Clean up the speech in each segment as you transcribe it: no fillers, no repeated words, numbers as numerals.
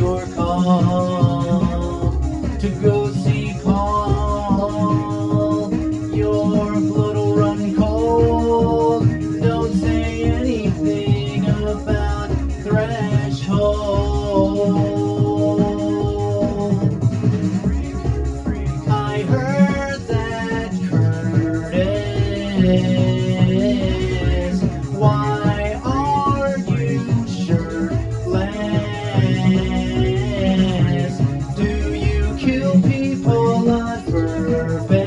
your call to go see Paul. Your blood will run cold. Don't say anything about threshold. I heard that Curtis. Why are you shirtless? Do you kill people on purpose?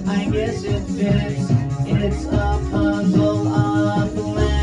I guess it fits. It's a puzzle of flesh.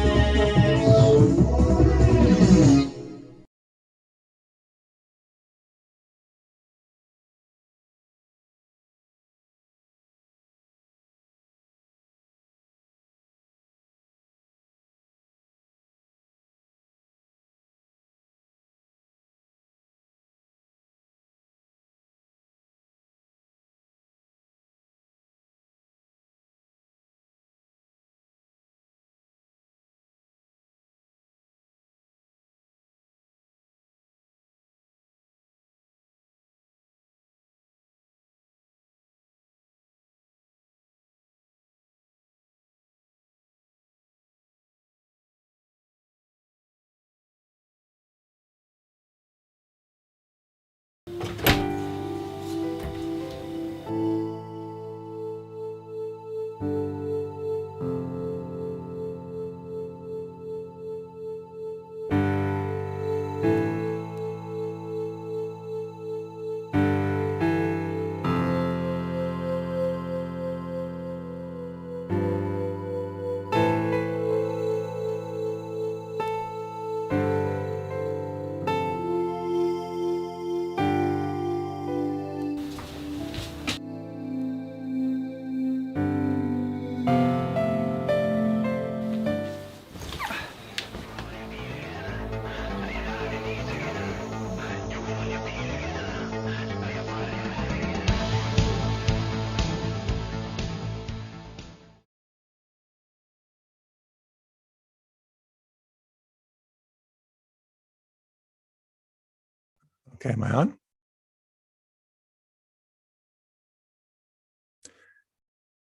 Okay, am I on?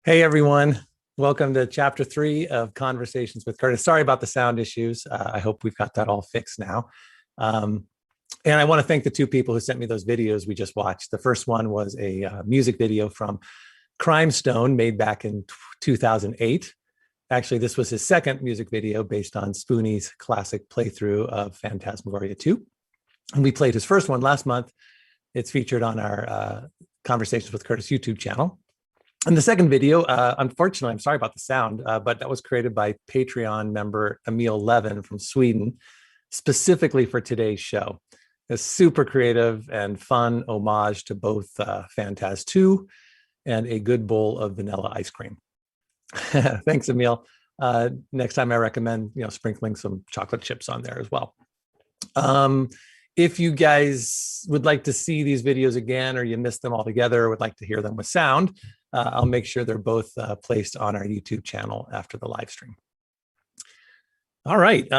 Hey, everyone. Welcome to Chapter 3 of Conversations with Curtis. Sorry about the sound issues. I hope we've got that all fixed now. And I want to thank the two people who sent me those videos we just watched. The first one was a music video from Crime Stone made back in 2008. Actually, this was his second music video based on Spoonie's classic playthrough of Phantasmagoria 2. And we played his first one last month. It's featured on our Conversations with Curtis YouTube channel. And the second video, unfortunately, I'm sorry about the sound, but that was created by Patreon member Emil Levin from Sweden, specifically for today's show. A super creative and fun homage to both Phantaz 2 and a good bowl of vanilla ice cream. Thanks, Emil. Next time I recommend, sprinkling some chocolate chips on there as well. If you guys would like to see these videos again, or you missed them altogether, or would like to hear them with sound, I'll make sure they're both placed on our YouTube channel after the live stream. All right.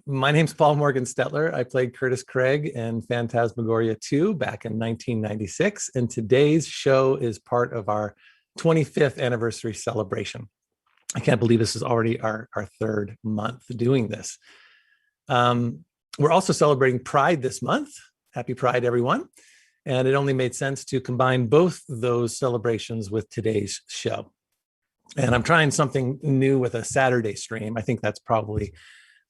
My name's Paul Morgan Stetler. I played Curtis Craig in Phantasmagoria 2 back in 1996, and today's show is part of our 25th anniversary celebration. I can't believe this is already our third month doing this. We're also celebrating Pride this month. Happy Pride, everyone. And it only made sense to combine both those celebrations with today's show. And I'm trying something new with a Saturday stream. I think that's probably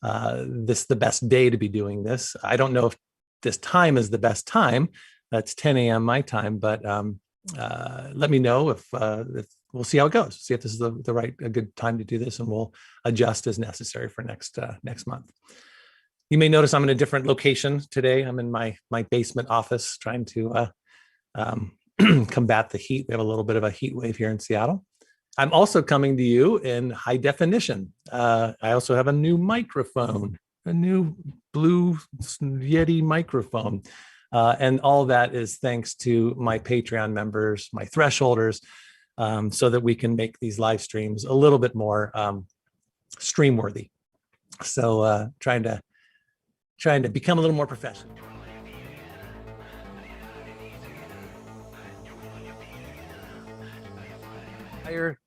the best day to be doing this. I don't know if this time is the best time. That's 10 a.m. my time, but let me know if we'll see how it goes. See if this is a good time to do this, and we'll adjust as necessary for next month. You may notice I'm in a different location today. I'm in my basement office trying to combat the heat. We have a little bit of a heat wave here in Seattle. I'm also coming to you in high definition. I also have a new microphone, a new blue Yeti microphone. And all that is thanks to my Patreon members, my thresholders, so that we can make these live streams a little bit more stream worthy. So trying to become a little more professional.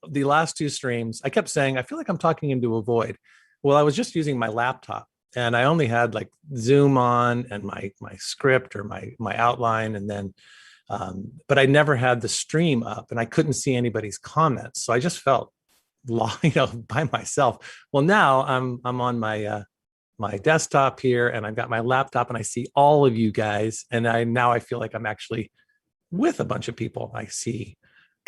The last two streams, I kept saying, I feel like I'm talking into a void. Well, I was just using my laptop and I only had like Zoom on and my script or my outline. And then, but I never had the stream up and I couldn't see anybody's comments. So I just felt, by myself. Well, now I'm on my desktop here and I've got my laptop and I see all of you guys. And now I feel like I'm actually with a bunch of people. I see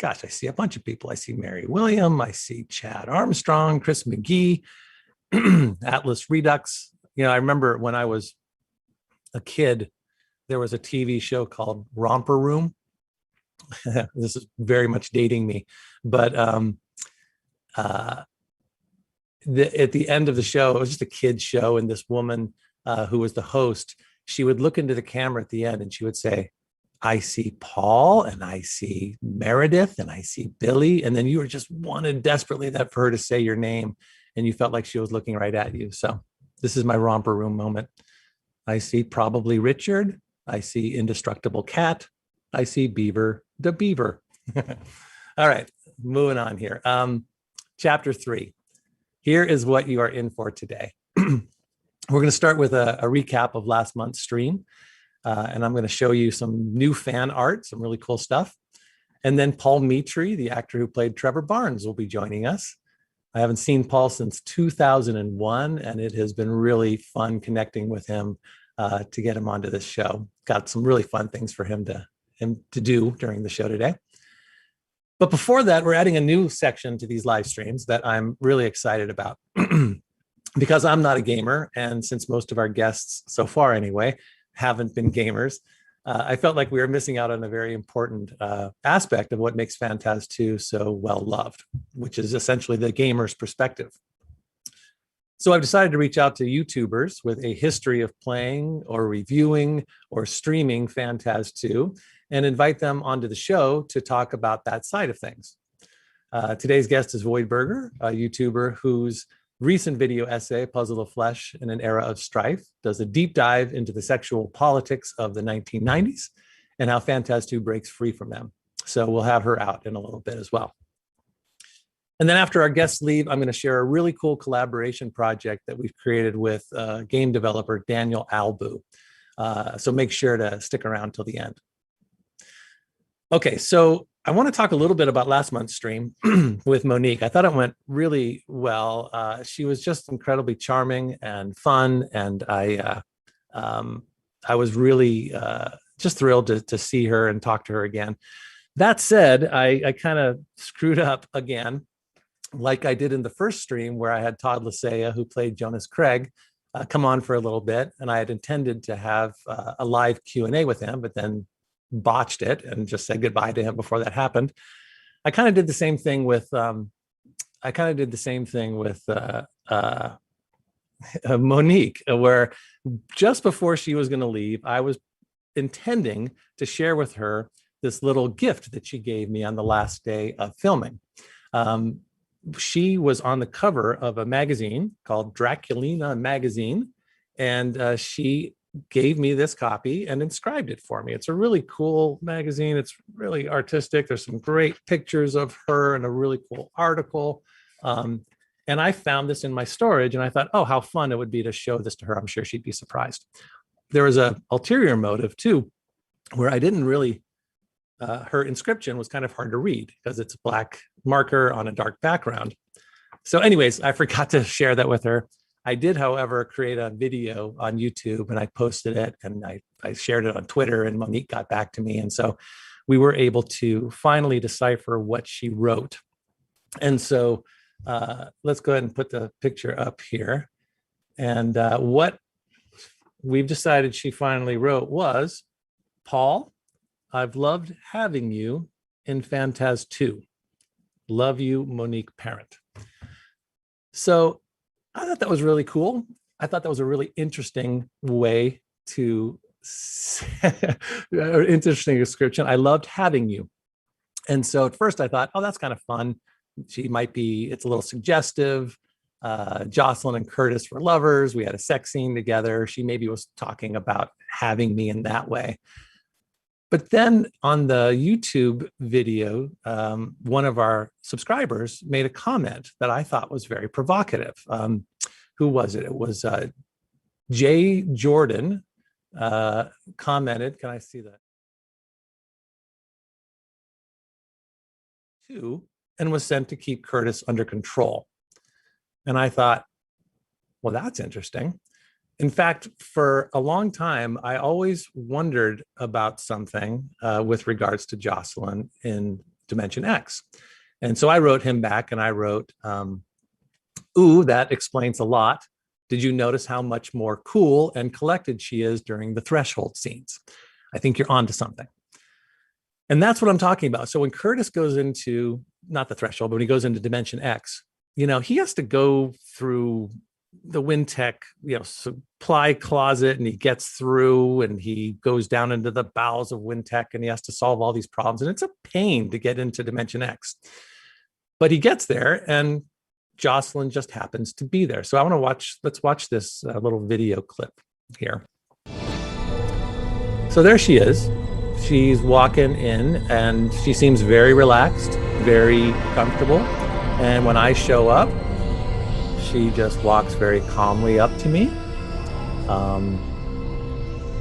a bunch of people. I see Mary William. I see Chad Armstrong, Chris McGee, Atlas Redux. I remember when I was a kid, there was a TV show called Romper Room. This is very much dating me, but at the end of the show, it was just a kid's show, and this woman who was the host, she would look into the camera at the end and she would say, I see Paul and I see Meredith and I see Billy. And then you were just wanted desperately for her to say your name and you felt like she was looking right at you. So this is my Romper Room moment. I see probably Richard. I see Indestructible Cat. I see Beaver the Beaver. All right, moving on here. Chapter 3. Here is what you are in for today. We're going to start with a recap of last month's stream. And I'm going to show you some new fan art, some really cool stuff. And then Paul Mitri, the actor who played Trevor Barnes, will be joining us. I haven't seen Paul since 2001, and it has been really fun connecting with him to get him onto this show. Got some really fun things for him to do during the show today. But before that, we're adding a new section to these live streams that I'm really excited about. Because I'm not a gamer, and since most of our guests, so far anyway, haven't been gamers, I felt like we were missing out on a very important aspect of what makes Phantaz 2 so well loved, which is essentially the gamer's perspective. So I've decided to reach out to YouTubers with a history of playing or reviewing or streaming Phantaz 2 and invite them onto the show to talk about that side of things. Today's guest is VoidBurger, a YouTuber whose recent video essay, Puzzle of Flesh in an Era of Strife, does a deep dive into the sexual politics of the 1990s and how Phantaz 2 breaks free from them. So we'll have her out in a little bit as well. And then after our guests leave, I'm going to share a really cool collaboration project that we've created with game developer Daniel Albu. So make sure to stick around till the end. Okay, so I want to talk a little bit about last month's stream with Monique. I thought it went really well. She was just incredibly charming and fun, and I was really just thrilled to see her and talk to her again. That said, I kind of screwed up again, like I did in the first stream where I had Todd Lasea, who played Jonas Craig, come on for a little bit, and I had intended to have a live Q&A with him, but then botched it and just said goodbye to him before that happened. I kind of did the same thing with Monique, where just before she was going to leave, I was intending to share with her this little gift that she gave me on the last day of filming. She was on the cover of a magazine called Draculina Magazine, and she gave me this copy and inscribed it for me. It's a really cool magazine. It's really artistic. There's some great pictures of her and a really cool article. And I found this in my storage and I thought, oh, how fun it would be to show this to her. I'm sure she'd be surprised. There was an ulterior motive too, where I didn't really, her inscription was kind of hard to read because it's a black marker on a dark background. So anyways, I forgot to share that with her. I did, however, create a video on YouTube and I posted it and I shared it on Twitter and Monique got back to me. And so we were able to finally decipher what she wrote. And so let's go ahead and put the picture up here. And what we've decided she finally wrote was, Paul, I've loved having you in Phantaz 2. Love you, Monique Parent. So I thought that was really cool. I thought that was a really interesting way to, interesting description. I loved having you. And so at first I thought, oh, that's kind of fun. She might be, it's a little suggestive. Jocelyn and Curtis were lovers. We had a sex scene together. She maybe was talking about having me in that way. But then on the YouTube video, one of our subscribers made a comment that I thought was very provocative. Who was it? It was Jay Jordan commented. Can I see that? And was sent to keep Curtis under control. And I thought, well, that's interesting. In fact, for a long time, I always wondered about something with regards to Jocelyn in Dimension X. And so I wrote him back and I wrote, ooh, that explains a lot. Did you notice how much more cool and collected she is during the threshold scenes? I think you're onto something. And that's what I'm talking about. So when Curtis goes into, not the threshold, but when he goes into Dimension X, you know, he has to go through the Wintech, you know, supply closet, and he gets through and he goes down into the bowels of Wintech and he has to solve all these problems. And it's a pain to get into Dimension X. But he gets there and Jocelyn just happens to be there. So I want to let's watch this little video clip here. So there she is. She's walking in and she seems very relaxed, very comfortable. And when I show up, she just walks very calmly up to me.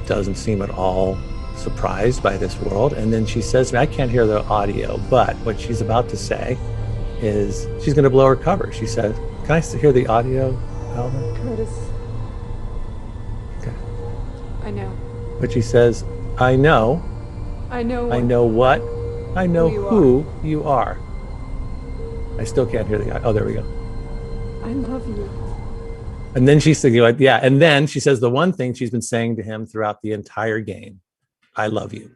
Doesn't seem at all surprised by this world. And then she says to me, I can't hear the audio, but what she's about to say is she's going to blow her cover. She said, can I hear the audio, Alvin? Curtis. Okay. I know. But she says, I know. I know. I know what? I know who you are. I still can't hear the, oh, there we go. I love you. And then she's thinking, like, yeah. And then she says the one thing she's been saying to him throughout the entire game, I love you.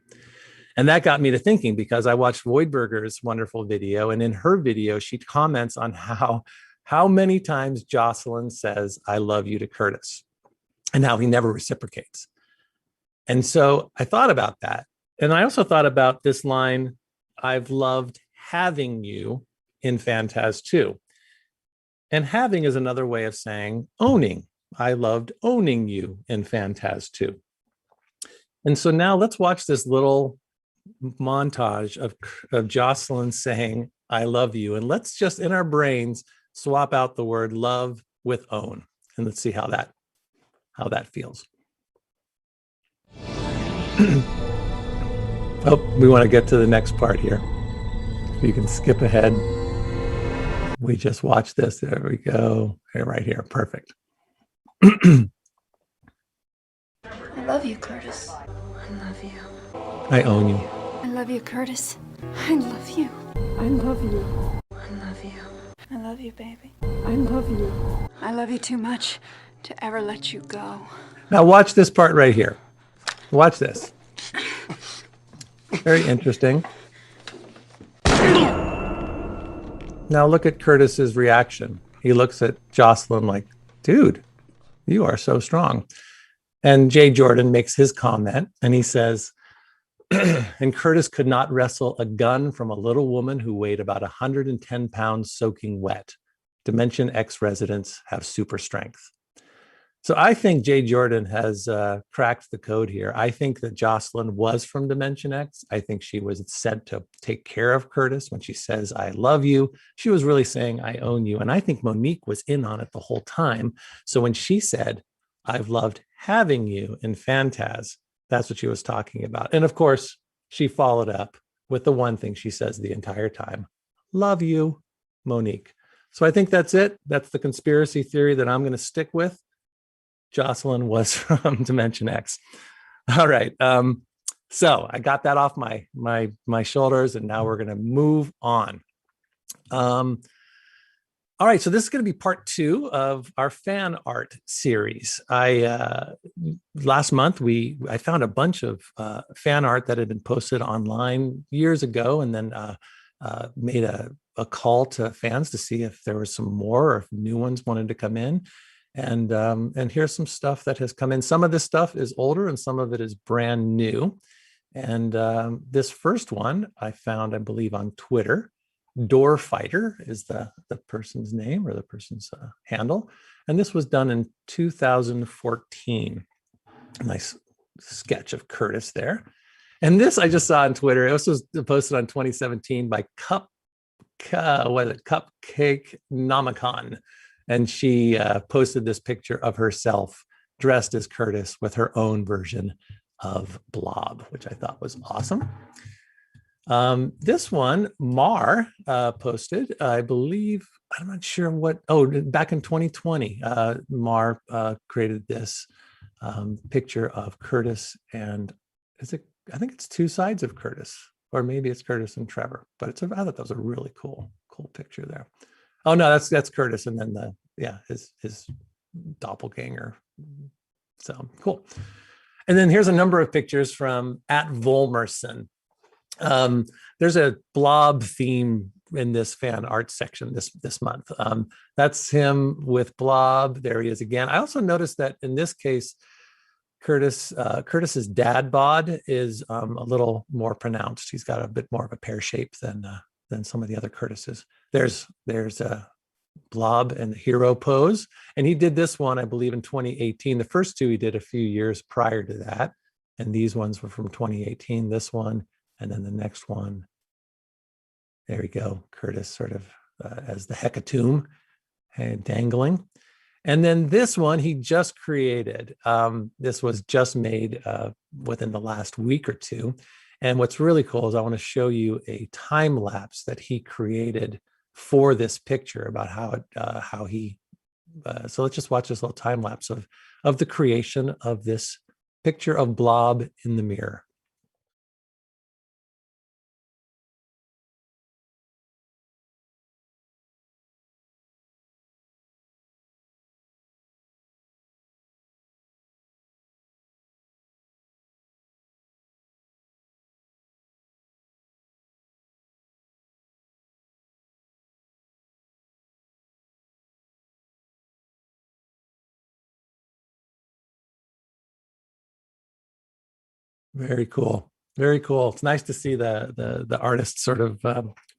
And that got me to thinking, because I watched VoidBurger's wonderful video. And in her video, she comments on how many times Jocelyn says, I love you to Curtis, and how he never reciprocates. And so I thought about that. And I also thought about this line, I've loved having you in Phantaz 2. And having is another way of saying owning. I loved owning you in Phantaz 2. And so now let's watch this little montage of Jocelyn saying, I love you. And let's just in our brains swap out the word love with own. And let's see how that feels. Oh, we want to get to the next part here. You can skip ahead. We just watched this. There we go. Here, right here. Perfect. I love you, Curtis. I love you. I own you. I love you, Curtis. I love you. I love you. I love you. I love you, baby. I love you. I love you too much to ever let you go. Now watch this part right here. Watch this. Very interesting. Now look at Curtis's reaction. He looks at Jocelyn like, dude, you are so strong. And Jay Jordan makes his comment and he says, and Curtis could not wrestle a gun from a little woman who weighed about 110 pounds soaking wet. Dimension X residents have super strength. So I think Jay Jordan has cracked the code here. I think that Jocelyn was from Dimension X. I think she was sent to take care of Curtis. When she says, I love you, she was really saying, I own you. And I think Monique was in on it the whole time. So when she said, I've loved having you in Phantaz, that's what she was talking about. And of course, she followed up with the one thing she says the entire time, love you, Monique. So I think that's it. That's the conspiracy theory that I'm going to stick with. Jocelyn was from Dimension X. All right. So I got that off my shoulders, and now we're going to move on. All right. So this is going to be part 2 of our fan art series. Last month I found a bunch of fan art that had been posted online years ago, and then made a call to fans to see if there was some more or if new ones wanted to come in. And here's some stuff that has come in. Some of this stuff is older and some of it is brand new. And this first one I found, I believe, on Twitter. Door Fighter is the person's name or the person's handle. And this was done in 2014. A nice sketch of Curtis there. And this I just saw on Twitter. This was posted on 2017 by Cupcake Namicon. And she posted this picture of herself dressed as Curtis with her own version of Blob, which I thought was awesome. This one, Mar posted, I believe, I'm not sure what, back in 2020, Mar created this picture of Curtis and I think it's two sides of Curtis, or maybe it's Curtis and Trevor, but I thought that was a really cool picture there. Oh no, that's Curtis, and then his doppelganger. So cool. And then here's a number of pictures from @Volmerson. There's a Blob theme in this fan art section this month. That's him with Blob. There he is again. I also noticed that in this case, Curtis's dad bod is a little more pronounced. He's got a bit more of a pear shape than some of the other Curtises. There's Blob and the hero pose, and he did this one, I believe, in 2018. The first two he did a few years prior to that, and these ones were from 2018. This one, and then the next one. There we go, Curtis sort of as the hecatomb and dangling. And then this one he just created. This was just made within the last week or two. And what's really cool is I want to show you a time lapse that he created for this picture about how he. So let's just watch this little time lapse of the creation of this picture of Blob in the mirror. Very cool. Very cool. It's nice to see the artist sort of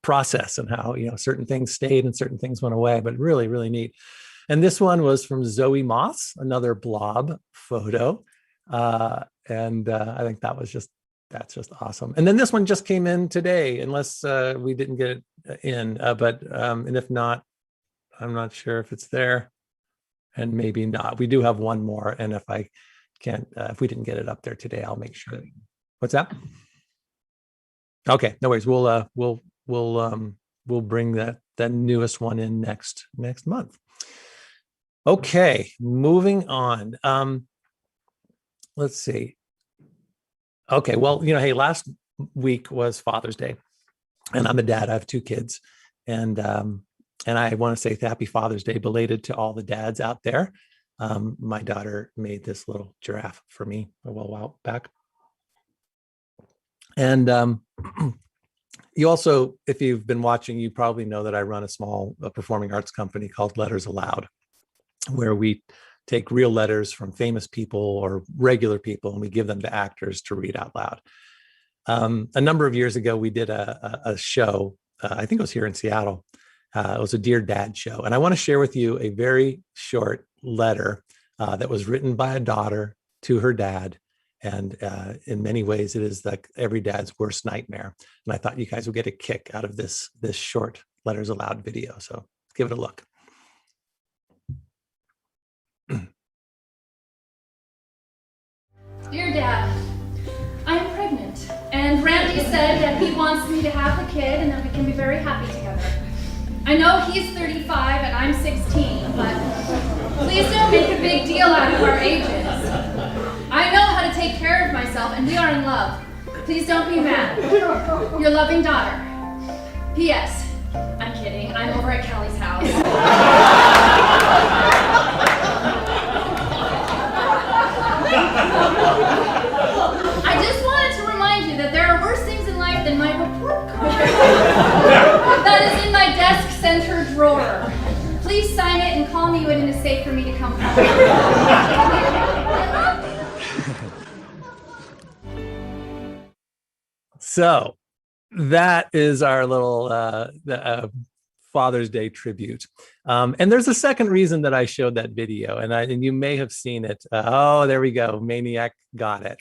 process and how, certain things stayed and certain things went away, but really, really neat. And this one was from Zoe Moss, another Blob photo. And I think that's just awesome. And then this one just came in today, unless we didn't get it in, and if not, I'm not sure if it's there, and maybe not. We do have one more. And if we didn't get it up there today, I'll make sure. What's that? Okay, no worries. We'll bring that newest one in next month. Okay, moving on. Let's see. Okay, well, hey, last week was Father's Day, and I'm a dad. I have two kids, and I want to say happy Father's Day belated to all the dads out there. My daughter made this little giraffe for me a while back. And you also, if you've been watching, you probably know that I run a small performing arts company called Letters Aloud, where we take real letters from famous people or regular people, and we give them to actors to read out loud. A number of years ago, we did a show, I think it was here in Seattle. It was a Dear Dad show. And I want to share with you a very short letter that was written by a daughter to her dad. And in many ways, it is like every dad's worst nightmare. And I thought you guys would get a kick out of this short Letters Aloud video. So give it a look. Dear Dad, I'm pregnant, and Randy said that he wants me to have the kid and that we can be very happy together. I know he's 35 and I'm 16, but please don't make a big deal out of our ages. I know how to take care of myself, and we are in love. Please don't be mad. Your loving daughter. P.S. I'm kidding. I'm over at Kelly's house. I just wanted to remind you that there are worse things in life than my report card. That is in my desk center drawer. Please sign it and call me when it is safe for me to come home. So that is our little Father's Day tribute. And there's a second reason that I showed that video, and you may have seen it. Oh, there we go. Maniac got it.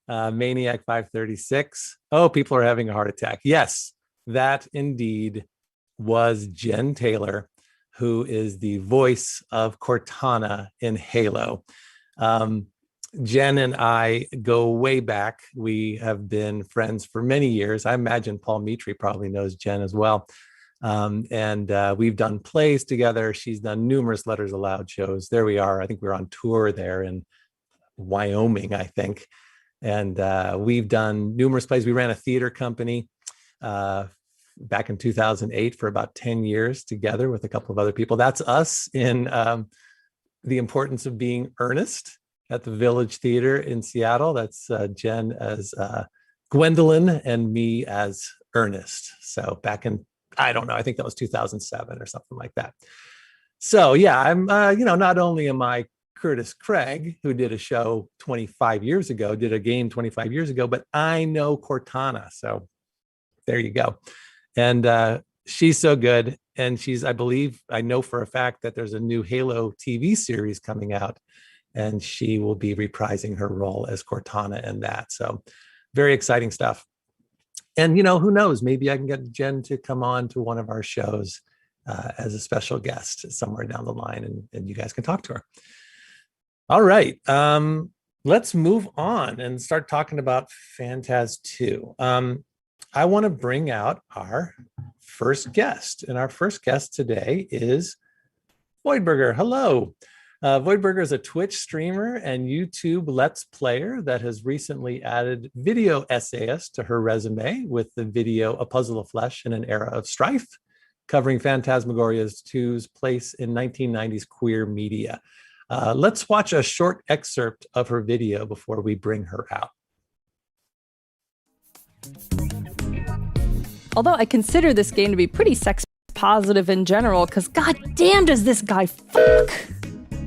Maniac 536. Oh, people are having a heart attack. Yes, that indeed was Jen Taylor, who is the voice of Cortana in Halo. Jen and I go way back. We have been friends for many years. I imagine Paul Mitri probably knows Jen as well. And we've done plays together. She's done numerous Letters Aloud shows. There we are. I think we were on tour there in Wyoming, I think. And we've done numerous plays. We ran a theater company back in 2008 for about 10 years together with a couple of other people. That's us in The Importance of Being Earnest at the Village Theater in Seattle. That's Jen as Gwendolyn and me as Ernest. So back in, I don't know, I think that was 2007 or something like that. So yeah, I'm, not only am I Curtis Craig, who did a show 25 years ago, did a game 25 years ago, but I know Cortana. So there you go. And she's so good. And I know for a fact that there's a new Halo TV series coming out, and she will be reprising her role as Cortana in that. So very exciting stuff. And, who knows, maybe I can get Jen to come on to one of our shows as a special guest somewhere down the line, and you guys can talk to her. All right. Let's move on and start talking about Phantaz 2. I want to bring out our first guest, and our first guest today is VoidBurger. Hello. VoidBurger is a Twitch streamer and YouTube Let's Player that has recently added video essayist to her resume with the video A Puzzle of Flesh in an Era of Strife, covering Phantasmagoria 2's place in 1990s queer media. Let's watch a short excerpt of her video before we bring her out. Although I consider this game to be pretty sex positive in general, because goddamn does this guy fuck!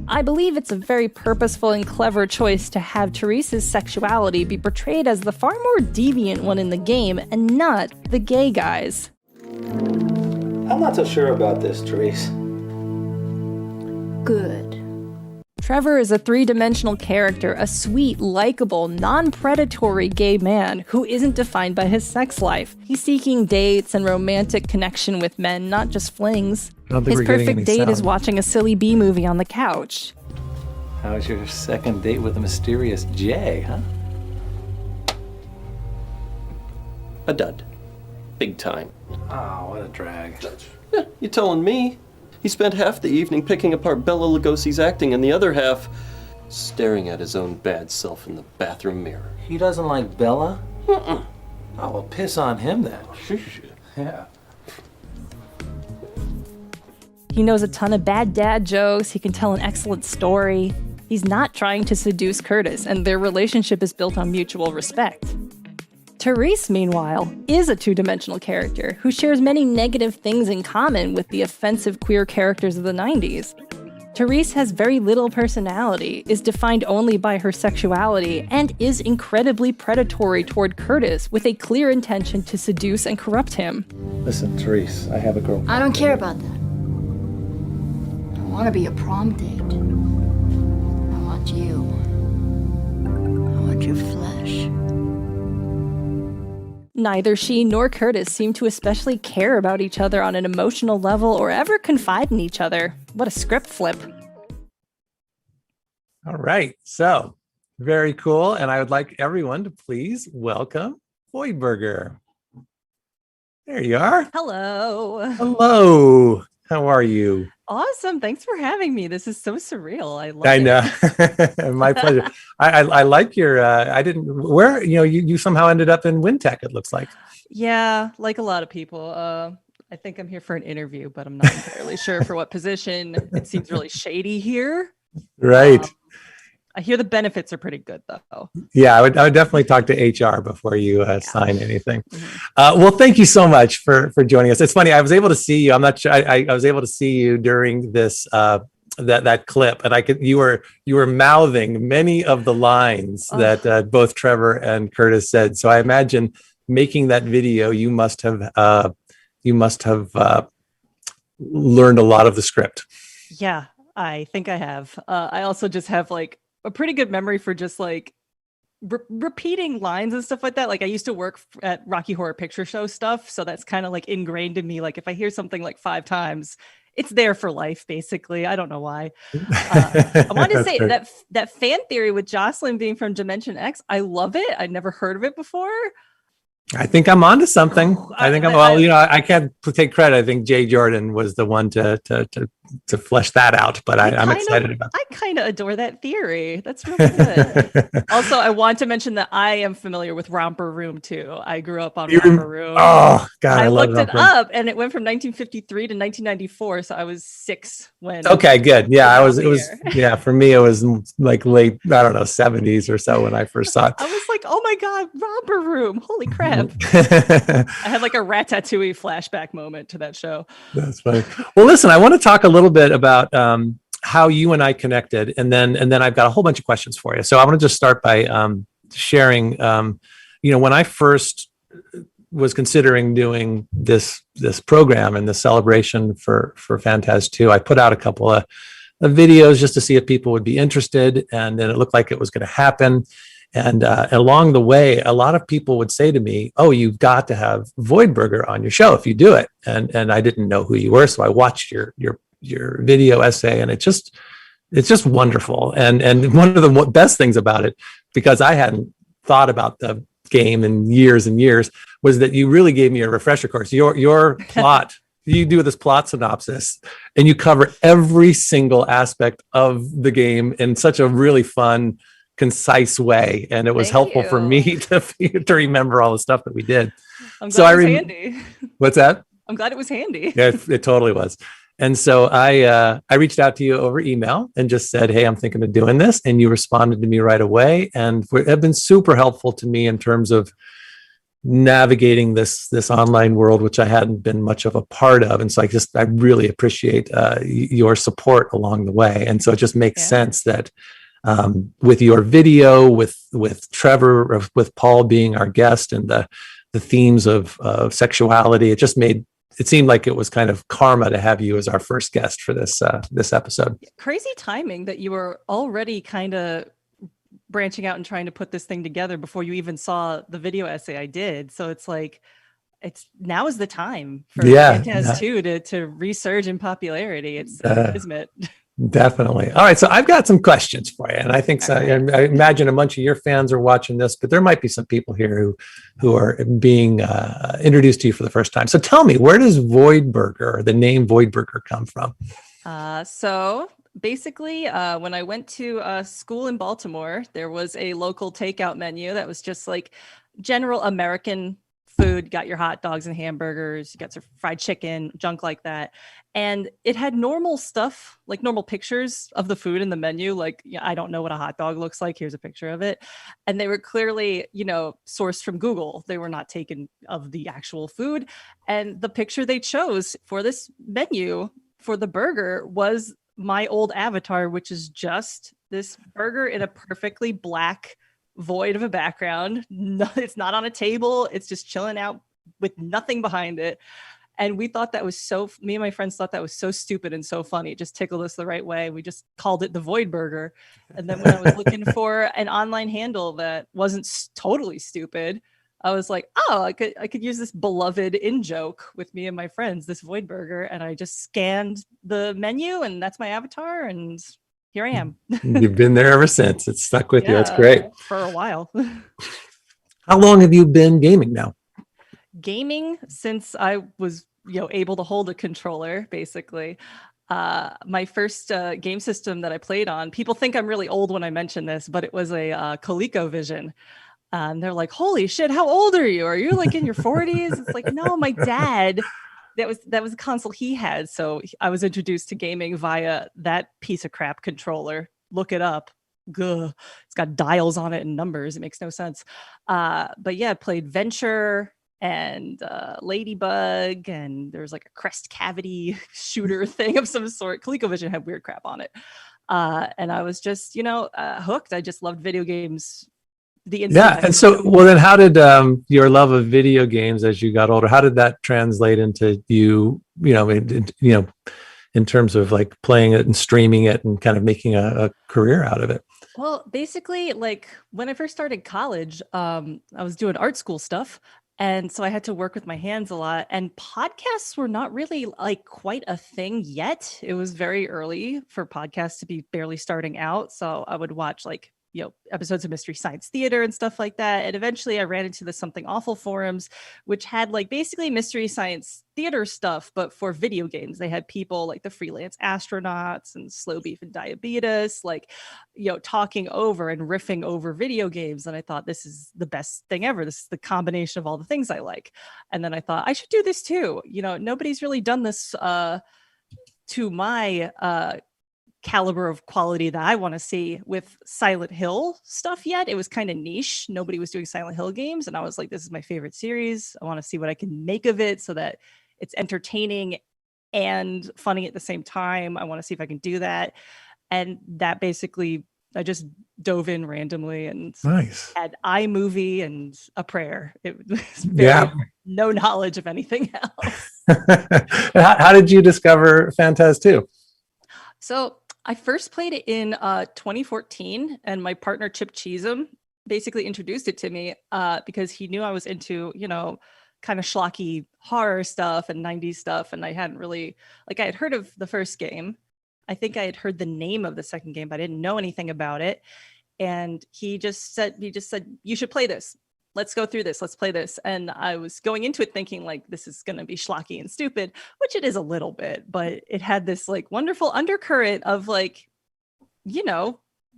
I believe it's a very purposeful and clever choice to have Therese's sexuality be portrayed as the far more deviant one in the game and not the gay guys. I'm not so sure about this, Therese. Good. Trevor is a three-dimensional character, a sweet, likable, non-predatory gay man who isn't defined by his sex life. He's seeking dates and romantic connection with men, not just flings. His perfect date is watching a silly B movie on the couch. How's your second date with the mysterious Jay, huh? A dud. Big time. Oh, what a drag. You telling me? He spent half the evening picking apart Bela Lugosi's acting and the other half staring at his own bad self in the bathroom mirror. He doesn't like Bella? Oh, well, piss on him then. Yeah. He knows a ton of bad dad jokes, he can tell an excellent story. He's not trying to seduce Curtis, and their relationship is built on mutual respect. Therese, meanwhile, is a two-dimensional character who shares many negative things in common with the offensive queer characters of the 90s. Therese has very little personality, is defined only by her sexuality, and is incredibly predatory toward Curtis with a clear intention to seduce and corrupt him. Listen, Therese, I have a girlfriend. I don't care about that. I want to be a prom date. I want you. I want your flesh. Neither she nor Curtis seem to especially care about each other on an emotional level or ever confide in each other. What a script flip. All right, so very cool. And I would like everyone to please welcome VoidBurger. There you are. Hello. Hello. How are you? Awesome. Thanks for having me. This is so surreal. I love it. I know. My pleasure. I like your, you somehow ended up in WinTech, it looks like. Yeah, like a lot of people. I think I'm here for an interview, but I'm not entirely sure for what position. It seems really shady here. Right. I hear the benefits are pretty good, though. Yeah, I would definitely talk to HR before you sign anything. Well, thank you so much for joining us. It's funny, I was able to see you. I'm not sure. I was able to see you during this that clip, and you were mouthing many of the lines that both Trevor and Curtis said. So I imagine making that video, you must have learned a lot of the script. Yeah, I think I have. I also just have like a pretty good memory for just like repeating lines and stuff like that. Like I used to work at Rocky Horror Picture Show stuff, so that's kind of like ingrained in me. Like if I hear something like 5 times, it's there for life, basically. I don't know why. I wanted to say that fan theory with Jocelyn being from Dimension X, I love it. I'd never heard of it before. I think I'm onto something. I can't take credit. I think Jay Jordan was the one to flesh that out, but I'm excited about it. I kind of adore that theory. That's really good. Also, I want to mention that I am familiar with Romper Room too. I grew up on Romper Room. Oh God, I looked it up, and it went from 1953 to 1994. So I was 6 when. Okay, good. Yeah, it was. Yeah, for me, it was like late, I don't know, 70s or so when I first saw it. I was like, oh my God, Romper Room! Holy crap! I had like a Ratatouille flashback moment to that show. That's funny. Well, listen, I want to talk a little bit about how you and I connected, and then I've got a whole bunch of questions for you. So I want to just start by sharing. When I first was considering doing this program and the celebration for Phantas 2, I put out a couple of videos just to see if people would be interested, and then it looked like it was going to happen. And along the way, a lot of people would say to me, "Oh, you've got to have VoidBurger on your show if you do it." And I didn't know who you were, so I watched your video essay, and it's just wonderful. And one of the best things about it, because I hadn't thought about the game in years and years, was that you really gave me a refresher course. Your plot. You do this plot synopsis, and you cover every single aspect of the game in such a really fun, concise way, and it was helpful for me to remember all the stuff that we did. I'm glad it was handy. What's that? I'm glad it was handy. Yeah, it totally was. And so I reached out to you over email and just said, "Hey, I'm thinking of doing this," and you responded to me right away, and have been super helpful to me in terms of navigating this online world, which I hadn't been much of a part of. And so I really appreciate your support along the way. And so it just makes sense that with your video, with Trevor, with Paul being our guest, and the themes of sexuality, it seemed like it was kind of karma to have you as our first guest for this episode. Crazy timing that you were already kind of branching out and trying to put this thing together before you even saw the video essay I did. So it's like, now is the time for Phantas 2 to resurge in popularity. It's kismet. Definitely. All right. So I've got some questions for you. And I think I imagine a bunch of your fans are watching this, but there might be some people here who are being introduced to you for the first time. So tell me, where does VoidBurger, the name VoidBurger, come from? So basically, when I went to school in Baltimore, there was a local takeout menu that was just like general American food. You got your hot dogs and hamburgers, you got some fried chicken, junk like that. And it had normal stuff, like normal pictures of the food in the menu. Like, I don't know what a hot dog looks like. Here's a picture of it. And they were clearly, sourced from Google. They were not taken of the actual food. And the picture they chose for this menu for the burger was my old avatar, which is just this burger in a perfectly black void of a background. No, it's not on a table. It's just chilling out with nothing behind it. And we thought that was me and my friends thought that was so stupid and so funny. It just tickled us the right way. We just called it the VoidBurger. And then when I was looking for an online handle that wasn't totally stupid, I was like, oh, I could use this beloved in-joke with me and my friends, this VoidBurger. And I just scanned the menu, and that's my avatar. And here I am. You've been there ever since. It's stuck with you. That's great. For a while. How long have you been gaming now? Gaming since I was, able to hold a controller, basically. My first game system that I played on, people think I'm really old when I mention this, but it was a ColecoVision. And they're like, holy shit, how old are you? Are you like in your 40s? It's like, no, my dad, that was a console he had. So I was introduced to gaming via that piece of crap controller. Look it up. Gah. It's got dials on it and numbers. It makes no sense. But yeah, I played Venture and Ladybug, and there was like a crest cavity shooter thing of some sort. ColecoVision had weird crap on it. And I was just, hooked. I just loved video games the instant. Yeah. And so, well, then how did your love of video games as you got older, how did that translate into you, in terms of like playing it and streaming it and kind of making a career out of it? Well, basically, like when I first started college, I was doing art school stuff. And so I had to work with my hands a lot. And podcasts were not really like quite a thing yet. It was very early for podcasts to be barely starting out. So I would watch like, episodes of Mystery Science Theater and stuff like that. And eventually I ran into the Something Awful forums, which had like basically Mystery Science Theater stuff, but for video games. They had people like the Freelance Astronauts and Slow Beef and Diabetes, like, talking over and riffing over video games. And I thought, this is the best thing ever. This is the combination of all the things I like. And then I thought I should do this too. Nobody's really done this to my caliber of quality that I want to see with Silent Hill stuff yet. It was kind of niche. Nobody was doing Silent Hill games. And I was like, this is my favorite series. I want to see what I can make of it so that it's entertaining and funny at the same time. I want to see if I can do that. And that basically, I just dove in randomly and Nice. had iMovie and a prayer. It was no knowledge of anything else. How did you discover Phantas 2? So I first played it in 2014, and my partner Chip Cheesem basically introduced it to me because he knew I was into, kind of schlocky horror stuff and 90s stuff. And I hadn't really, I had heard of the first game. I think I had heard the name of the second game, but I didn't know anything about it. And he just said, you should play this. Let's go through this. Let's play this. And I was going into it thinking like, this is going to be schlocky and stupid, which it is a little bit, but it had this like wonderful undercurrent of like,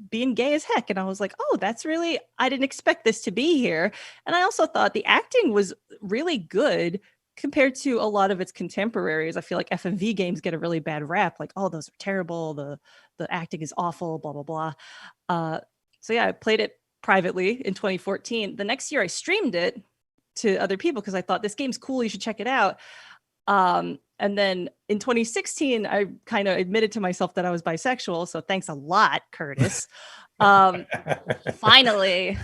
being gay as heck. And I was like, oh, I didn't expect this to be here. And I also thought the acting was really good compared to a lot of its contemporaries. I feel like FMV games get a really bad rap. Like, oh, those are terrible. The acting is awful, blah, blah, blah. So yeah, I played it privately in 2014. The next year I streamed it to other people because I thought this game's cool, you should check it out. And then in 2016 I kind of admitted to myself that I was bisexual, so thanks a lot, Curtis. Finally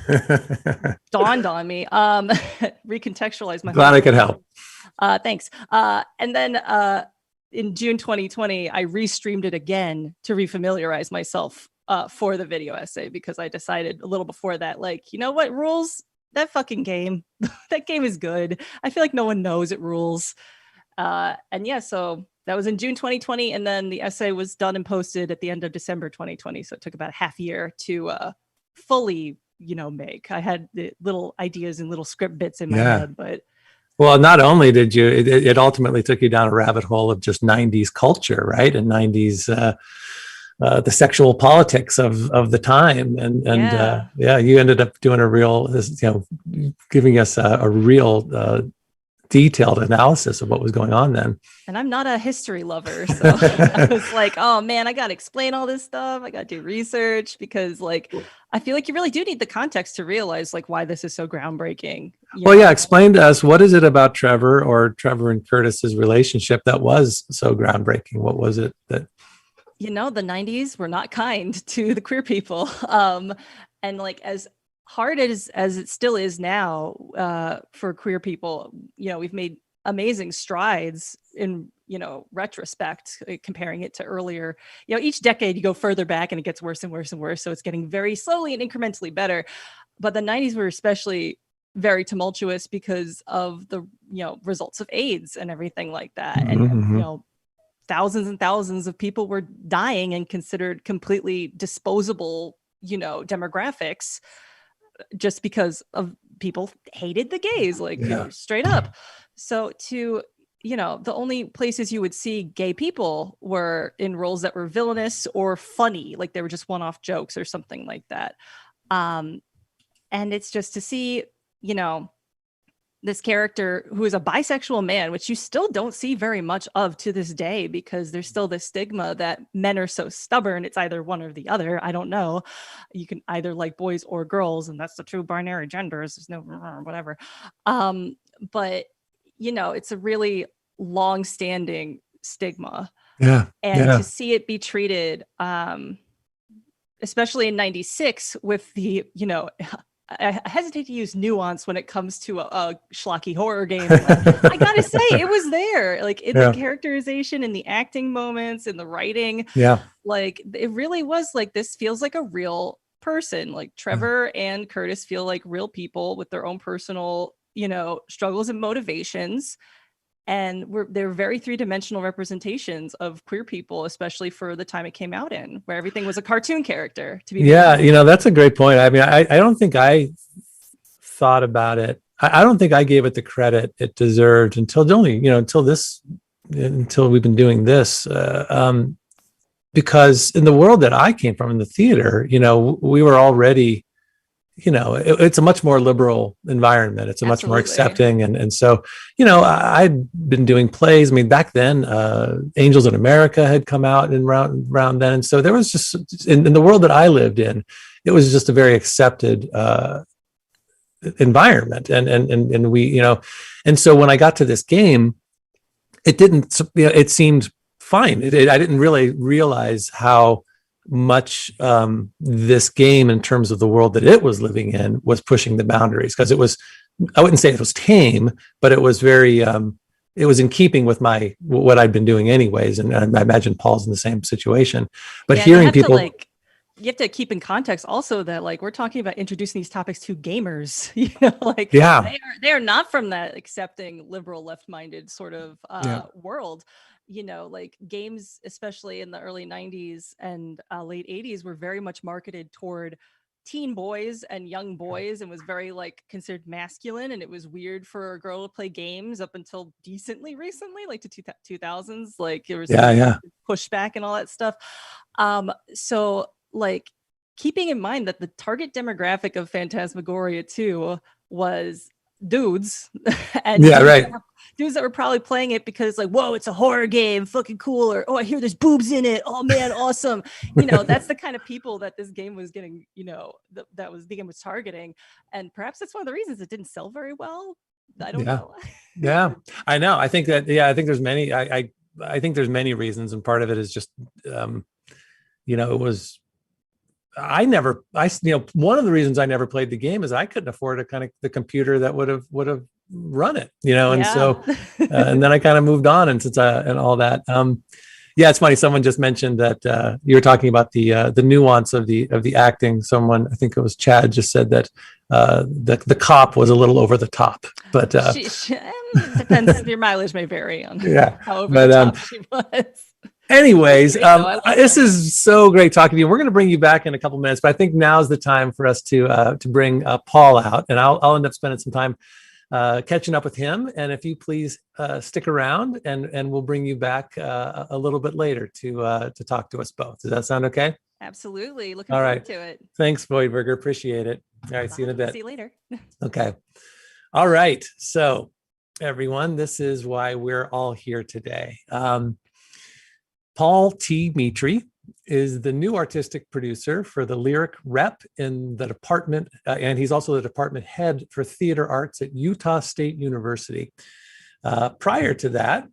dawned on me. Recontextualized my Glad I could help. Thanks. And then in June 2020 I restreamed it again to refamiliarize myself for the video essay, because I decided a little before that, like, you know what rules? That fucking game. That game is good. I feel like no one knows it rules. And yeah, so that was in June 2020. And then the essay was done and posted at the end of December 2020. So it took about a half year to fully, make. I had the little ideas and little script bits in my head, but. Well, not only did you, it ultimately took you down a rabbit hole of just 90s culture, right? And 90s, the sexual politics of the time. And you ended up doing giving us a real detailed analysis of what was going on then. And I'm not a history lover, so I was like, oh man, I got to explain all this stuff. I got to do research, because like, I feel like you really do need the context to realize like why this is so groundbreaking. Explain to us, what is it about Trevor and Curtis's relationship that was so groundbreaking? What was it that... the 90s were not kind to the queer people. And like, as hard as it still is now for queer people, we've made amazing strides in, retrospect, comparing it to earlier. Each decade you go further back and it gets worse and worse and worse. So it's getting very slowly and incrementally better. But the 90s were especially very tumultuous because of the, results of AIDS and everything like that. And, thousands and thousands of people were dying and considered completely disposable, demographics, just because of people hated the gays, like straight up. So the only places you would see gay people were in roles that were villainous or funny, like they were just one-off jokes or something like that. And it's just to see, this character who is a bisexual man, which you still don't see very much of to this day, because there's still this stigma that men are so stubborn. It's either one or the other. I don't know. You can either like boys or girls, and that's the two binary genders. There's no whatever. But it's a really long-standing stigma. And to see it be treated, especially in 96 with the, I hesitate to use nuance when it comes to a schlocky horror game. Like, I gotta say, it was there, like in the characterization, in the acting moments, in the writing. Yeah. Like it really was like, this feels like a real person. Like Trevor and Curtis feel like real people with their own personal, struggles and motivations. And they're very three-dimensional representations of queer people, especially for the time it came out in, where everything was a cartoon character. To be that's a great point. I mean, I don't think I thought about it. I don't think I gave it the credit it deserved until we've been doing this. Because in the world that I came from, in the theater, we were already, it's a much more liberal environment. It's a much more accepting. And so, I'd been doing plays. I mean, back then, Angels in America had come out and around then. And so there was just, in the world that I lived in, it was just a very accepted environment. And we, and so when I got to this game, it didn't, it seemed fine. I didn't really realize how much this game, in terms of the world that it was living in, was pushing the boundaries, because it was, I wouldn't say it was tame, but it was very it was in keeping with what I'd been doing anyways, and I imagine Paul's in the same situation. But hearing people, you have to keep in context also that, like, we're talking about introducing these topics to gamers, they are not from that accepting liberal left-minded sort of world. Like games, especially in the early 90s and late 80s, were very much marketed toward teen boys and young boys, and was very considered masculine. And it was weird for a girl to play games up until decently recently, like to 2000s. Like there was pushback and all that stuff. So keeping in mind that the target demographic of Phantasmagoria 2 was dudes and dudes that were probably playing it because whoa, it's a horror game, fucking cool, or oh, I hear there's boobs in it, oh man, awesome. That's the kind of people that this game was getting, the game was targeting. And perhaps that's one of the reasons it didn't sell very well. I don't know. I know. I think that, I think there's many, I think there's many reasons, and part of it is just it was, one of the reasons I never played the game is I couldn't afford the computer that would have run it, and so, and then I kind of moved on, and since and all that, it's funny. Someone just mentioned that you were talking about the nuance of the acting. Someone, I think it was Chad, just said that the cop was a little over the top, but depends. Your mileage may vary on how over the top she was. Anyways, this is so great talking to you. We're going to bring you back in a couple minutes, but I think now's the time for us to bring Paul out, and I'll end up spending some time catching up with him. And if you please stick around, and we'll bring you back a little bit later to talk to us both. Does that sound okay? Absolutely. Looking forward to it. Thanks, VoidBurger. Appreciate it. All right. Bye. See you in a bit. See you later. Okay. All right. So, everyone, this is why we're all here today. Paul T. Mitri is the new artistic producer for the Lyric Rep in the department, and he's also the department head for theater arts at Utah State University. Prior to that,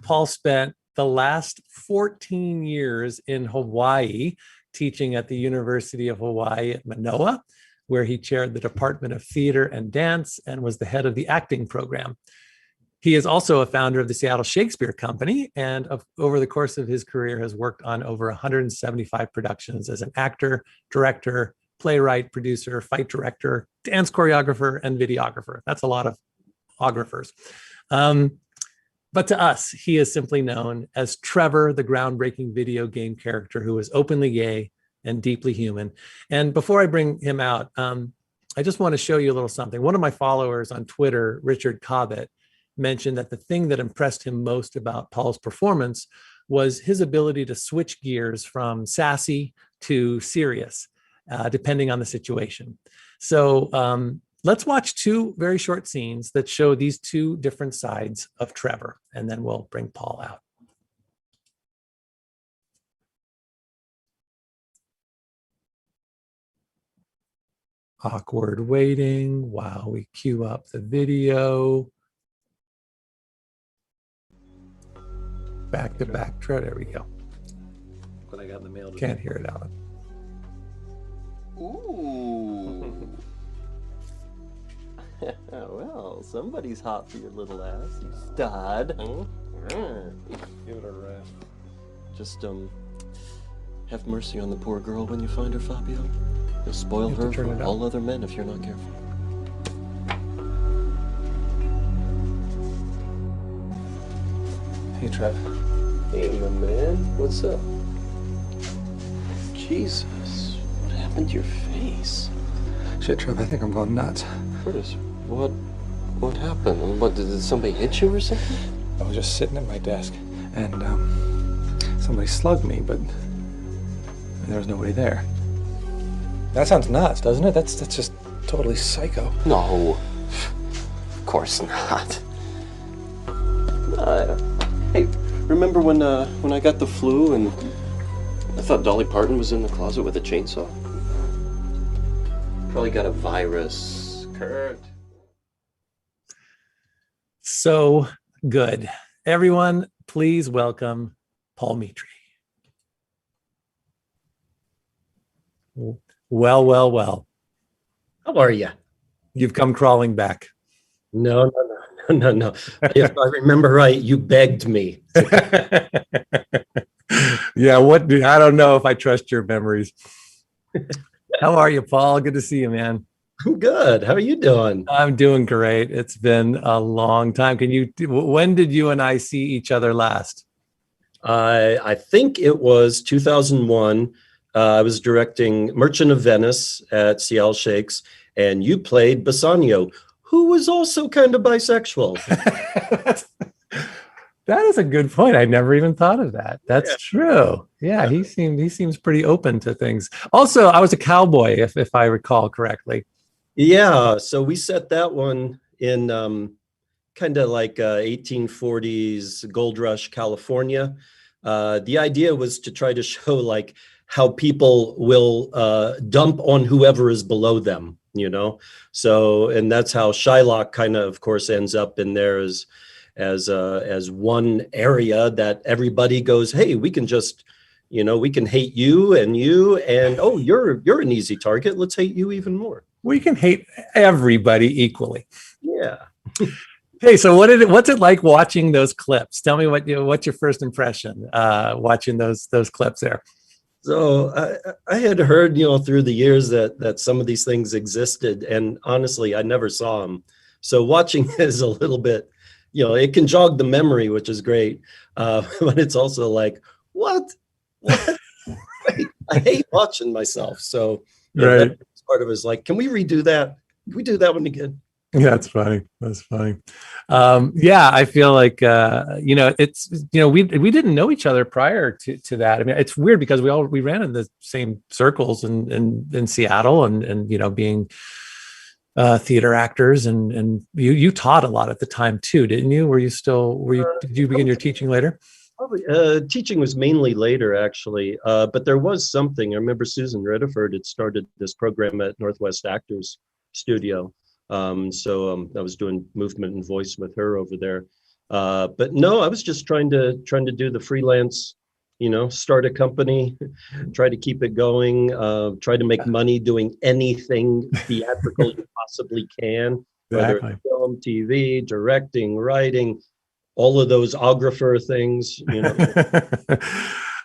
Paul spent the last 14 years in Hawaii teaching at the University of Hawaii at Manoa, where he chaired the Department of Theater and Dance and was the head of the acting program. He is also a founder of the Seattle Shakespeare Company, and over the course of his career has worked on over 175 productions as an actor, director, playwright, producer, fight director, dance choreographer, and videographer. That's a lot of ographers. But to us, he is simply known as Trevor, the groundbreaking video game character who is openly gay and deeply human. And before I bring him out, I just want to show you a little something. One of my followers on Twitter, Richard Cobbett, mentioned that the thing that impressed him most about Paul's performance was his ability to switch gears from sassy to serious, depending on the situation. So let's watch two very short scenes that show these two different sides of Trevor, and then we'll bring Paul out. Awkward waiting while we queue up the video. Back to back. There we go. What I got in the mail today. Can't hear it, Alan. Ooh. Well, somebody's hot for your little ass, you stud. Give it a rest. Just, have mercy on the poor girl when you find her, Fabio. You'll spoil her for all other men if you're not careful. Hey, Trev. Hey, my man. What's up? Jesus, what happened to your face? Shit, Trev, I think I'm going nuts. Curtis, what happened? What, did somebody hit you or something? I was just sitting at my desk, and, somebody slugged me, but there was nobody there. That sounds nuts, doesn't it? That's just totally psycho. No, of course not. Hey, remember when I got the flu and I thought Dolly Parton was in the closet with a chainsaw? Probably got a virus. Kurt. So good. Everyone, please welcome Paul Mitri. Well. How are you? You've come crawling back. No. If I remember right, you begged me. Yeah, I don't know if I trust your memories. How are you, Paul? Good to see you, man. I'm good. How are you doing? I'm doing great. It's been a long time. When did you and I see each other last? I think it was 2001. I was directing Merchant of Venice at Seattle Shakes, and you played Bassanio, who was also kind of bisexual. That is a good point. I never even thought of that. That's true. Yeah, he seems pretty open to things. Also, I was a cowboy, if I recall correctly. Yeah, so we set that one in kind of like 1840s Gold Rush, California. The idea was to try to show like how people will dump on whoever is below them, you know? So, and that's how Shylock kind of course, ends up in there as one area that everybody goes, hey, we can just, you know, we can hate you, and oh, you're an easy target. Let's hate you even more. We can hate everybody equally. Yeah. Hey, so what's it like watching those clips? Tell me what's your first impression watching those clips there? So I had heard, you know, through the years that some of these things existed, and honestly, I never saw them. So watching is a little bit, you know, it can jog the memory, which is great, but it's also like, what? Wait, I hate watching myself. So right. That part of it is like, can we redo that? Can we do that one again? Yeah, that's funny. That's funny. Yeah, I feel like you know, it's, you know, we didn't know each other prior to that. I mean, it's weird because we ran in the same circles in Seattle, and you know, being theater actors, and you taught a lot at the time too, didn't you? Did you begin your teaching later? Probably teaching was mainly later, actually, but there was something. I remember Susan Rediford had started this program at Northwest Actors Studio. So I was doing movement and voice with her over there. But no, I was just trying to do the freelance, you know, start a company, try to keep it going, try to make money doing anything theatrical you possibly can, whether it's film, TV, directing, writing, all of those ographer things, you know.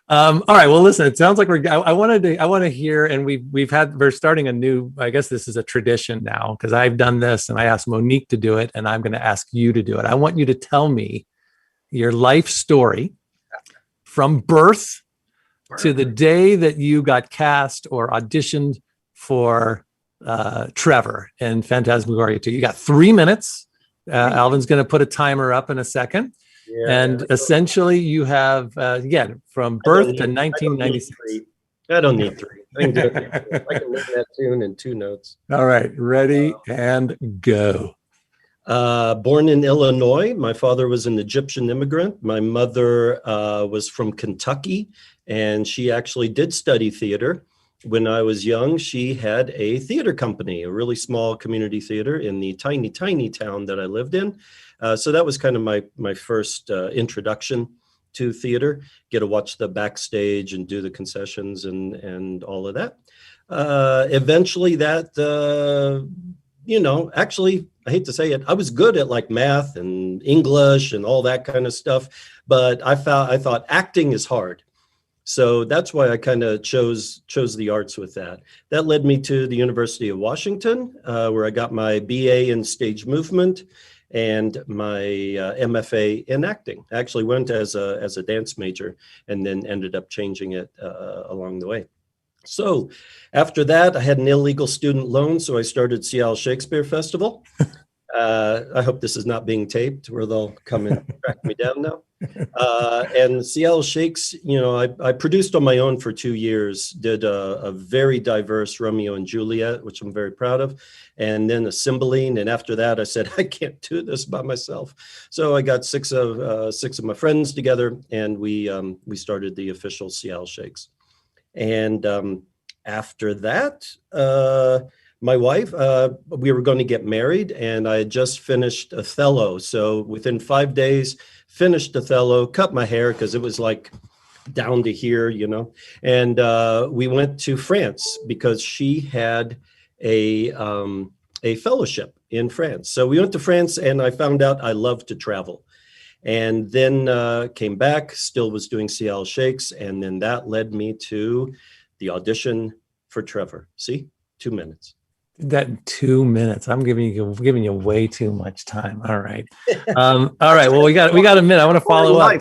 All right. Well, listen, it sounds like I want to hear, and we're starting a new, I guess this is a tradition now, because I've done this and I asked Monique to do it, and I'm going to ask you to do it. I want you to tell me your life story from birth to the day that you got cast or auditioned for Trevor in Phantasmagoria 2. You got 3 minutes. Alvin's going to put a timer up in a second. Yeah, and essentially you have, again, from birth to 1996. I don't need 3. I can do it. I can learn that tune in 2 notes. All right, ready and go. Born in Illinois. My father was an Egyptian immigrant. My mother was from Kentucky, and she actually did study theater. When I was young, she had a theater company, a really small community theater in the tiny, tiny town that I lived in. So that was kind of my first introduction to theater, get to watch the backstage and do the concessions and all of that. Eventually that, actually, I hate to say it, I was good at like math and English and all that kind of stuff, but I thought acting is hard. So that's why I kind of chose the arts with that. That led me to the University of Washington, where I got my BA in stage movement and my MFA in acting. I actually went as a dance major and then ended up changing it along the way. So after that, I had an illegal student loan, so I started Seattle Shakespeare Festival. I hope this is not being taped where they'll come and track me down now. And Seattle Shakes, I produced on my own for 2 years, did a very diverse Romeo and Juliet, which I'm very proud of, and then a Cymbeline. And after that, I said, I can't do this by myself. So I got six of my friends together, and we started the official Seattle Shakes. And after that, my wife, we were going to get married, and I had just finished Othello. So within 5 days, finished Othello, cut my hair because it was like down to here, and we went to France because she had a fellowship in France. So we went to France, and I found out I love to travel. And then came back, still was doing Seattle Shakes, and then that led me to the audition for Trevor. See, 2 minutes. That 2 minutes. I'm giving you way too much time. All right. All right. Well, we got a minute. I want to follow up.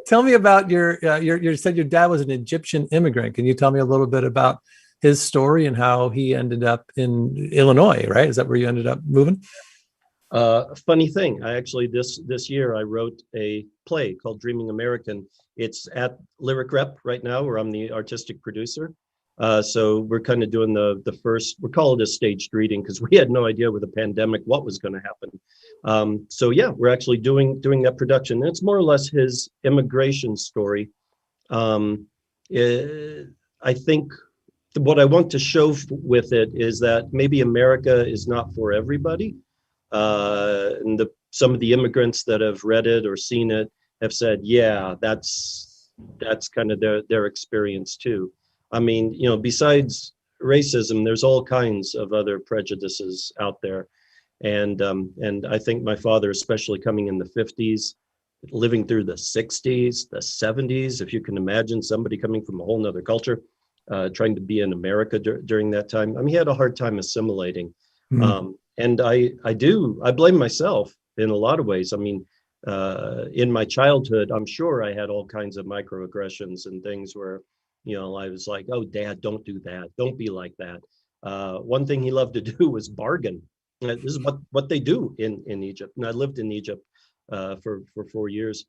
Tell me about you said your dad was an Egyptian immigrant. Can you tell me a little bit about his story and how he ended up in Illinois, right? Is that where you ended up moving? Funny thing, I actually this year I wrote a play called Dreaming American. It's at Lyric Rep right now, where I'm the artistic producer. So we're kind of doing the first, we call it a staged reading because we had no idea with the pandemic what was going to happen. So yeah, we're actually doing that production. And it's more or less his immigration story. I think what I want to show with it is that maybe America is not for everybody. And some of the immigrants that have read it or seen it have said, yeah, that's kind of their experience too. I mean, besides racism, there's all kinds of other prejudices out there. And I think my father, especially coming in the 50s, living through the 60s, the 70s, if you can imagine somebody coming from a whole nother culture, trying to be in America during that time. I mean, he had a hard time assimilating. Mm-hmm. And I blame myself in a lot of ways. I mean, in my childhood, I'm sure I had all kinds of microaggressions and things where, I was like, oh, Dad, don't do that. Don't be like that. One thing he loved to do was bargain. This is what they do in Egypt. And I lived in Egypt for 4 years.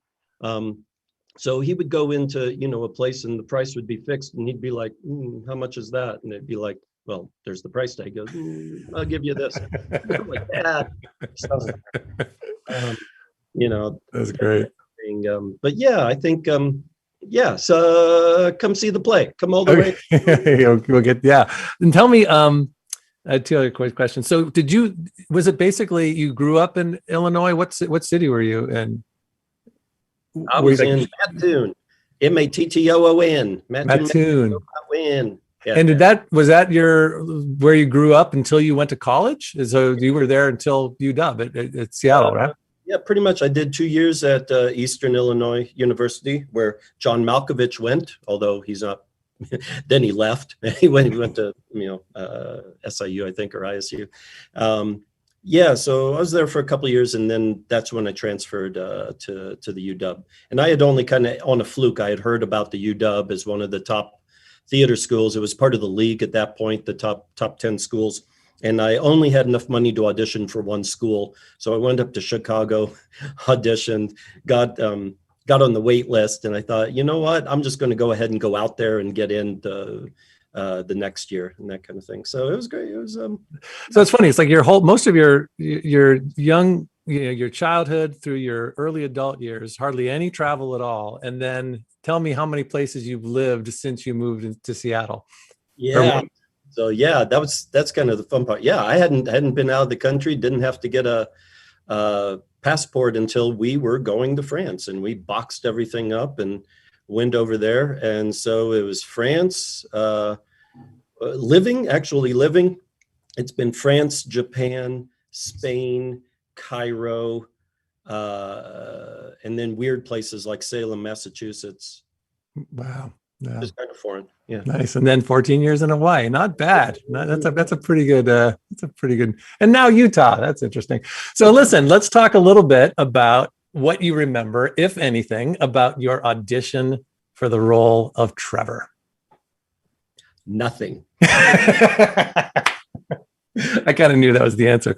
So he would go into, a place and the price would be fixed and he'd be like, how much is that? And it'd be like, well, there's the price tag. He goes, I'll give you this. I'm like, Dad. So, that's great. But yeah, I think, so come see the play. Come all the way. We'll get, yeah. And tell me, two other quick questions. So was it basically you grew up in Illinois? What city were you in? I was in Mattoon, Mattoon. Mattoon. Yeah. And was that where you grew up until you went to college? So you were there until UW at Seattle, right? Yeah, pretty much. I did 2 years at Eastern Illinois University, where John Malkovich went, although he's not. Then he left. He went to SIU, I think, or ISU. So I was there for a couple of years, and then that's when I transferred to the UW. And I had only kind of on a fluke, I had heard about the UW as one of the top theater schools. It was part of the league at that point, the top 10 schools. And I only had enough money to audition for one school. So I went up to Chicago, auditioned, got on the wait list. And I thought, you know what, I'm just going to go ahead and go out there and get in the next year and that kind of thing. So it was great. It was, so it's funny. It's like most of your young, your childhood through your early adult years, hardly any travel at all. And then tell me how many places you've lived since you moved into Seattle. Yeah. So yeah, that's kind of the fun part. Yeah, I hadn't been out of the country. Didn't have to get a passport until we were going to France, and we boxed everything up and went over there. And so it was France, actually living. It's been France, Japan, Spain, Cairo, and then weird places like Salem, Massachusetts. Wow. Yeah. Just kind of foreign. Yeah. Nice. And then 14 years in Hawaii. Not bad. That's a pretty good, and now Utah. That's interesting. So listen, let's talk a little bit about what you remember, if anything, about your audition for the role of Trevor. Nothing. I kind of knew that was the answer.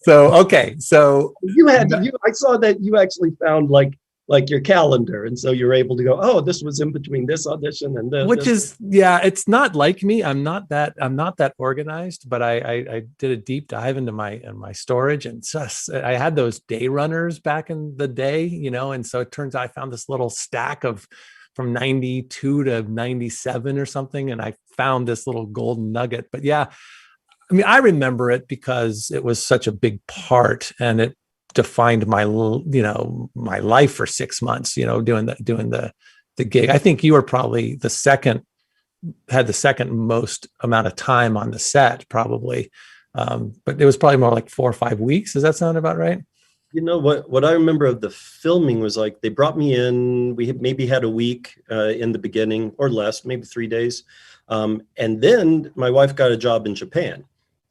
Okay. So I saw that you actually found like your calendar, and so you're able to go, oh, this was in between this audition and this. Which is, yeah, it's not like me. I'm not that organized, but I did a deep dive into my storage, and I had those day runners back in the day, and so it turns out I found this little stack from 92 to 97 or something, and I found this little golden nugget. But yeah, I mean, I remember it because it was such a big part, and it defined my life for 6 months, doing the gig. I think you were probably had the second most amount of time on the set, probably. But it was probably more like 4 or 5 weeks. Does that sound about right? What I remember of the filming was like, they brought me in, we maybe had a week in the beginning or less, maybe 3 days. And then my wife got a job in Japan.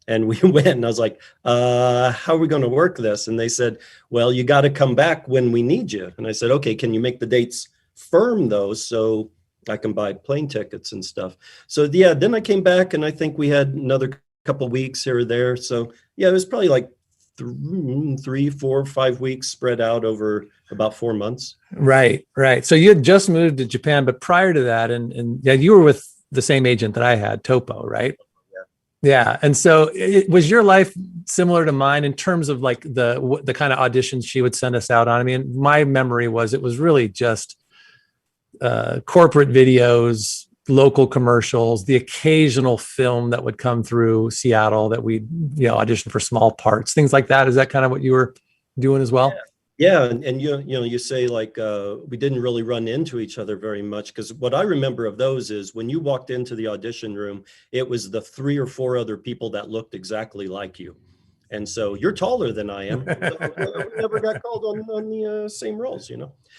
And we went, and I was like, how are we going to work this? And they said, well, you got to come back when we need you. And I said, okay, can you make the dates firm though, so I can buy plane tickets and stuff? So yeah, then I came back, and I think we had another couple of weeks here or there. So yeah, it was probably like 3, 4, 5 weeks spread out over about 4 months. Right. So you had just moved to Japan, but prior to that, and yeah, you were with the same agent that I had, Topo, right? Yeah. And so was your life similar to mine in terms of like the kind of auditions she would send us out on? I mean, my memory was it was really just corporate videos, local commercials, the occasional film that would come through Seattle that we audition for small parts, things like that. Is that kind of what you were doing as well? Yeah. And you say like we didn't really run into each other very much, because what I remember of those is when you walked into the audition room, it was the 3 or 4 other people that looked exactly like you. And so you're taller than I am. So we never got called on the same roles,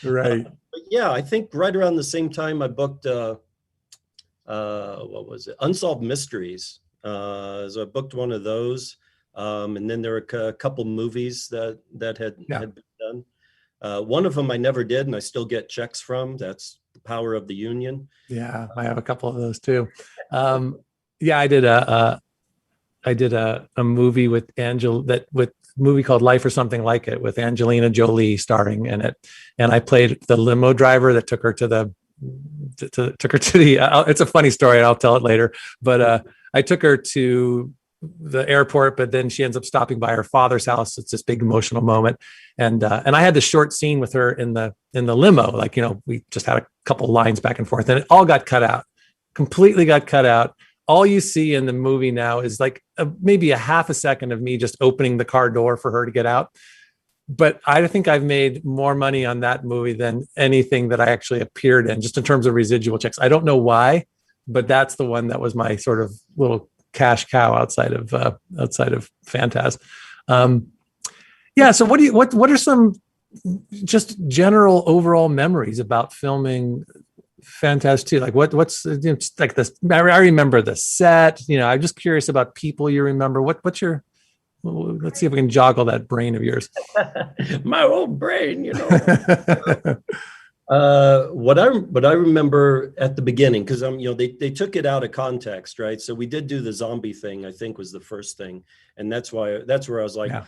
Right. But yeah, I think right around the same time I booked, what was it? Unsolved Mysteries. So I booked one of those. And then there were a couple movies that had been done. One of them I never did, and I still get checks from. That's The Power of the Union. Yeah, I have a couple of those too. Yeah, I did a movie with movie called Life or Something Like It with Angelina Jolie starring in it, and I played the limo driver that took her to the. It's a funny story, and I'll tell it later. But I took her to the airport, but then she ends up stopping by her father's house. It's this big emotional moment, and I had this short scene with her in the limo. Like we just had a couple lines back and forth, and it all got cut out. Completely got cut out. All you see in the movie now is like maybe a half a second of me just opening the car door for her to get out. But I think I've made more money on that movie than anything that I actually appeared in, just in terms of residual checks. I don't know why, but that's the one that was my sort of little cash cow outside of Phantas. Yeah. So what are some just general overall memories about filming Phantas 2? Like what's like this? I remember the set. I'm just curious about people you remember. What's your? Let's see if we can joggle that brain of yours. My old brain, What I remember at the beginning, because they took it out of context, right? So we did do the zombie thing, I think was the first thing, and that's where I was like, yeah.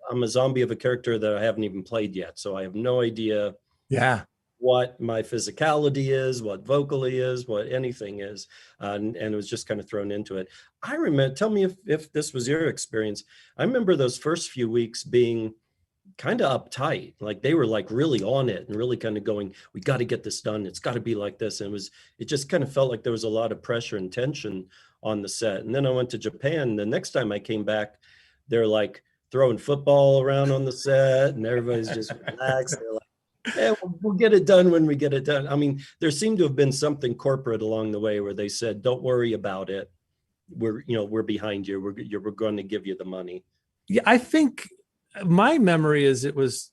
I'm a zombie of a character that I haven't even played yet, so I have no idea. Yeah. What my physicality is, what vocally is, what anything is, and it was just kind of thrown into it. I remember. Tell me if this was your experience. I remember those first few weeks being kind of uptight, like they were like really on it and really kind of going, we got to get this done, it's got to be like this. And it just kind of felt like there was a lot of pressure and tension on the set. And then I went to Japan. The next time I came back, they're like, throwing football around on the set, and everybody's just relaxed. They're like, yeah, we'll get it done when we get it done. I mean, there seemed to have been something corporate along the way where they said, don't worry about it. We're behind you. We're going to give you the money. Yeah, I think my memory is it was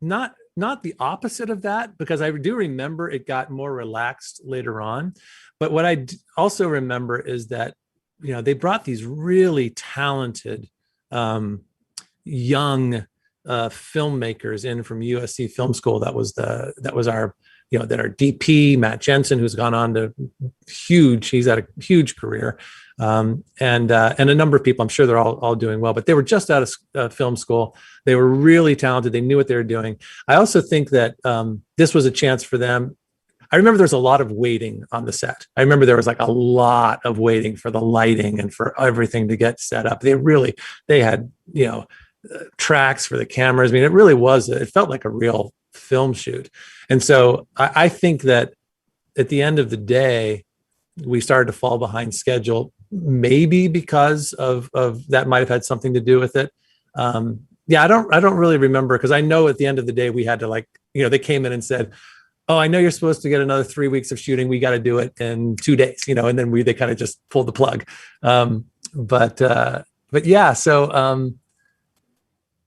not the opposite of that, because I do remember it got more relaxed later on. But what I also remember is that, they brought these really talented young filmmakers in from USC Film School. That was our DP, Matt Jensen, who's gone on to he's had a huge career. And a number of people, I'm sure they're all doing well, but they were just out of film school. They were really talented. They knew what they were doing. I also think that this was a chance for them. I remember there was a lot of waiting on the set. I remember there was like a lot of waiting for the lighting and for everything to get set up. They had, tracks for the cameras. I mean, it felt like a real film shoot. And so I think that at the end of the day, we started to fall behind schedule, maybe because of that might have had something to do with it. I don't really remember, because I know at the end of the day we had to they came in and said, oh, I know you're supposed to get another 3 weeks of shooting. We got to do it in 2 days, and then they kind of just pulled the plug. But yeah, so.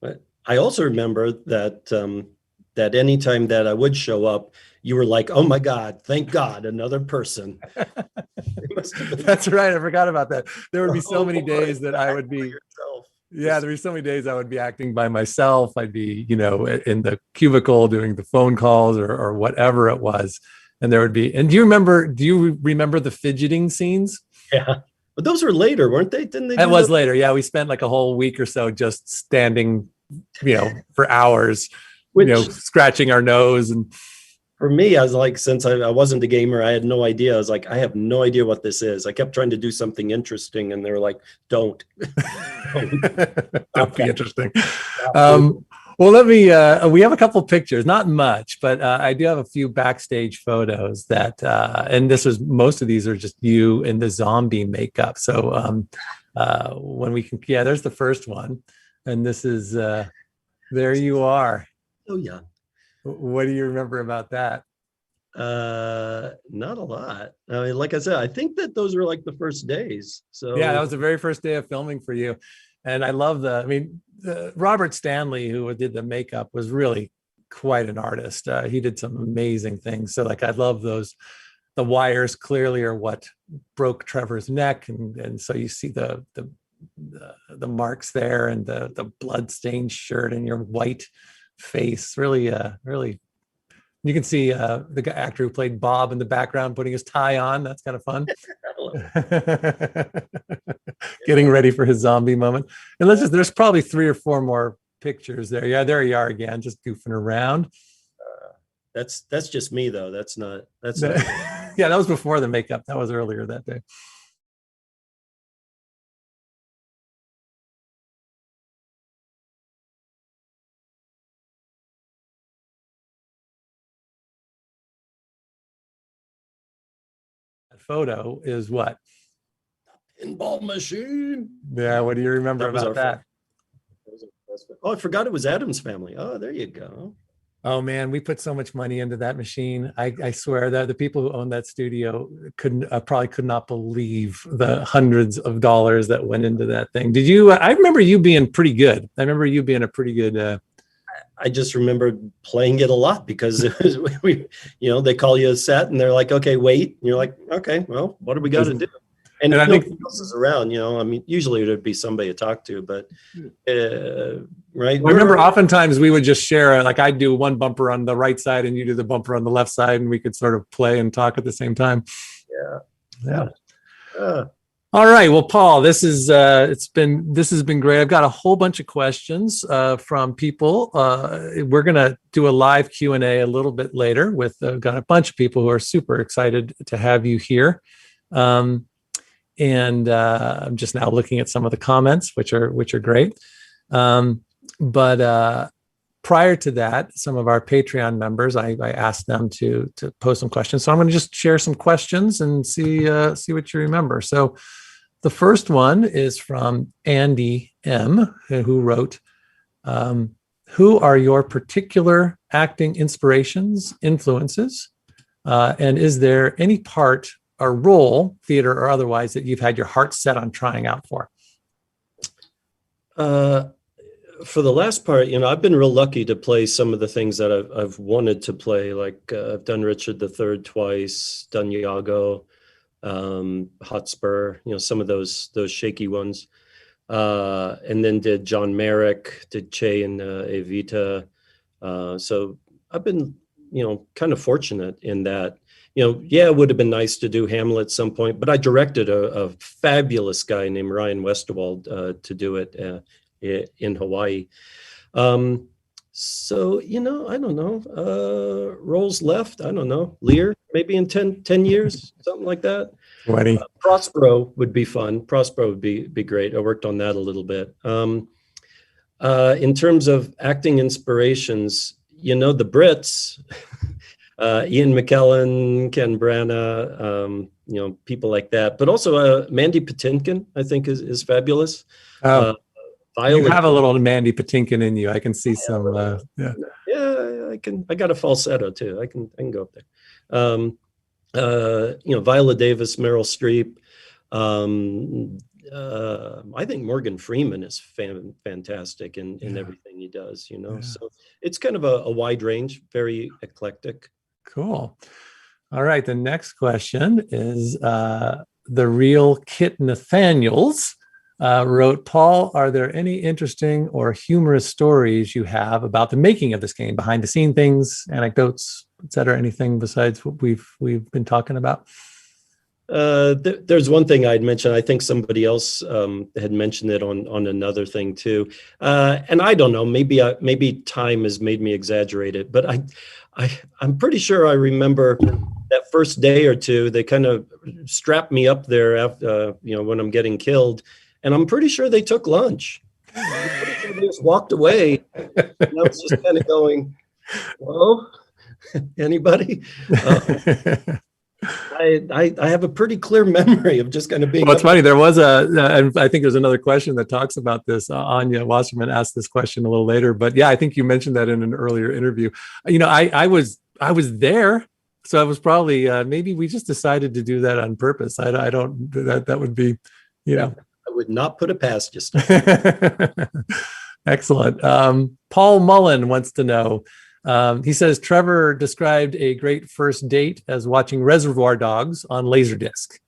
But I also remember that that anytime that I would show up, you were like, oh my God, thank God, another person. That's right. I forgot about that. There would be so many days that I would be, there'd be so many days I would be acting by myself. I'd be, in the cubicle doing the phone calls or whatever it was. And there would be, and do you remember the fidgeting scenes? Yeah. But those were later, weren't they? Didn't they? It was later. Yeah. We spent like a whole week or so just standing, for hours, scratching our nose. And for me, I was like, since I wasn't a gamer, I had no idea. I was like, I have no idea what this is. I kept trying to do something interesting, and they were like, don't. Don't be interesting. Well, we have a couple pictures, not much, but I do have a few backstage photos that, and most of these are just you in the zombie makeup. So when we can, there's the first one. And this is, there you are. Oh yeah. What do you remember about that? Not a lot. I mean, like I said, I think that those were like the first days. So yeah, that was the very first day of filming for you. And I love Robert Stanley, who did the makeup, was really quite an artist. He did some amazing things. So I love those. The wires clearly are what broke Trevor's neck. And so you see the marks there and the blood-stained shirt and your white face. Really, really. You can see the actor who played Bob in the background putting his tie on. That's kind of fun. Getting ready for his zombie moment. And there's probably 3 or 4 more pictures there. Yeah, there you are again, just goofing around. That's just me though. That's not. Yeah, that was before the makeup. That was earlier that day. Photo is what? Pinball machine. Yeah, what do you remember about that? Oh, I forgot it was Adam's family. Oh, there you go. Oh man, we put so much money into that machine. I swear that the people who owned that studio probably could not believe the hundreds of dollars that went into that thing. Did you? I remember you being pretty good. I remember you being a pretty good. I just remember playing it a lot because it was, they call you a set and they're like, okay, wait. And you're like, okay, well, what do we got to do? And I think else is around, I mean, usually there'd be somebody to talk to, but right. I remember oftentimes we would just share, I'd do one bumper on the right side and you do the bumper on the left side, and we could sort of play and talk at the same time. Yeah. All right. Well, Paul, this has been great. I've got a whole bunch of questions from people. We're going to do a live Q&A a little bit later with got a bunch of people who are super excited to have you here. And I'm just now looking at some of the comments, which are great. But prior to that, some of our Patreon members, I asked them to post some questions. So I'm going to just share some questions and see what you remember. So The first one is from Andy M, who wrote, who are your particular acting inspirations, influences? And is there any part or role, theater or otherwise, that you've had your heart set on trying out for? For the last part, I've been real lucky to play some of the things that I've wanted to play. Like I've done Richard III twice, done Iago, Hotspur, some of those shaky ones. And then did John Merrick, did Che and Evita. So I've been, kind of fortunate in that, it would have been nice to do Hamlet at some point, but I directed a fabulous guy named Ryan Westerwald to do it in Hawaii. So, I don't know, roles left, I don't know, Lear, maybe in 10 years, something like that. 20. Prospero would be fun. Prospero would be great. I worked on that a little bit. In terms of acting inspirations, the Brits, Ian McKellen, Ken Branagh, people like that. But also Mandy Patinkin, I think, is fabulous. Oh, Violet, you have a little Mandy Patinkin in you. I can see some. Yeah. Yeah, I got a falsetto too. I can go up there. Viola Davis, Meryl Streep. I think Morgan Freeman is fantastic in everything he does, Yeah. So it's kind of a wide range, very eclectic. Cool. All right. The next question is the real Kit Nathaniels wrote, Paul, are there any interesting or humorous stories you have about the making of this game, behind the scene things, anecdotes, etc.? Anything besides what we've been talking about? There's one thing I'd mentioned. I think somebody else had mentioned it on another thing too. And I don't know, maybe time has made me exaggerate it, but I'm pretty sure I remember that first day or two, they kind of strapped me up there after, when I'm getting killed. And I'm pretty sure they took lunch. I'm pretty sure they just walked away. And I was just kind of going, hello, anybody? I have a pretty clear memory of just kind of being. Well, it's funny. There was and I think there's another question that talks about this. Anya Wasserman asked this question a little later, but yeah, I think you mentioned that in an earlier interview. I was there, so I was probably maybe we just decided to do that on purpose. I don't. That would be, I would not put it past you. Excellent. Paul Mullen wants to know. He says Trevor described a great first date as watching Reservoir Dogs on Laserdisc.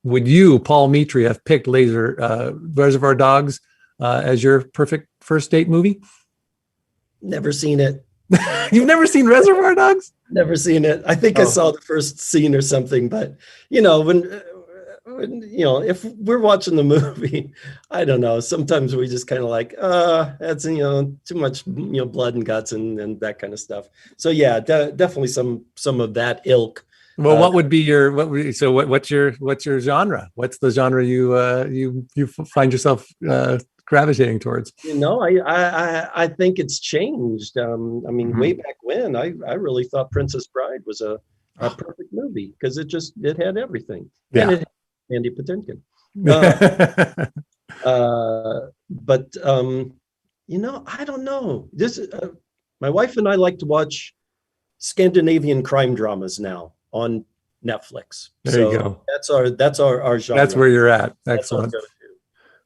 Would you, Paul Mitri, have picked Reservoir Dogs as your perfect first date movie? Never seen it. You've never seen Reservoir Dogs? Never seen it. I think I saw the first scene or something, but when if we're watching the movie, I don't know. Sometimes we just kind of like, that's too much blood and guts and that kind of stuff. So yeah, definitely some of that ilk. Well, what would be your what's your genre? What's the genre you find yourself gravitating towards? I think it's changed. Way back when, I really thought Princess Bride was a perfect movie because it had everything. Yeah. And it had Mandy Patinkin. But I don't know. My wife and I like to watch Scandinavian crime dramas now on Netflix. There you go. That's our genre. That's where you're at. Excellent.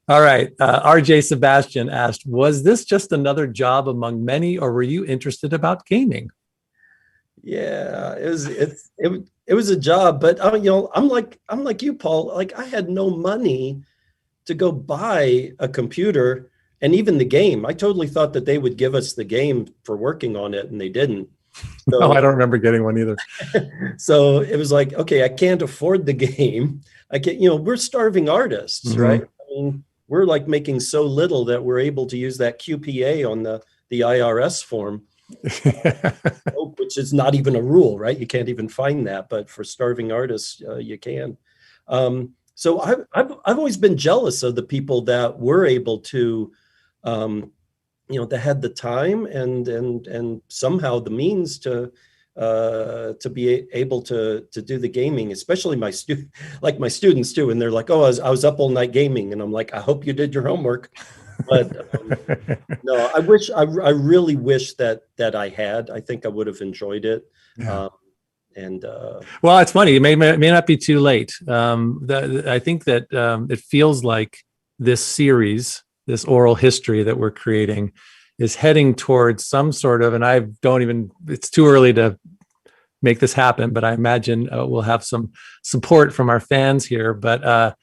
All right. RJ Sebastian asked, was this just another job among many, or were you interested about gaming? Yeah, it was a job, but I'm like you, Paul. Like I had no money to go buy a computer and even the game. I totally thought that they would give us the game for working on it, and they didn't. So, no, I don't remember getting one either. So it was like, okay, I can't afford the game. I can't. We're starving artists, Mm-hmm. right? We're like making so little that we're able to use that QPA on the IRS form. Which is not even a rule, right? You can't even find that, but for starving artists, you can. So I've always been jealous of the people that were able to, that had the time and somehow the means to to be able to do the gaming, especially my students too. And they're like, "Oh, I was up all night gaming," and I'm like, "I hope you did your homework." But no, I really wish that I had. I think I would have enjoyed it. Yeah. Well, it's funny. It may not be too late. I think that it feels like this series, this oral history that we're creating, is heading towards some sort of, and it's too early to make this happen, but I imagine we'll have some support from our fans here. But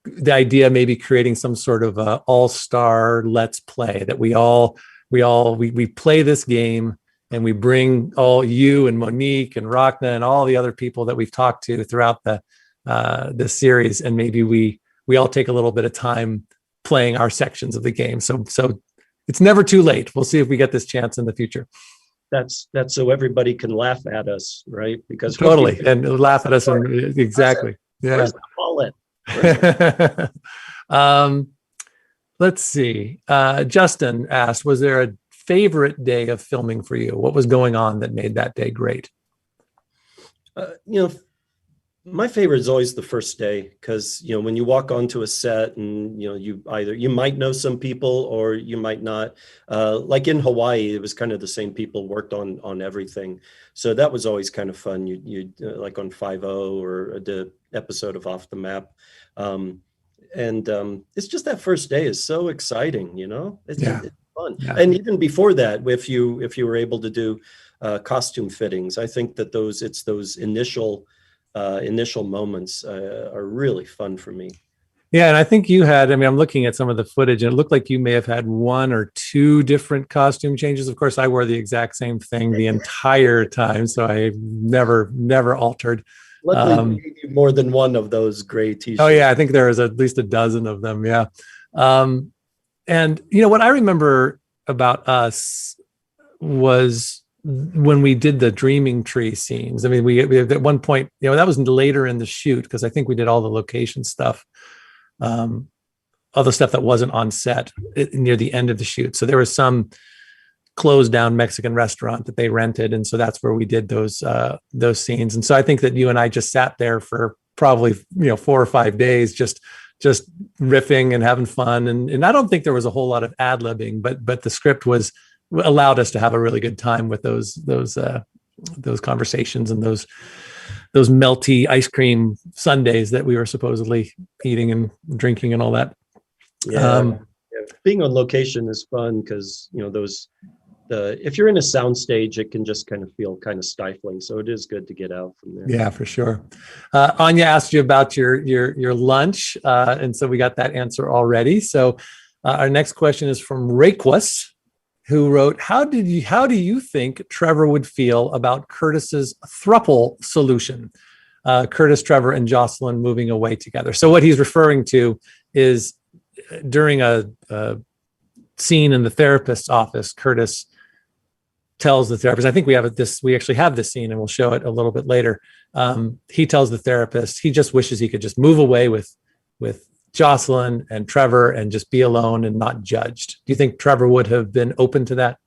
the idea of maybe creating some sort of all-star let's play, that we play this game and we bring all you and Monique and Rachna and all the other people that we've talked to throughout this series, and maybe we all take a little bit of time playing our sections of the game. So it's never too late. We'll see if we get this chance in the future. That's so everybody can laugh at us, right? Because totally, and laugh at us. Exactly. Yeah. Where's the wallet? Let's see. Justin asked, was there a favorite day of filming for you? What was going on that made that day great? My favorite is always the first day, because when you walk onto a set and you might know some people or you might not. Like in Hawaii, it was kind of the same people worked on everything, so that was always kind of fun. You like on 5-0 or the episode of Off the Map, and it's just that first day is so exciting. It's fun. Yeah. And even before that, if you were able to do costume fittings, I think that those initial moments are really fun for me. Yeah, and I think you had, I'm looking at some of the footage, and it looked like you may have had 1 or 2 different costume changes. Of course, I wore the exact same thing the entire time, so I never altered. Luckily, we gave you more than one of those gray t-shirts. Oh yeah, I think there was at least a dozen of them. Yeah. And what I remember about us was when we did the Dreaming Tree scenes. We at one point, that was later in the shoot, because I think we did all the location stuff, all the stuff that wasn't on set near the end of the shoot. So there was some closed down Mexican restaurant that they rented, and so that's where we did those scenes. And so I think that you and I just sat there for probably 4 or 5 days, just riffing and having fun. And I don't think there was a whole lot of ad-libbing, but the script allowed us to have a really good time with those conversations and those melty ice cream sundaes that we were supposedly eating and drinking and all that. Yeah. Being on location is fun, because if you're in a soundstage, it can just kind of feel kind of stifling. So it is good to get out from there. Yeah, for sure. Anya asked you about your lunch, and so we got that answer already. So our next question is from Raquas, who wrote, how do you think Trevor would feel about Curtis's throuple solution? Curtis, Trevor, and Jocelyn moving away together. So what he's referring to is during a scene in the therapist's office, Curtis tells the therapist, I think we actually have this scene and we'll show it a little bit later. He tells the therapist he just wishes he could just move away with Jocelyn and Trevor and just be alone and not judged. Do you think Trevor would have been open to that?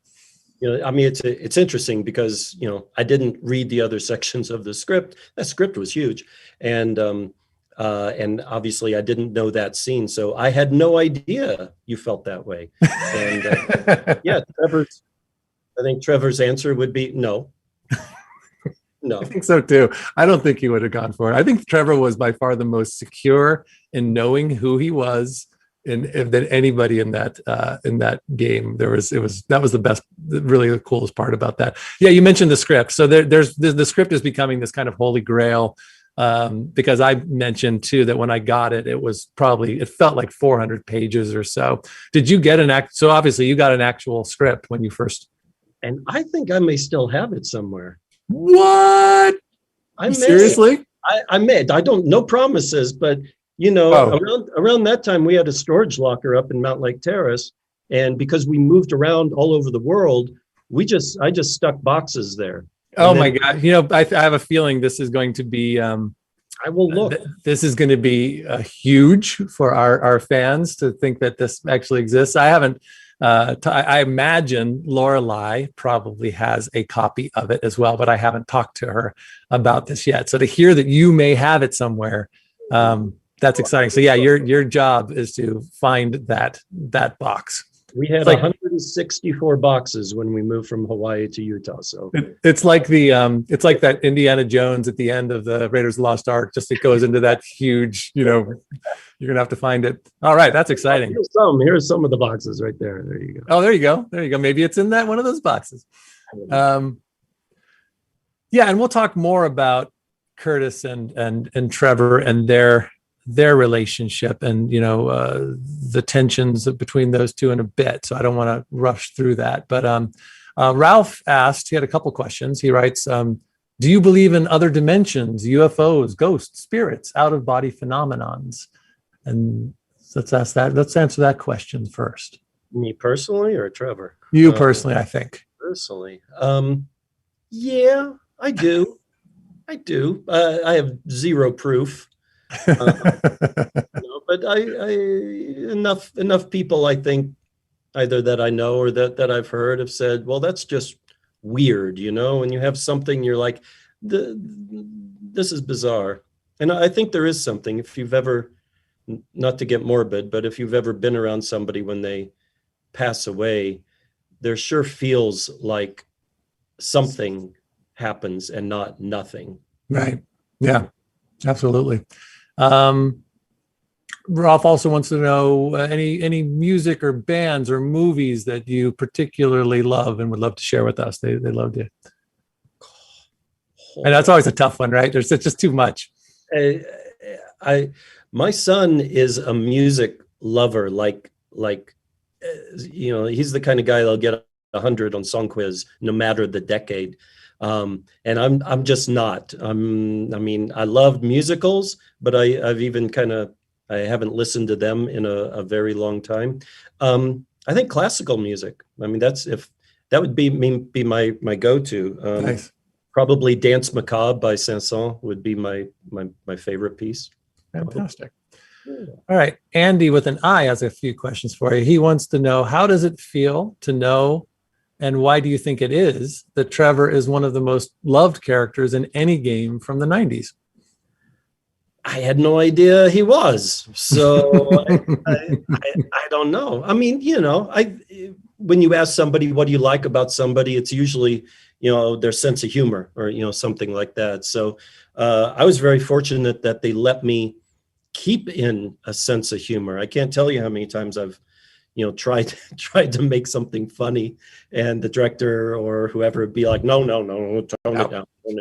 It's interesting because, I didn't read the other sections of the script. That script was huge. And obviously I didn't know that scene. So I had no idea you felt that way. And I think Trevor's answer would be no. No. I think so too. I don't think he would have gone for it. I think Trevor was by far the most secure in knowing who he was than anybody in that game. That was the best, really the coolest part about that. Yeah, you mentioned the script. So there's the script is becoming this kind of holy grail, because I mentioned too that when I got it, it felt like 400 pages or so. Did you get so obviously you got an actual script when you first? And I think I may still have it somewhere. What? Seriously? I may. I don't. No promises, but around that time we had a storage locker up in Mount Lake Terrace, and because we moved around all over the world, I just stuck boxes there. Oh my God! I have a feeling this is going to be. I will look. This is going to be huge for our fans to think that this actually exists. I haven't I imagine Lorelai probably has a copy of it as well, but I haven't talked to her about this yet. So to hear that you may have it somewhere, that's exciting. So yeah, your job is to find that box. We had Like- 164 boxes when we moved from Hawaii to Utah. So It's like it's like that Indiana Jones at the end of the Raiders of the Lost Ark. Just it goes into that huge, you're gonna have to find it. All right, that's exciting. Here's some of the boxes right there. There you go. Oh, there you go. There you go. Maybe it's in that one of those boxes. Yeah, and we'll talk more about Curtis and Trevor and their relationship and the tensions between those two in a bit. So I don't want to rush through that. But Ralph asked, he had a couple questions. He writes, do you believe in other dimensions, UFOs, ghosts, spirits, out-of-body phenomenons? And let's answer that question first. Me personally or Trevor? You personally, I think. Personally. Yeah, I do. I have zero proof. But enough people, I think, either that I know or that I've heard have said, well, that's just weird, when you have something, you're like, this is bizarre. And I think there is something, if you've ever, not to get morbid, but if you've ever been around somebody when they pass away, there sure feels like something happens and not nothing. Right. Yeah, absolutely. Ralph also wants to know any music or bands or movies that you particularly love and would love to share with us. They loved it. And that's always a tough one, right? There's just too much. My son is a music lover, like he's the kind of guy that'll get 100 on Song Quiz no matter the decade. And I'm just not. I love musicals, but I haven't listened to them in a very long time. I think classical music. That would be my go-to. Nice. Probably Dance Macabre by Saint-Saëns would be my favorite piece. Fantastic. All right. Andy with an I has a few questions for you. He wants to know, how does it feel to know, and why do you think it is, that Trevor is one of the most loved characters in any game from the 90s? I had no idea he was. So I don't know. When you ask somebody, what do you like about somebody? It's usually, their sense of humor or, something like that. So I was very fortunate that they let me keep in a sense of humor. I can't tell you how many times I've, tried to make something funny, and the director or whoever would be like, no, tone it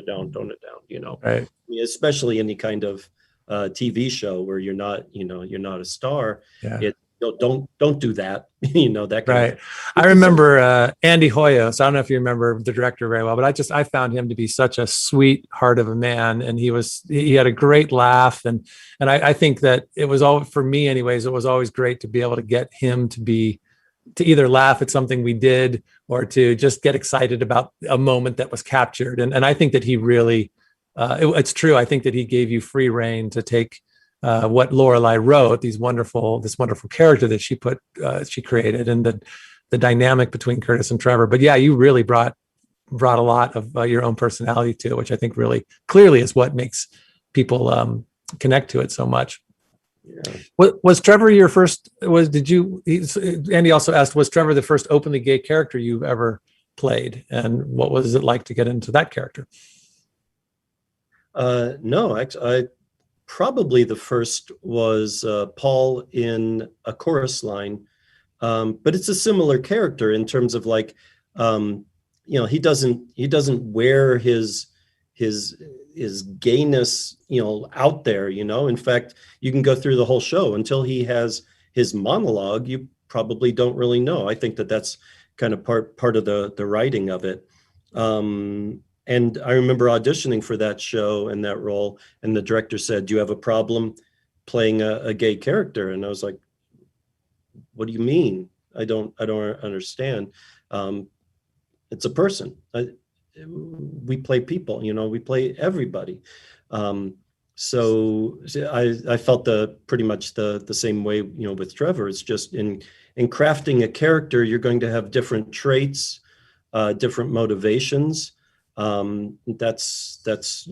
down, Right. Especially any kind of TV show where you're not a star. Yeah. Don't do that. That kind Right. of. I remember Andy Hoyos. I don't know if you remember the director very well, but I found him to be such a sweet heart of a man, and he had a great laugh, and I think that it was all, for me anyways, it was always great to be able to get him to either laugh at something we did or to just get excited about a moment that was captured. And I think that he really, it's true. I think that he gave you free rein to take what Lorelai wrote, this wonderful character that she created, and the dynamic between Curtis and Trevor. But yeah, you really brought a lot of your own personality to it, which I think really clearly is what makes people connect to it so much. Yeah. Was Trevor your first? Andy also asked, was Trevor the first openly gay character you've ever played, and what was it like to get into that character? No, actually, probably the first was Paul in A Chorus Line, but it's a similar character in terms of like, he doesn't wear his gayness, out there. In fact, you can go through the whole show until he has his monologue. You probably don't really know. I think that's kind of part of the writing of it. And I remember auditioning for that show and that role, and the director said, "Do you have a problem playing a gay character?" And I was like, "What do you mean? I don't understand. It's a person. We play people, we play everybody." So I felt pretty much the same way, with Trevor. It's just in crafting a character, you're going to have different traits, different motivations. That's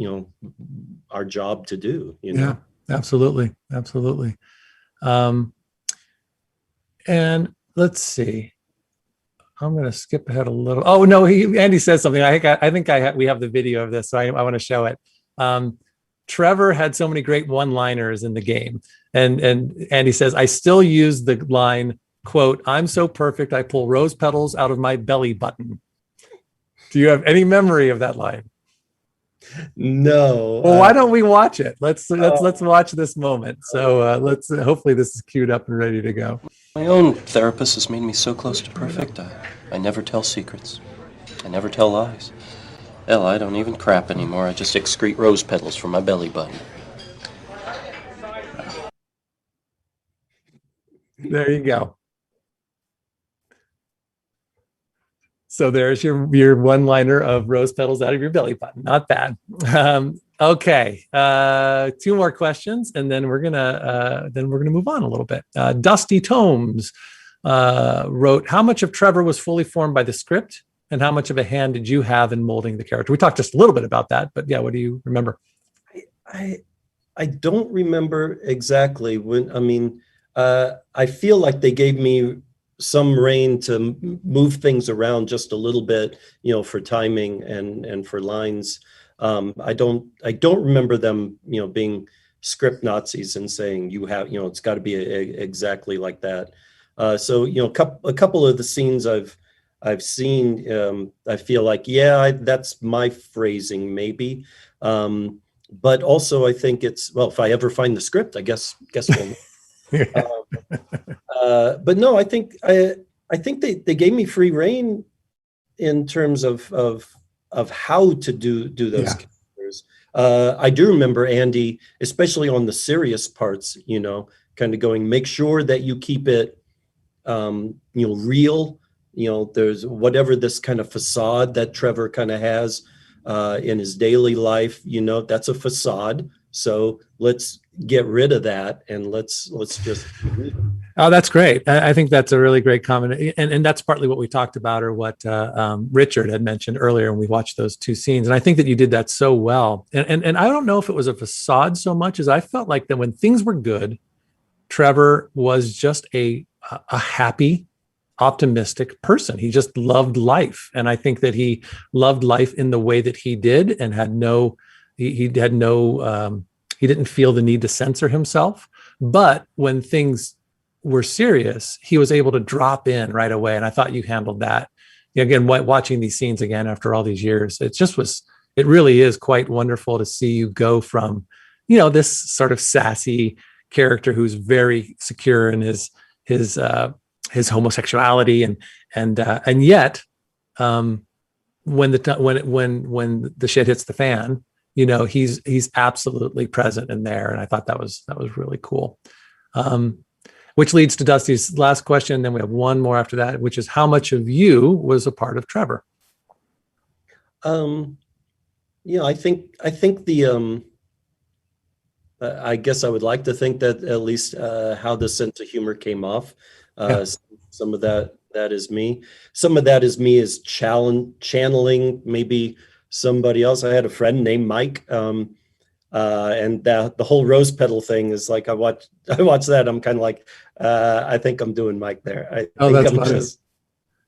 our job to do. Yeah, absolutely, absolutely. And let's see. I'm going to skip ahead a little. Oh no, Andy says something. I think we have the video of this, so I want to show it. Trevor had so many great one-liners in the game, and Andy says, I still use the line, quote, "I'm so perfect, I pull rose petals out of my belly button." Do you have any memory of that line? No. Well, why don't we watch it? Let's watch this moment. So let's hopefully this is queued up and ready to go. My own therapist has made me so close to perfect. I never tell secrets. I never tell lies. Hell, I don't even crap anymore. I just excrete rose petals from my belly button. There you go. So there's your one-liner of rose petals out of your belly button. Not bad. Okay, 2 more questions, and then we're gonna move on a little bit. Dusty Tomes wrote, "How much of Trevor was fully formed by the script, and how much of a hand did you have in molding the character?" We talked just a little bit about that, but yeah, what do you remember? I don't remember exactly when. I mean, I feel like they gave me some rein to move things around just a little bit, for timing and for lines. I don't remember them, being script Nazis and saying it's got to be exactly like that. So a couple of the scenes I've seen, I feel like that's my phrasing maybe, but also I think it's, well, if I ever find the script, I guess we'll. But no, I think they gave me free rein in terms of how to do those characters. I do remember Andy, especially on the serious parts, kind of going, make sure that you keep it, real. There's whatever this kind of facade that Trevor kind of has in his daily life, that's a facade. So let's get rid of that and let's just. Oh, that's great. I think that's a really great comment. And that's partly what we talked about, or what Richard had mentioned earlier when we watched those 2 scenes. And I think that you did that so well. And I don't know if it was a facade so much as I felt like that when things were good, Trevor was just a happy, optimistic person. He just loved life. And I think that he loved life in the way that he did, and he didn't feel the need to censor himself. But when things were serious, he was able to drop in right away. And I thought you handled that. Again, watching these scenes again after all these years, it really is quite wonderful to see you go from, this sort of sassy character who's very secure in his homosexuality, and yet, when the shit hits the fan, he's absolutely present in there. And I thought that was really cool. Which leads to Dusty's last question. And then we have one more after that, which is, how much of you was a part of Trevor? I think the, I guess I would like to think that at least how the sense of humor came off. Some of that is me. Some of that is me is channeling maybe somebody else. I had a friend named Mike, and the whole rose petal thing is like, I watch that. I'm kind of like, I think I'm doing Mike there. That's funny.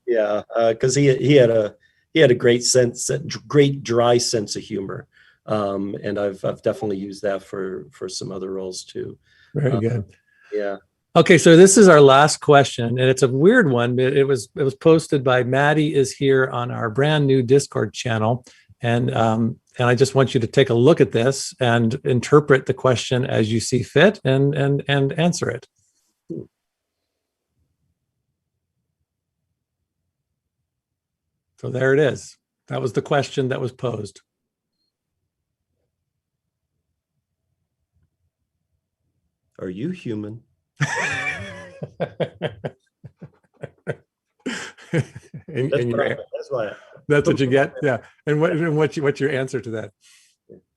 Because he had a great dry sense of humor, and I've definitely used that for some other roles too. Very good. Yeah. Okay, so this is our last question, and it's a weird one. It was posted by Maddie is here on our brand new Discord channel, and I just want you to take a look at this and interpret the question as you see fit, and answer it. So there it is. That was the question that was posed. Are you human? That's what you get. Yeah. And what's your answer to that?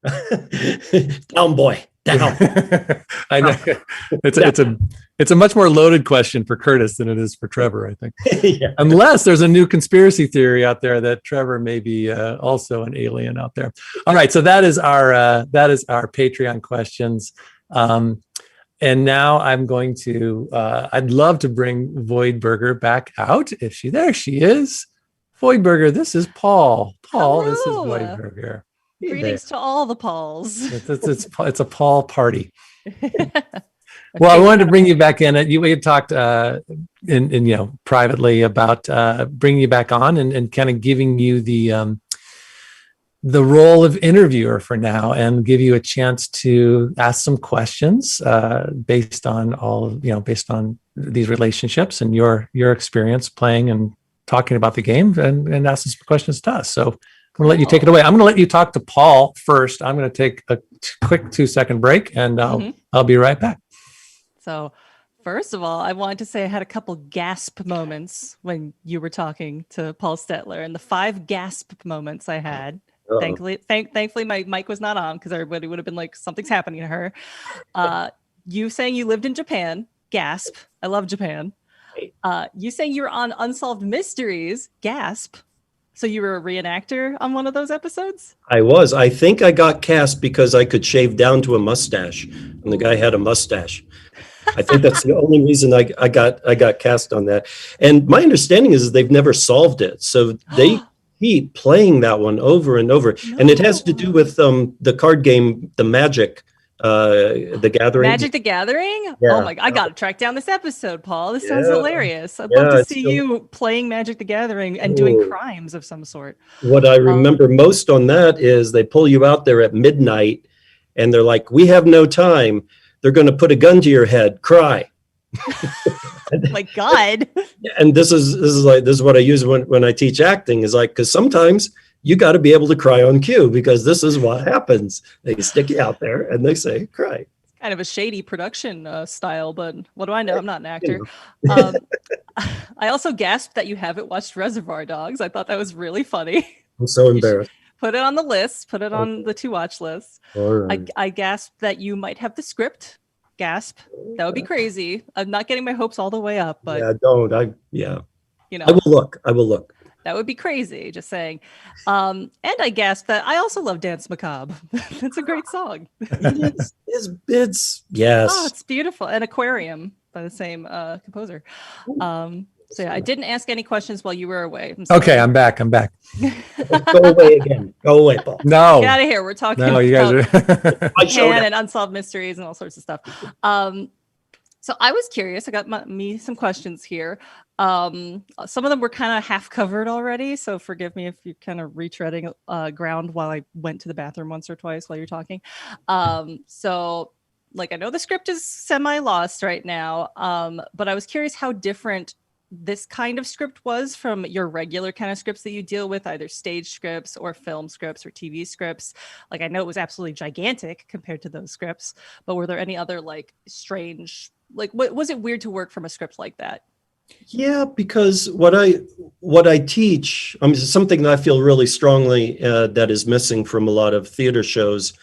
Down, boy, down. I know it's a much more loaded question for Curtis than it is for Trevor, I think. Yeah. Unless there's a new conspiracy theory out there that Trevor may be also an alien out there. All right, so that is our Patreon questions. And now I'm going to, I'd love to bring VoidBurger back out. There she is. VoidBurger, this is Paul. Paul, Hello. This is VoidBurger. Greetings to all the Pauls. It's a Paul party. Well, I wanted to bring you back in. We had talked privately about bringing you back on and kind of giving you the role of interviewer for now, and give you a chance to ask some questions based on these relationships and your experience playing and talking about the game, and ask some questions to us. So I'm going to let you take it away. I'm going to let you talk to Paul first. I'm going to take a quick 2-second break, and I'll be right back. So first of all, I wanted to say I had a couple gasp moments when you were talking to Paul Stetler, and the 5 gasp moments I had. Thankfully, my mic was not on because everybody would have been like, something's happening to her. You saying you lived in Japan, gasp. I love Japan. You saying you were on Unsolved Mysteries, gasp. So you were a reenactor on one of those episodes? I was. I think I got cast because I could shave down to a mustache, and the guy had a mustache. I think that's the only reason I got cast on that. And my understanding is they've never solved it, so they keep playing that one over and over. No. And it has to do with the card game, the Magic, the Gathering. Magic the Gathering? Yeah. Oh my God, I gotta track down this episode, Paul. This sounds hilarious. I'd love to see you playing Magic the Gathering and doing crimes of some sort. What I remember most on that is they pull you out there at midnight and they're like, we have no time. They're going to put a gun to your head, cry. Oh my God. And this is what I use when I teach acting, is like, because sometimes you got to be able to cry on cue, because this is what happens. They stick you out there and they say, cry. It's kind of a shady production style, but what do I know? I'm not an actor. I also gasped that you haven't watched Reservoir Dogs. I thought that was really funny. I'm so embarrassed. Put it on the list. Put it on the to watch list. Right. I gasped that you might have the script. Gasp. That would be crazy. I'm not getting my hopes all the way up, but yeah. You know, I will look. That would be crazy. Just saying. And I gasped that I also love Dance Macabre. That's a great song. It's yes. Oh, it's beautiful. And Aquarium by the same composer. So yeah, I didn't ask any questions while you were away. Okay, I'm back. Go away again. Go away, Paul. No. Get out of here. We're talking about you guys are Japan and Unsolved Mysteries and all sorts of stuff. So I was curious. I got me some questions here. Some of them were kind of half covered already, so forgive me if you're kind of retreading ground while I went to the bathroom once or twice while you're talking. So like, I know the script is semi-lost right now, but I was curious how different this kind of script was from your regular kind of scripts that you deal with, either stage scripts or film scripts or TV scripts. Like, I know it was absolutely gigantic compared to those scripts, but were there any other like strange, like, what was it weird to work from a script like that? Yeah, because what I teach, something that I feel really strongly that is missing from a lot of theater shows,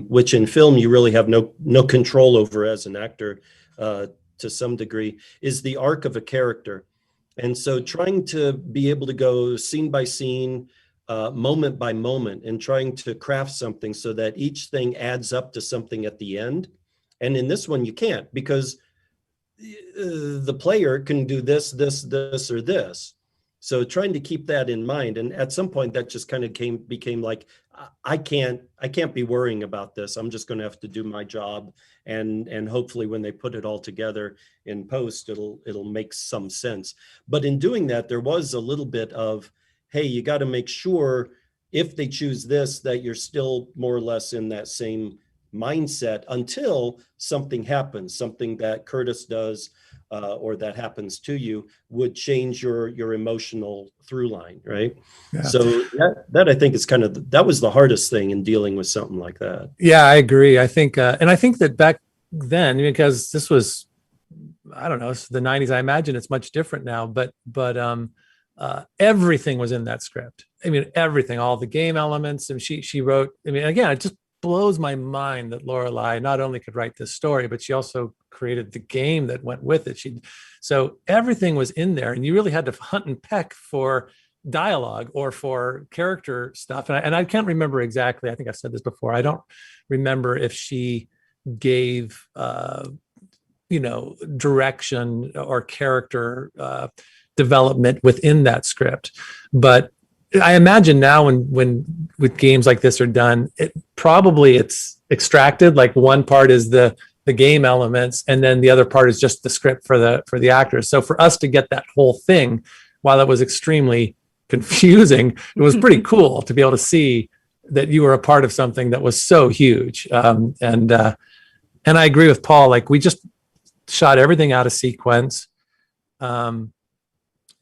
which in film you really have no control over as an actor, to some degree, is the arc of a character. And so trying to be able to go scene by scene, moment by moment, and trying to craft something so that each thing adds up to something at the end. And in this one, you can't, because the player can do this, or this. So trying to keep that in mind. And at some point that just kind of became like, I can't be worrying about this. I'm just going to have to do my job. And hopefully when they put it all together in post, it'll make some sense. But in doing that, there was a little bit of, hey, you got to make sure if they choose this, that you're still more or less in that same mindset until something happens, something that Curtis does, or that happens to you, would change your emotional through line, right? Yeah. So that I think is kind of, that was the hardest thing in dealing with something like that. Yeah, I agree. I think, and I think that back then, because this was, I don't know, it's the 90s, I imagine it's much different now, but everything was in that script. I mean, everything, all the game elements. And she wrote, I mean, again, it just blows my mind that Lorelei not only could write this story, but she also created the game that went with it. So everything was in there, and you really had to hunt and peck for dialogue or for character stuff. And I can't remember exactly. I think I've said this before. I don't remember if she gave, direction or character development within that script. But I imagine now when with games like this are done, it's extracted. Like one part is the game elements, and then the other part is just the script for the actors. So for us to get that whole thing, while it was extremely confusing, it was pretty cool to be able to see that you were a part of something that was so huge. And I agree with Paul. Like, we just shot everything out of sequence. And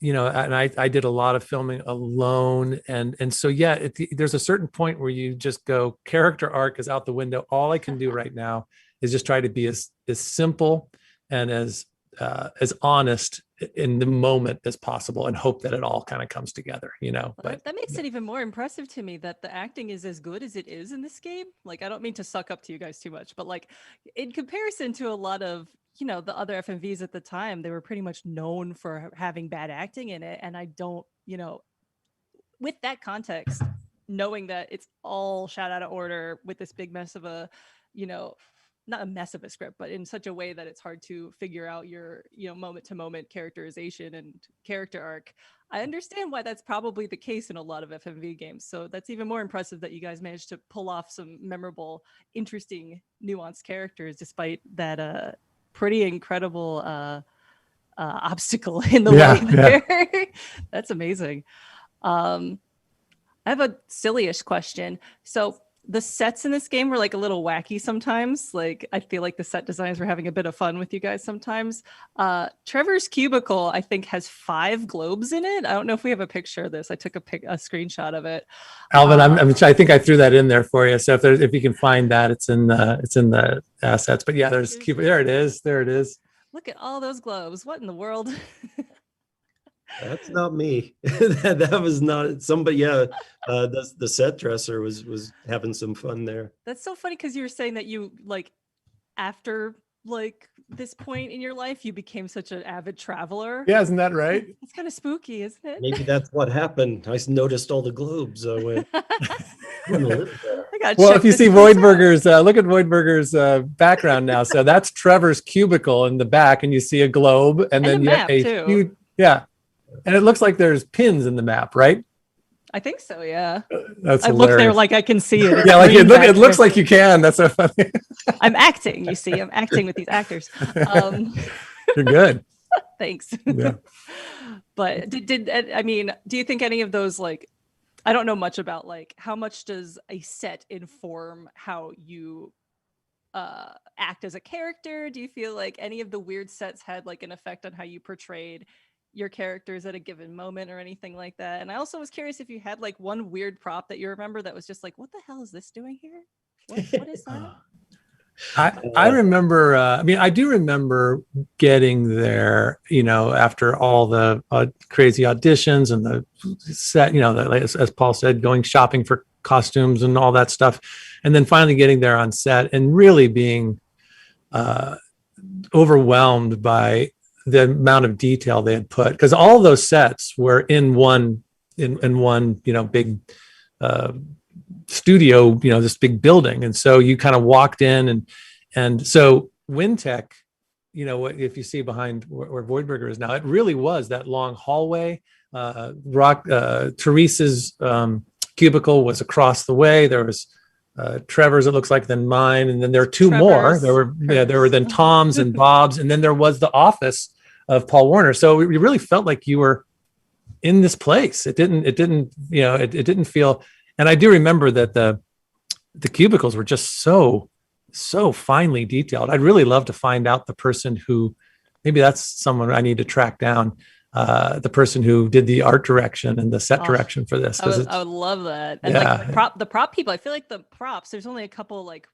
I did a lot of filming alone. And so, yeah, there's a certain point where you just go, character arc is out the window. All I can do right now is just try to be as simple and as honest in the moment as possible, and hope that it all kind of comes together, But that makes it even more impressive to me that the acting is as good as it is in this game. Like, I don't mean to suck up to you guys too much, but like, in comparison to a lot of the other FMVs at the time, they were pretty much known for having bad acting in it. And I don't, with that context, knowing that it's all shot out of order with this big mess of a, not a mess of a script, but in such a way that it's hard to figure out your, moment to moment characterization and character arc. I understand why that's probably the case in a lot of FMV games. So that's even more impressive that you guys managed to pull off some memorable, interesting, nuanced characters, despite that, pretty incredible obstacle in the way there. Yeah. That's amazing. I have a silly-ish question. So the sets in this game were like a little wacky sometimes. Like, I feel like the set designers were having a bit of fun with you guys sometimes. Trevor's cubicle, I think, has 5 globes in it. I don't know if we have a picture of this. I took a screenshot of it. Alvin, I think I threw that in there for you. So if you can find that, it's in the assets. But yeah, there's cubicle. There it is. Look at all those globes. What in the world? That's not me. that was not somebody. Yeah, the set dresser was having some fun there. That's so funny, because you were saying that you, like, after like this point in your life, you became such an avid traveler. Yeah, isn't that right? It's kind of spooky, isn't it? Maybe that's what happened. I noticed all the globes. I went, I'm gonna live there. Well, if you see VoidBurger's, look at VoidBurger's background now. So that's Trevor's cubicle in the back, and you see a globe, and then you have a huge, yeah. And it looks like there's pins in the map, right? I think so, yeah. That's I hilarious. look there like I can see it. Yeah, like it looks like you can. That's so funny. I'm acting, you see. I'm acting with these actors. You're good. Thanks. Yeah. But do you think any of those, like, I don't know much about, like, how much does a set inform how you act as a character? Do you feel like any of the weird sets had like an effect on how you portrayed your characters at a given moment or anything like that? And I also was curious if you had like one weird prop that you remember that was just like, what the hell is this doing here? What is that? I remember, I do remember getting there, after all the crazy auditions and the set, as Paul said, going shopping for costumes and all that stuff. And then finally getting there on set and really being overwhelmed by the amount of detail they had put, because all those sets were in one big studio, this big building. And so you kind of walked in and so Wintech, if you see behind where VoidBurger is now, it really was that long hallway. Teresa's cubicle was across the way. There was Trevor's, it looks like, then mine, and then there are two more. There were then Tom's and Bob's, and then there was the office of Paul Warner. So you really felt like you were in this place. It didn't feel. And I do remember that the cubicles were just so finely detailed. I'd really love to find out the person who, maybe that's someone I need to track down, the person who did the art direction and the set direction for this. I would love that. And Yeah. like the prop people, I feel like the props, there's only a couple like,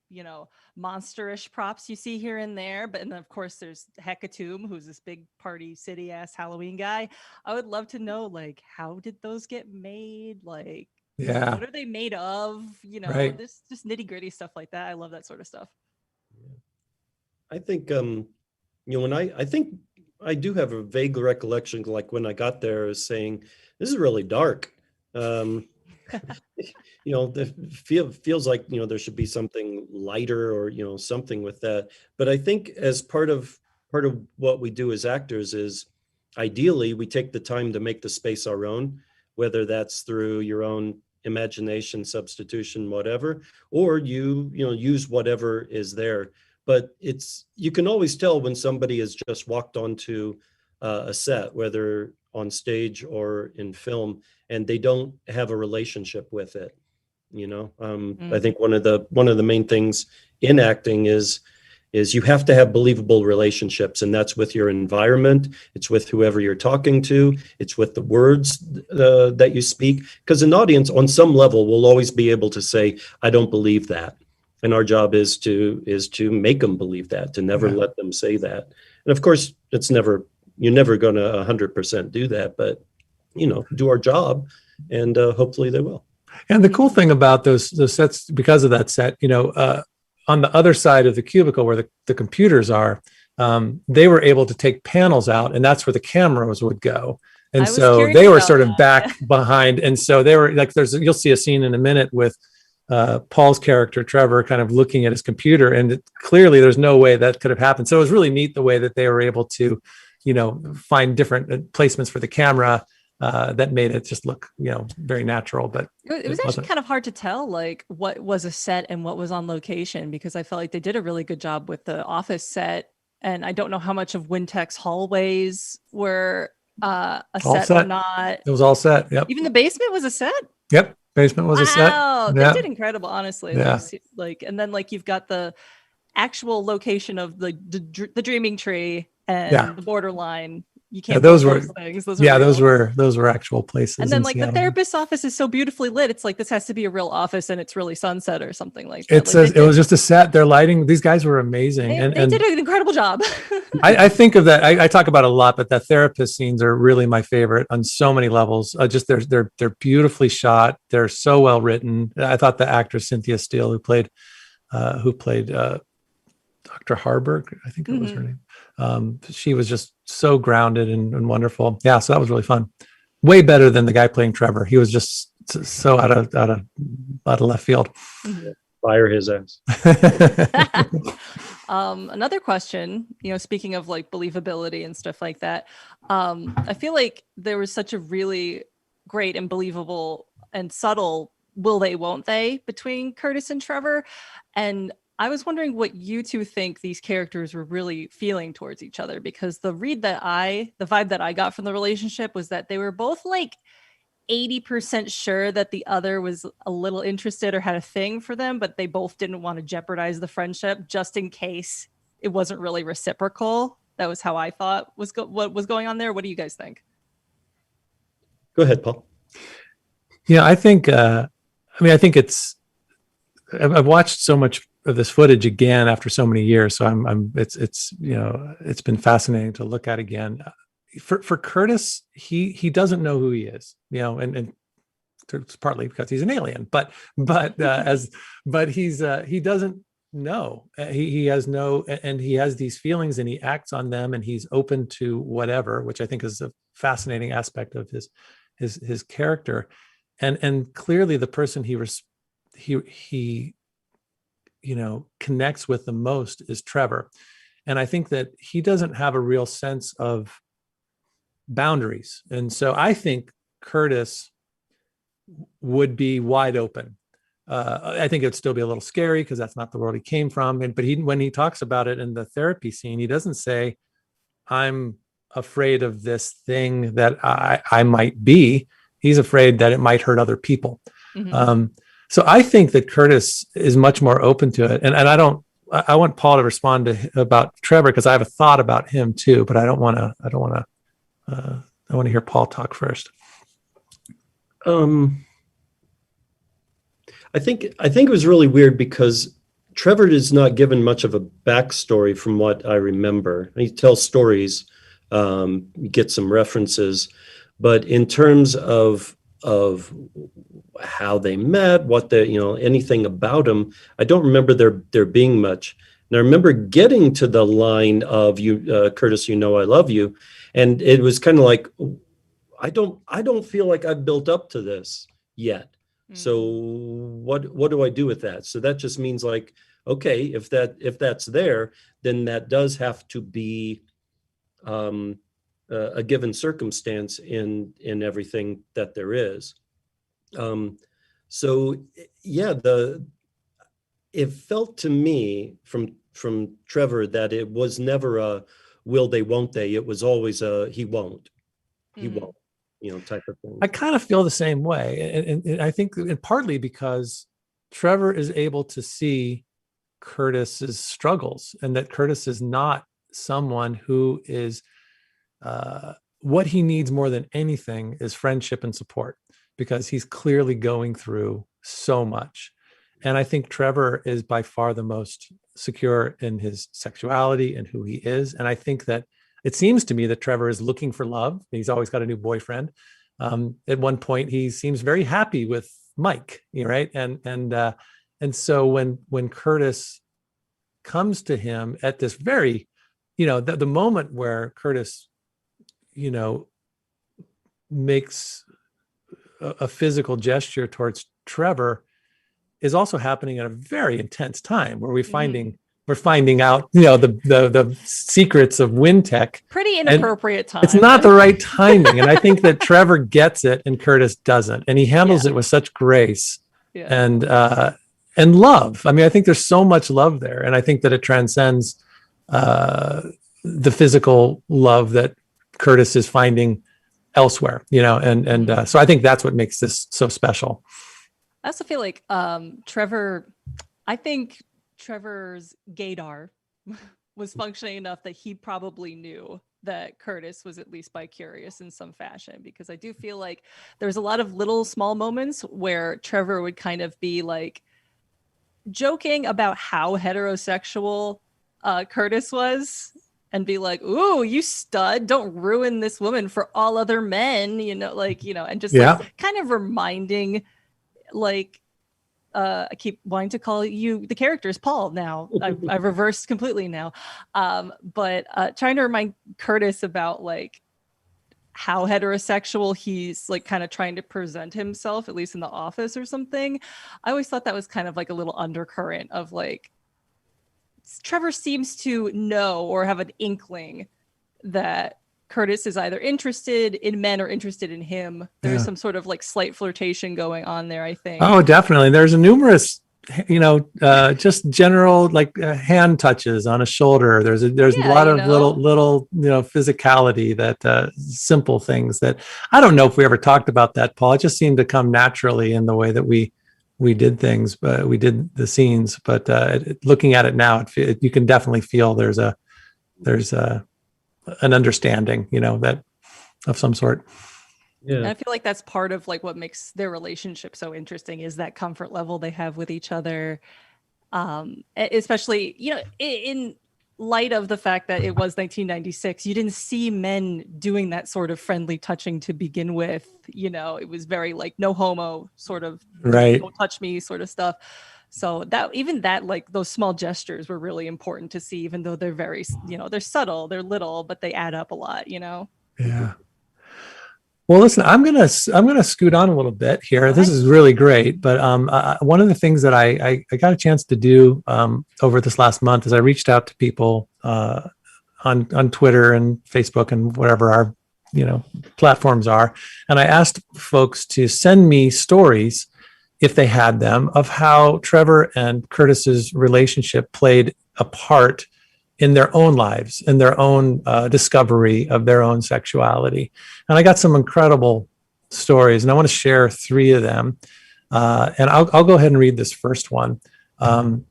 monsterish props you see here and there. But and then of course there's Hecatomb, who's this big party city ass Halloween guy. I would love to know, like, how did those get made? Like, Yeah. what are they made of? Right. This just nitty gritty stuff like that. I love that sort of stuff. I think, when I think I do have a vague recollection, like when I got there, is saying, this is really dark. Feels like, there should be something lighter or, something with that. But I think as part of what we do as actors is ideally we take the time to make the space our own, whether that's through your own imagination, substitution, whatever, or use whatever is there. But you can always tell when somebody has just walked onto a set, whether on stage or in film, and they don't have a relationship with it. I think one of the main things in acting is you have to have believable relationships, and that's with your environment. It's with whoever you're talking to. It's with the words that you speak, because an audience on some level will always be able to say, I don't believe that. And our job is to make them believe that, to never let them say that. And of course, you're never going to 100% do that, but, do our job, and hopefully they will. And the cool thing about those sets, because of that set, on the other side of the cubicle where the computers are, they were able to take panels out, and that's where the cameras would go. And so they were sort of back behind. And so they were like, you'll see a scene in a minute with Paul's character, Trevor, kind of looking at his computer, and clearly there's no way that could have happened. So it was really neat the way that they were able to, find different placements for the camera that made it just look, very natural. But it was actually kind of hard to tell, like, what was a set and what was on location, because I felt like they did a really good job with the office set. And I don't know how much of Wintech's hallways were a set or not. It was all set. Yep. Even the basement was a set. Yep. Basement was a set. Wow, they did incredible, honestly. Yeah. And then you've got the actual location of the dreaming tree and the borderline. You can't. Those were things. Those were actual places. And then the Seattle. therapist's office is so beautifully lit. It's like this has to be a real office, and it's really sunset or something like that. It was just a set. Their lighting. These guys were amazing, they did an incredible job. I think of that. I talk about it a lot, but that therapist scenes are really my favorite on so many levels. Just they're beautifully shot. They're so well written. I thought the actress Cynthia Steele, who played Dr. Harburg, I think it was her name. She was just so grounded and wonderful. Yeah, so that was really fun. Way better than the guy playing Trevor. He was just so out of left field. Fire his ass. Another question, speaking of like believability and stuff like that, I feel like there was such a really great and believable and subtle will they, won't they between Curtis and Trevor. And I was wondering what you two think these characters were really feeling towards each other, because the vibe that I got from the relationship was that they were both like 80% sure that the other was a little interested or had a thing for them, but they both didn't want to jeopardize the friendship just in case it wasn't really reciprocal. That was how I thought what was going on there. What do you guys think? Go ahead, Paul. Yeah, I think, I've watched so much of this footage again after so many years. So it's been fascinating to look at again. For Curtis, he doesn't know who he is, and it's partly because he's an alien, but he doesn't know. He has no, and he has these feelings and he acts on them, and he's open to whatever, which I think is a fascinating aspect of his character. And clearly the person he connects with the most is Trevor. And I think that he doesn't have a real sense of boundaries. And so I think Curtis would be wide open. I think it'd still be a little scary because that's not the world he came from. But when he talks about it in the therapy scene, he doesn't say, I'm afraid of this thing that I might be. He's afraid that it might hurt other people. Mm-hmm. So I think that Curtis is much more open to it. And I want Paul to respond about Trevor, because I have a thought about him too, but I don't want to I want to hear Paul talk first. I think it was really weird because Trevor is not given much of a backstory from what I remember. He tells stories, you get some references, but in terms of how they met, what the, anything about him, I don't remember there being much. And I remember getting to the line of you, Curtis, I love you. And it was kind of like, I don't feel like I've built up to this yet. So what do I do with that? So that just means like, okay, if that's there, then that does have to be a given circumstance in everything that there is. So yeah, it felt to me from Trevor that it was never a will they, won't they? It was always a he won't, type of thing. I kind of feel the same way. And I think partly because Trevor is able to see Curtis's struggles, and that Curtis is not someone who is, what he needs more than anything is friendship and support, because he's clearly going through so much. And I think Trevor is by far the most secure in his sexuality and who he is. And I think that it seems to me that Trevor is looking for love. He's always got a new boyfriend. At one point, he seems very happy with Mike, right? And so when Curtis comes to him at this very, the moment where Curtis, makes a physical gesture towards Trevor, is also happening at a very intense time where we're finding out, the secrets of Wintech. Pretty inappropriate time. It's not the right timing. And I think that Trevor gets it and Curtis doesn't. And he handles it with such grace and love. I mean, I think there's so much love there. And I think that it transcends the physical love that Curtis is finding elsewhere, so I think that's what makes this so special. I also feel like Trevor's gaydar was functioning enough that he probably knew that Curtis was at least bicurious in some fashion, because I do feel like there's a lot of little small moments where Trevor would kind of be like joking about how heterosexual Curtis was and be like, "Ooh, you stud, don't ruin this woman for all other men," and just like, kind of reminding, like, I keep wanting to call you the characters Paul now. I've reversed completely now. But trying to remind Curtis about like how heterosexual he's like kind of trying to present himself, at least in the office or something. I always thought that was kind of like a little undercurrent of like, Trevor seems to know or have an inkling that Curtis is either interested in men or interested in him. There's some sort of like slight flirtation going on there, I think. Oh, definitely. There's a numerous, just general like hand touches on a shoulder. There's a lot of little physicality, that simple things that I don't know if we ever talked about that, Paul. It just seemed to come naturally in the way that we did things, but we did the scenes. But looking at it now, you can definitely feel there's an understanding, that of some sort. Yeah. And I feel like that's part of like what makes their relationship so interesting, is that comfort level they have with each other. Especially, in light of the fact that it was 1996, you didn't see men doing that sort of friendly touching to begin with. It was very like no homo sort of, right, don't touch me sort of stuff. So that like those small gestures were really important to see, even though they're very, they're subtle, they're little, but they add up a lot, Yeah. Well, listen, I'm gonna scoot on a little bit here. This is really great, but one of the things that I got a chance to do over this last month is I reached out to people on Twitter and Facebook and whatever our platforms are, and I asked folks to send me stories, if they had them, of how Trevor and Curtis's relationship played a part in their own lives, in their own discovery of their own sexuality. And I got some incredible stories, and I want to share 3 of them. And I'll go ahead and read this first one. And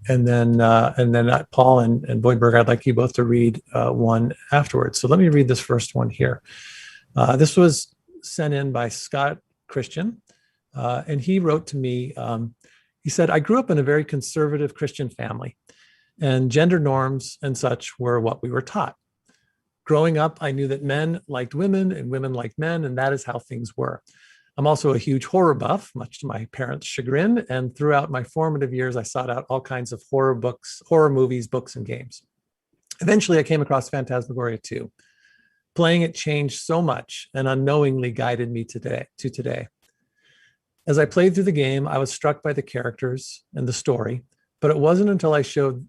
then Paul and VoidBurger, I'd like you both to read one afterwards. So let me read this first one here. This was sent in by Scott Christian, and he wrote to me. He said, I grew up in a very conservative Christian family, and gender norms and such were what we were taught. Growing up, I knew that men liked women and women liked men, and that is how things were. I'm also a huge horror buff, much to my parents' chagrin, and throughout my formative years, I sought out all kinds of horror books, horror movies, books, and games. Eventually, I came across Phantasmagoria 2. Playing it changed so much and unknowingly guided me to today. As I played through the game, I was struck by the characters and the story, but it wasn't until I showed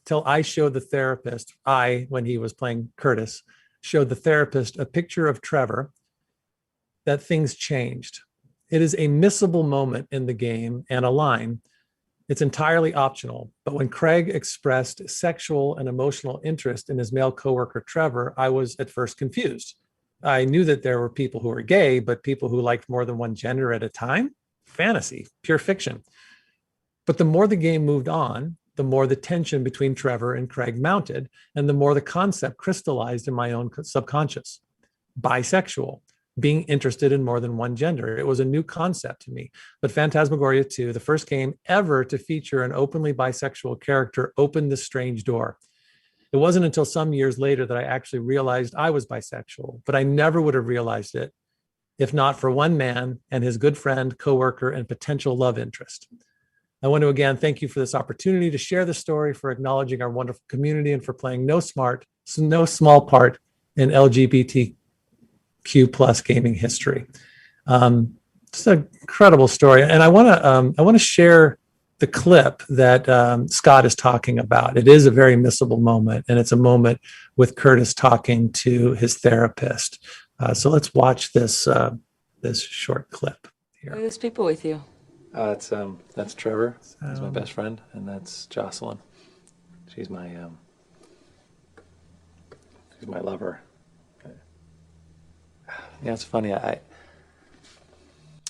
the therapist, when he was playing Curtis, showed the therapist a picture of Trevor, that things changed. It is a missable moment in the game and a line. It's entirely optional, but when Craig expressed sexual and emotional interest in his male coworker Trevor, I was at first confused. I knew that there were people who were gay, but people who liked more than one gender at a time? Fantasy, pure fiction. But the more the game moved on, the more the tension between Trevor and Craig mounted, and the more the concept crystallized in my own subconscious. Bisexual, being interested in more than one gender. It was a new concept to me. But Phantasmagoria 2, the first game ever to feature an openly bisexual character, opened this strange door. It wasn't until some years later that I actually realized I was bisexual, but I never would have realized it if not for one man and his good friend, coworker, and potential love interest. I want to again thank you for this opportunity to share the story, for acknowledging our wonderful community, and for playing no small part in LGBTQ plus gaming history. It's an incredible story, and I want to share the clip that Scott is talking about. It is a very missable moment, and it's a moment with Curtis talking to his therapist. So let's watch this short clip here. Who are those people with you? That's Trevor. He's my best friend, and that's Jocelyn. She's my lover. Yeah, it's funny. I've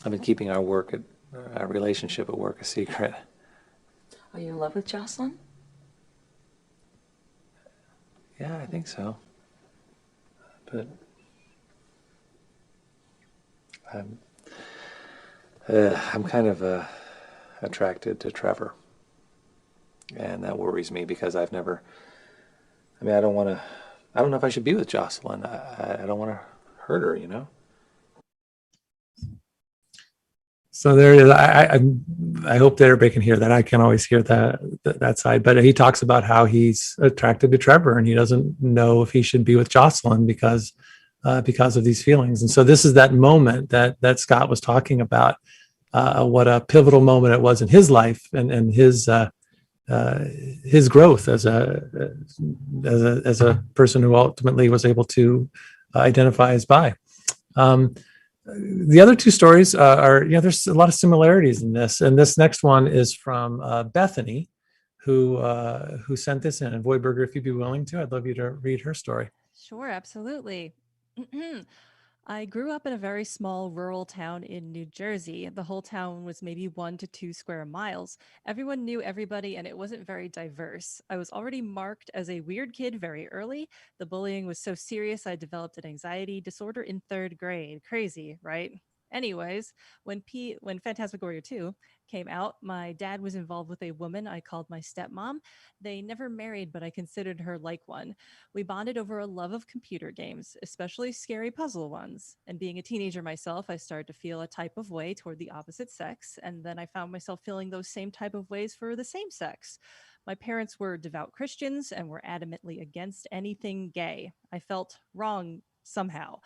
been keeping our relationship at work a secret. Are you in love with Jocelyn? Yeah, I think so. But I'm kind of attracted to Trevor, and that worries me because I don't know if I should be with Jocelyn. I don't want to hurt her, you know? So there it is. I hope that everybody can hear that. I can't always hear that side, but he talks about how he's attracted to Trevor and he doesn't know if he should be with Jocelyn because of these feelings. And so this is that moment that Scott was talking about, what a pivotal moment it was in his life and his growth as a person who ultimately was able to identify as bi. The other two stories are, there's a lot of similarities in this. And this next one is from Bethany, who sent this in. And VoidBurger, if you'd be willing to, I'd love you to read her story. Sure, absolutely. I grew up in a very small rural town in New Jersey. The whole town was maybe 1 to 2 square miles. Everyone knew everybody, and it wasn't very diverse. I was already marked as a weird kid very early. The bullying was so serious, I developed an anxiety disorder in 3rd grade. Crazy, right? Anyways, when Phantasmagoria 2 came out, my dad was involved with a woman I called my stepmom. They never married, but I considered her like one. We bonded over a love of computer games, especially scary puzzle ones. And being a teenager myself, I started to feel a type of way toward the opposite sex, and then I found myself feeling those same type of ways for the same sex. My parents were devout Christians and were adamantly against anything gay. I felt wrong somehow.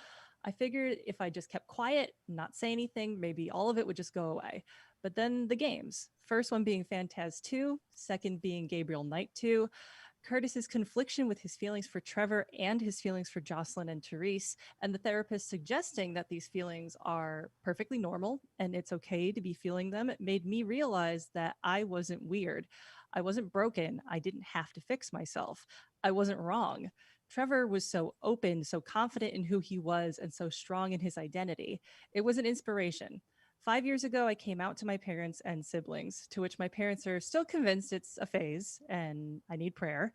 I figured if I just kept quiet, not say anything, maybe all of it would just go away. But then the games, first one being Phantaz 2, second being Gabriel Knight 2, Curtis's confliction with his feelings for Trevor and his feelings for Jocelyn and Therese, and the therapist suggesting that these feelings are perfectly normal and it's okay to be feeling them, it made me realize that I wasn't weird. I wasn't broken. I didn't have to fix myself. I wasn't wrong. Trevor was so open, so confident in who he was, and so strong in his identity. It was an inspiration. 5 years ago, I came out to my parents and siblings, to which my parents are still convinced it's a phase and I need prayer.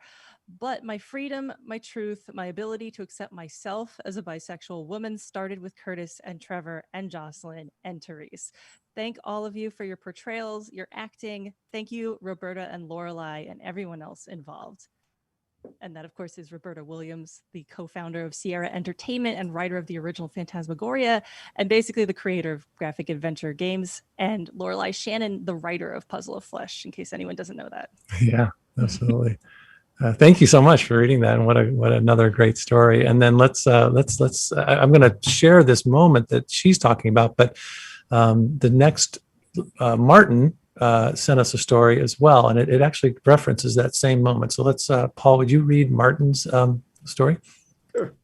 But my freedom, my truth, my ability to accept myself as a bisexual woman started with Curtis and Trevor and Jocelyn and Therese. Thank all of you for your portrayals, your acting. Thank you, Roberta and Lorelai, and everyone else involved. And that, of course, is Roberta Williams, the co-founder of Sierra Entertainment and writer of the original Phantasmagoria, and basically the creator of graphic adventure games, and Lorelai Shannon, the writer of Puzzle of Flesh, in case anyone doesn't know that. Yeah, absolutely. Thank you so much for reading that, and what another great story. And then let's I'm going to share this moment that she's talking about, but the next Martin sent us a story as well, and it actually references that same moment. So let's, Paul, would you read Martin's story? Sure.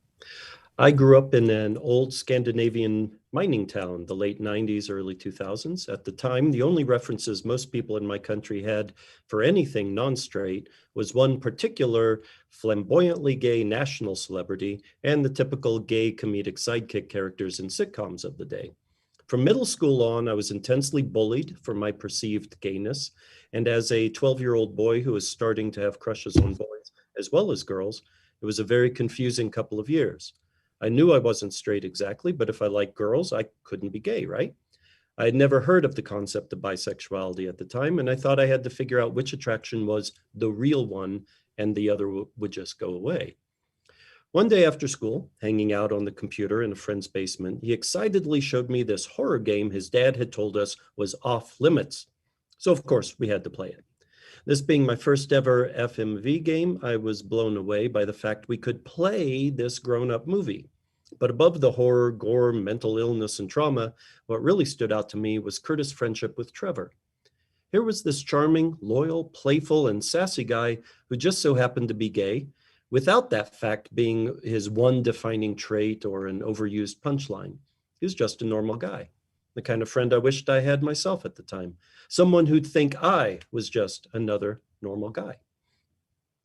I grew up in an old Scandinavian mining town, the late 90s, early 2000s. At the time, the only references most people in my country had for anything non-straight was one particular flamboyantly gay national celebrity and the typical gay comedic sidekick characters in sitcoms of the day. From middle school on, I was intensely bullied for my perceived gayness. And as a 12-year-old boy who was starting to have crushes on boys as well as girls, it was a very confusing couple of years. I knew I wasn't straight exactly, but if I liked girls, I couldn't be gay, right? I had never heard of the concept of bisexuality at the time, and I thought I had to figure out which attraction was the real one and the other would just go away. One day after school, hanging out on the computer in a friend's basement, he excitedly showed me this horror game his dad had told us was off limits. So of course we had to play it. This being my first ever FMV game, I was blown away by the fact we could play this grown-up movie. But above the horror, gore, mental illness, and trauma, what really stood out to me was Curtis' friendship with Trevor. Here was this charming, loyal, playful, and sassy guy who just so happened to be gay, without that fact being his one defining trait or an overused punchline. He was just a normal guy, the kind of friend I wished I had myself at the time, someone who'd think I was just another normal guy.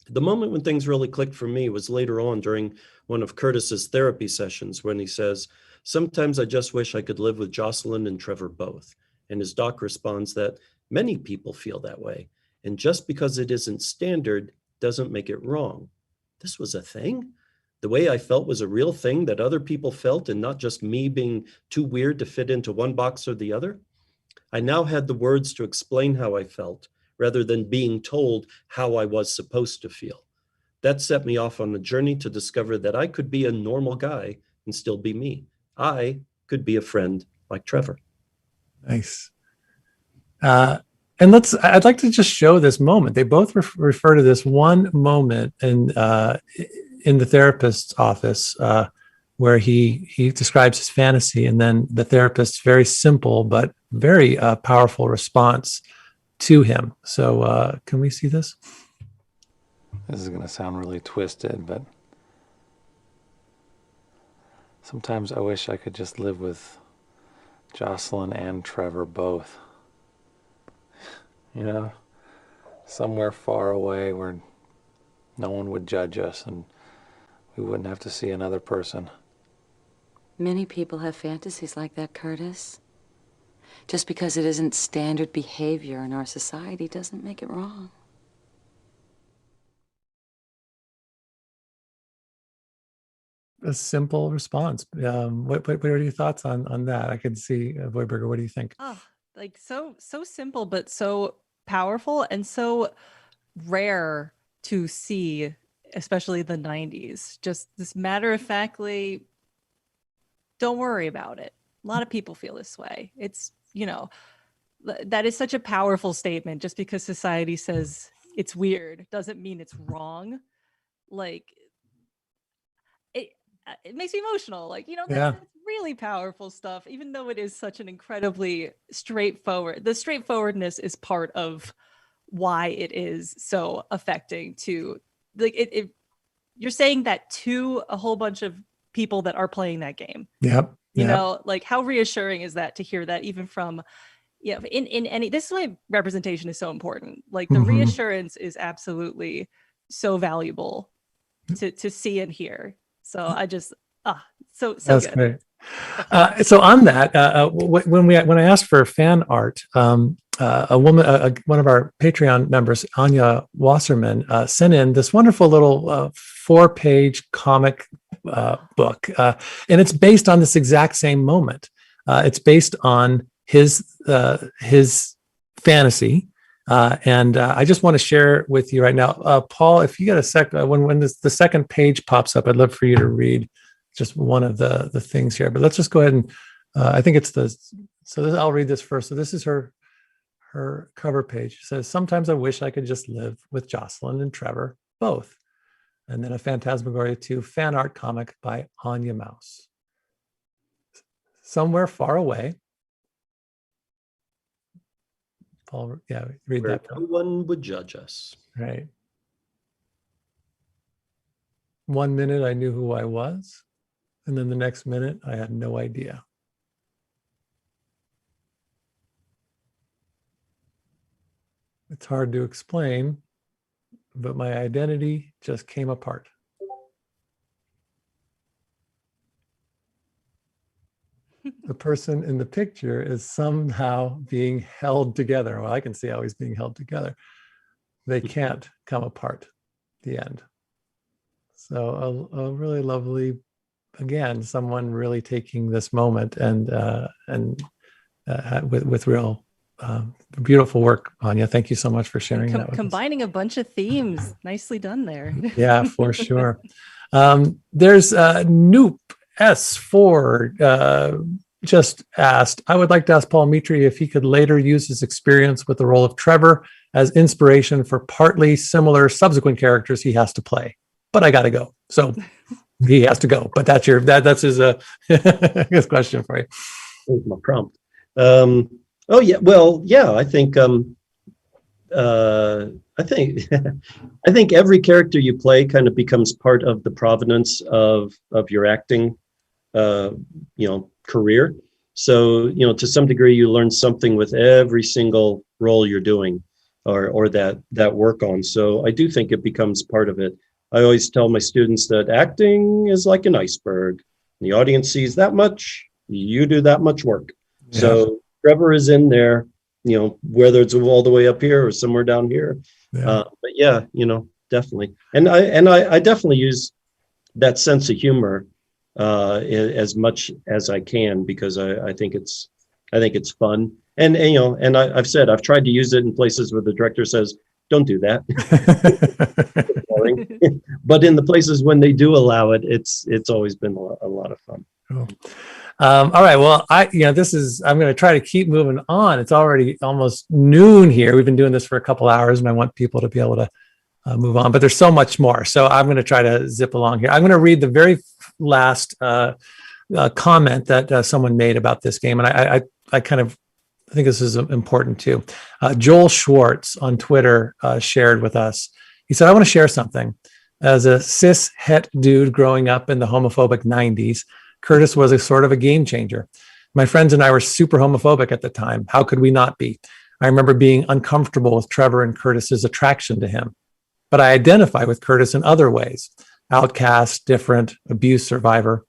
The moment when things really clicked for me was later on during one of Curtis's therapy sessions when he says, "Sometimes I just wish I could live with Jocelyn and Trevor both." And his doc responds that many people feel that way, and just because it isn't standard doesn't make it wrong. This was a thing? The way I felt was a real thing that other people felt and not just me being too weird to fit into one box or the other? I now had the words to explain how I felt rather than being told how I was supposed to feel. That set me off on a journey to discover that I could be a normal guy and still be me. I could be a friend like Trevor. Nice. And I'd like to just show this moment. They both refer to this one moment in the therapist's office where he describes his fantasy, and then the therapist's very simple but very powerful response to him. So can we see this? This is going to sound really twisted, but sometimes I wish I could just live with Jocelyn and Trevor both. You know, somewhere far away where no one would judge us and we wouldn't have to see another person. Many people have fantasies like that, Curtis. Just because it isn't standard behavior in our society doesn't make it wrong. A simple response. What are your thoughts on that? I could see, VoidBurger, what do you think? Oh, like so simple, but so powerful and so rare to see, especially the 90s. Just this matter-of-factly, don't worry about it. A lot of people feel this way. It's, that is such a powerful statement. Just because society says it's weird doesn't mean it's wrong. Like, it makes me emotional. That's really powerful stuff, even though it is such an incredibly straightforward. The straightforwardness is part of why it is so affecting to you're saying that to a whole bunch of people that are playing that game. Yep. You know, how reassuring is that to hear that even from, in any, this is why representation is so important. Like the reassurance is absolutely so valuable to see and hear. So I just, so That's good. great. So on that, when I asked for fan art, a woman, one of our Patreon members, Anya Wasserman, sent in this wonderful little 4-page comic book, and it's based on this exact same moment. It's based on his fantasy, and I just want to share with you right now, Paul. If you get a sec, when the second page pops up, I'd love for you to read just one of the things here. But let's just go ahead and I think it's I'll read this first. So this is her cover page. It says, "Sometimes I wish I could just live with Jocelyn and Trevor both." And then a Phantasmagoria 2 fan art comic by Anya Mouse. "Somewhere far away." Paul, yeah, read Where that. no one would judge us. Right. "One minute I knew who I was, and then the next minute I had no idea. It's hard to explain, but my identity just came apart. The person in the picture is somehow being held together." Well, I can see how he's being held together. "They can't come apart." The end. So a really lovely, again, someone really taking this moment and with real beautiful work, Anya. Thank you so much for sharing that with us. Combining a bunch of themes. Nicely done there. Yeah, for sure. There's Noop S4 just asked, "I would like to ask Paul Mitri if he could later use his experience with the role of Trevor as inspiration for partly similar subsequent characters he has to play. But I got to go." So he has to go. But that's his his question for you. There's my prompt. Oh yeah, well, yeah. I think I think every character you play kind of becomes part of the provenance of your acting, career. So to some degree, you learn something with every single role you're doing, or that work on. So I do think it becomes part of it. I always tell my students that acting is like an iceberg. The audience sees that much, you do that much work. Yeah. So Trevor is in there, whether it's all the way up here or somewhere down here. Yeah. But yeah, definitely. And I definitely use that sense of humor as much as I can, because I think it's fun. And I've said I've tried to use it in places where the director says, "Don't do that." But in the places when they do allow it, it's always been a lot of fun. Cool. All right. Well, I'm going to try to keep moving on. It's already almost noon here. We've been doing this for a couple hours, and I want people to be able to move on, but there's so much more. So I'm going to try to zip along here. I'm going to read the very last comment that someone made about this game. And I think this is important too. Joel Schwartz on Twitter shared with us. He said, "I want to share something. As a cis het dude growing up in the homophobic 90s, Curtis was a sort of a game changer. My friends and I were super homophobic at the time. How could we not be? I remember being uncomfortable with Trevor and Curtis's attraction to him. But I identify with Curtis in other ways. Outcast, different, abuse survivor.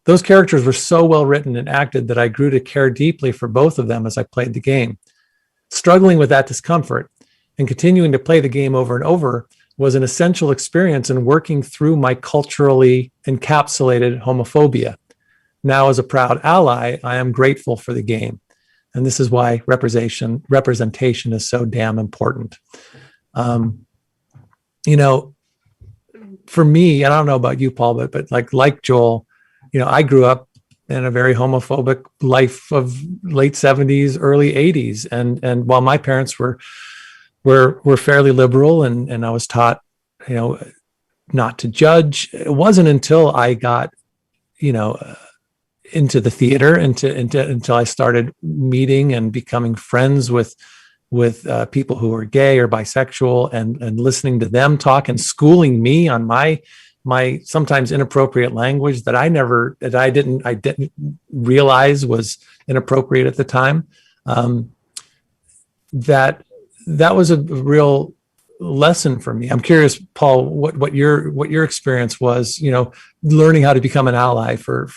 Those characters were so well written and acted that I grew to care deeply for both of them as I played the game. Struggling with that discomfort and continuing to play the game over and over was an essential experience in working through my culturally encapsulated homophobia. Now, as a proud ally, I am grateful for the game. And this is why representation is so damn important." For me, and I don't know about you, Paul, but like Joel, I grew up in a very homophobic life of late 70s, early 80s. And while my parents were fairly liberal and I was taught, not to judge, it wasn't until I got, into the theater, until I started meeting and becoming friends with people who were gay or bisexual and listening to them talk and schooling me on my sometimes inappropriate language that I didn't realize was inappropriate at the time. That was a real lesson for me. I'm curious, Paul, what your experience was, learning how to become an ally for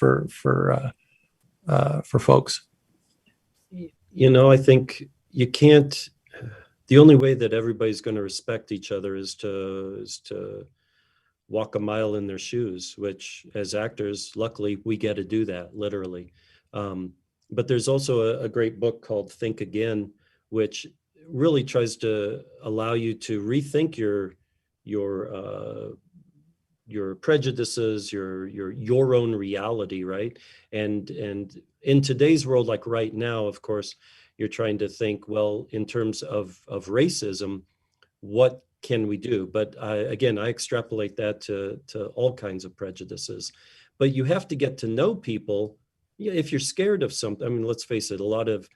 for folks? You know, I think you can't. The only way that everybody's going to respect each other is to walk a mile in their shoes, which as actors, luckily, we get to do that literally. But there's also a great book called Think Again, which really tries to allow you to rethink your prejudices, your own reality, right? And in today's world, like right now, of course, you're trying to think, well, in terms of racism, what can we do? But again, I extrapolate that to all kinds of prejudices. But you have to get to know people. If you're scared of something, I mean, let's face it, a lot of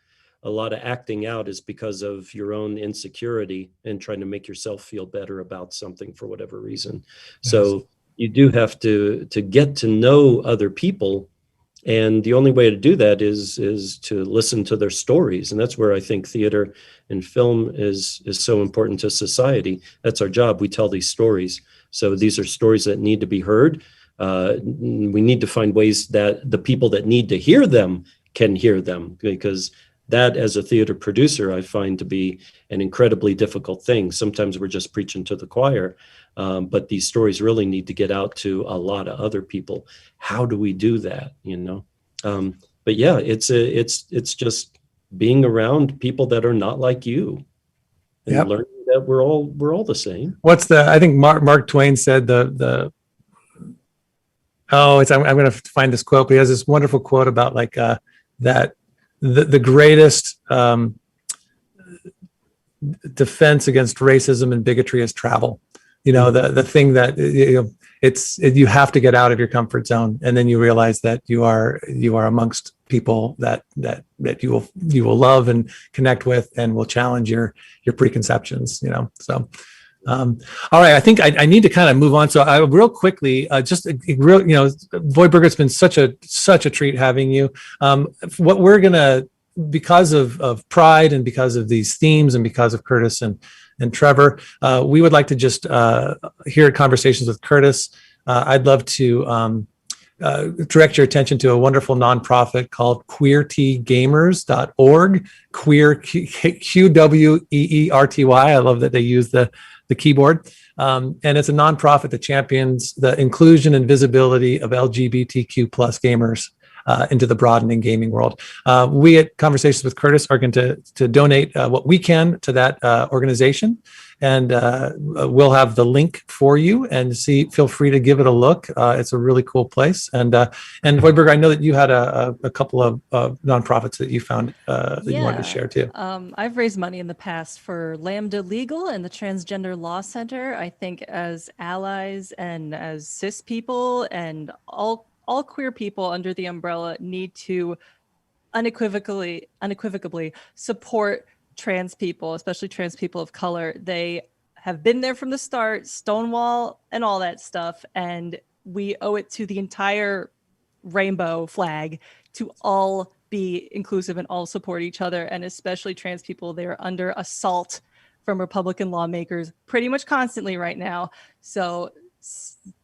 acting out is because of your own insecurity and trying to make yourself feel better about something for whatever reason. Yes. So you do have to get to know other people. And the only way to do that is to listen to their stories. And that's where I think theater and film is so important to society. That's our job. We tell these stories. So these are stories that need to be heard. We need to find ways that the people that need to hear them can hear them, because that, as a theater producer, I find to be an incredibly difficult thing. Sometimes we're just preaching to the choir, but these stories really need to get out to a lot of other people. How do we do that? You know, but yeah, it's just being around people that are not like you, and learning that we're all the same. I think Mark Twain said I'm going to find this quote, but he has this wonderful quote about like that the greatest defense against racism and bigotry is travel. You know, the thing that you have to get out of your comfort zone, and then you realize that you are amongst people that you will love and connect with, and will challenge your preconceptions. You know, so. All right, I think I need to kind of move on. So I real quickly, VoidBurger, it's been such a treat having you. What we're gonna, because of Pride and because of these themes and because of Curtis and Trevor, we would like to just hear conversations with Curtis. I'd love to direct your attention to a wonderful nonprofit called queertgamers.org. Queer QWEERTY. I love that they use the keyboard. And it's a nonprofit that champions the inclusion and visibility of LGBTQ plus gamers into the broadening gaming world. We at Conversations with Curtis are going to donate what we can to that organization. And we'll have the link for you, and feel free to give it a look. It's a really cool place. And VoidBurger, I know that you had a couple of nonprofits that you found that you wanted to share too. I've raised money in the past for Lambda Legal and the Transgender Law Center. I think as allies and as cis people and all queer people under the umbrella need to unequivocally support trans people, especially trans people of color. They have been there from the start, Stonewall and all that stuff, and we owe it to the entire rainbow flag to all be inclusive and all support each other, and especially trans people. They're under assault from Republican lawmakers pretty much constantly right now. So,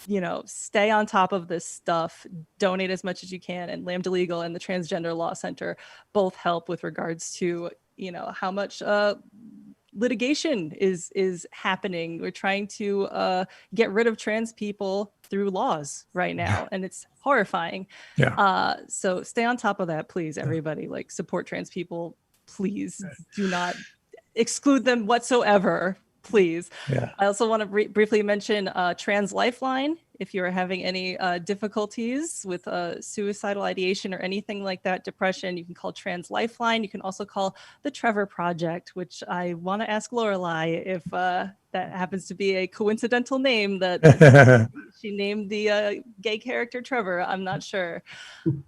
you know, stay on top of this stuff, donate as much as you can, and Lambda Legal and the Transgender Law Center both help with regards to, you know, how much litigation is happening. We're trying to get rid of trans people through laws right now, and it's horrifying. So stay on top of that, please, everybody. Like, support trans people, please. Do not exclude them whatsoever, please. I also want to briefly mention Trans Lifeline. If you're having any difficulties with suicidal ideation or anything like that, depression, you can call Trans Lifeline. You can also call the Trevor Project, which I want to ask Lorelai if that happens to be a coincidental name that she named the gay character Trevor. I'm not sure,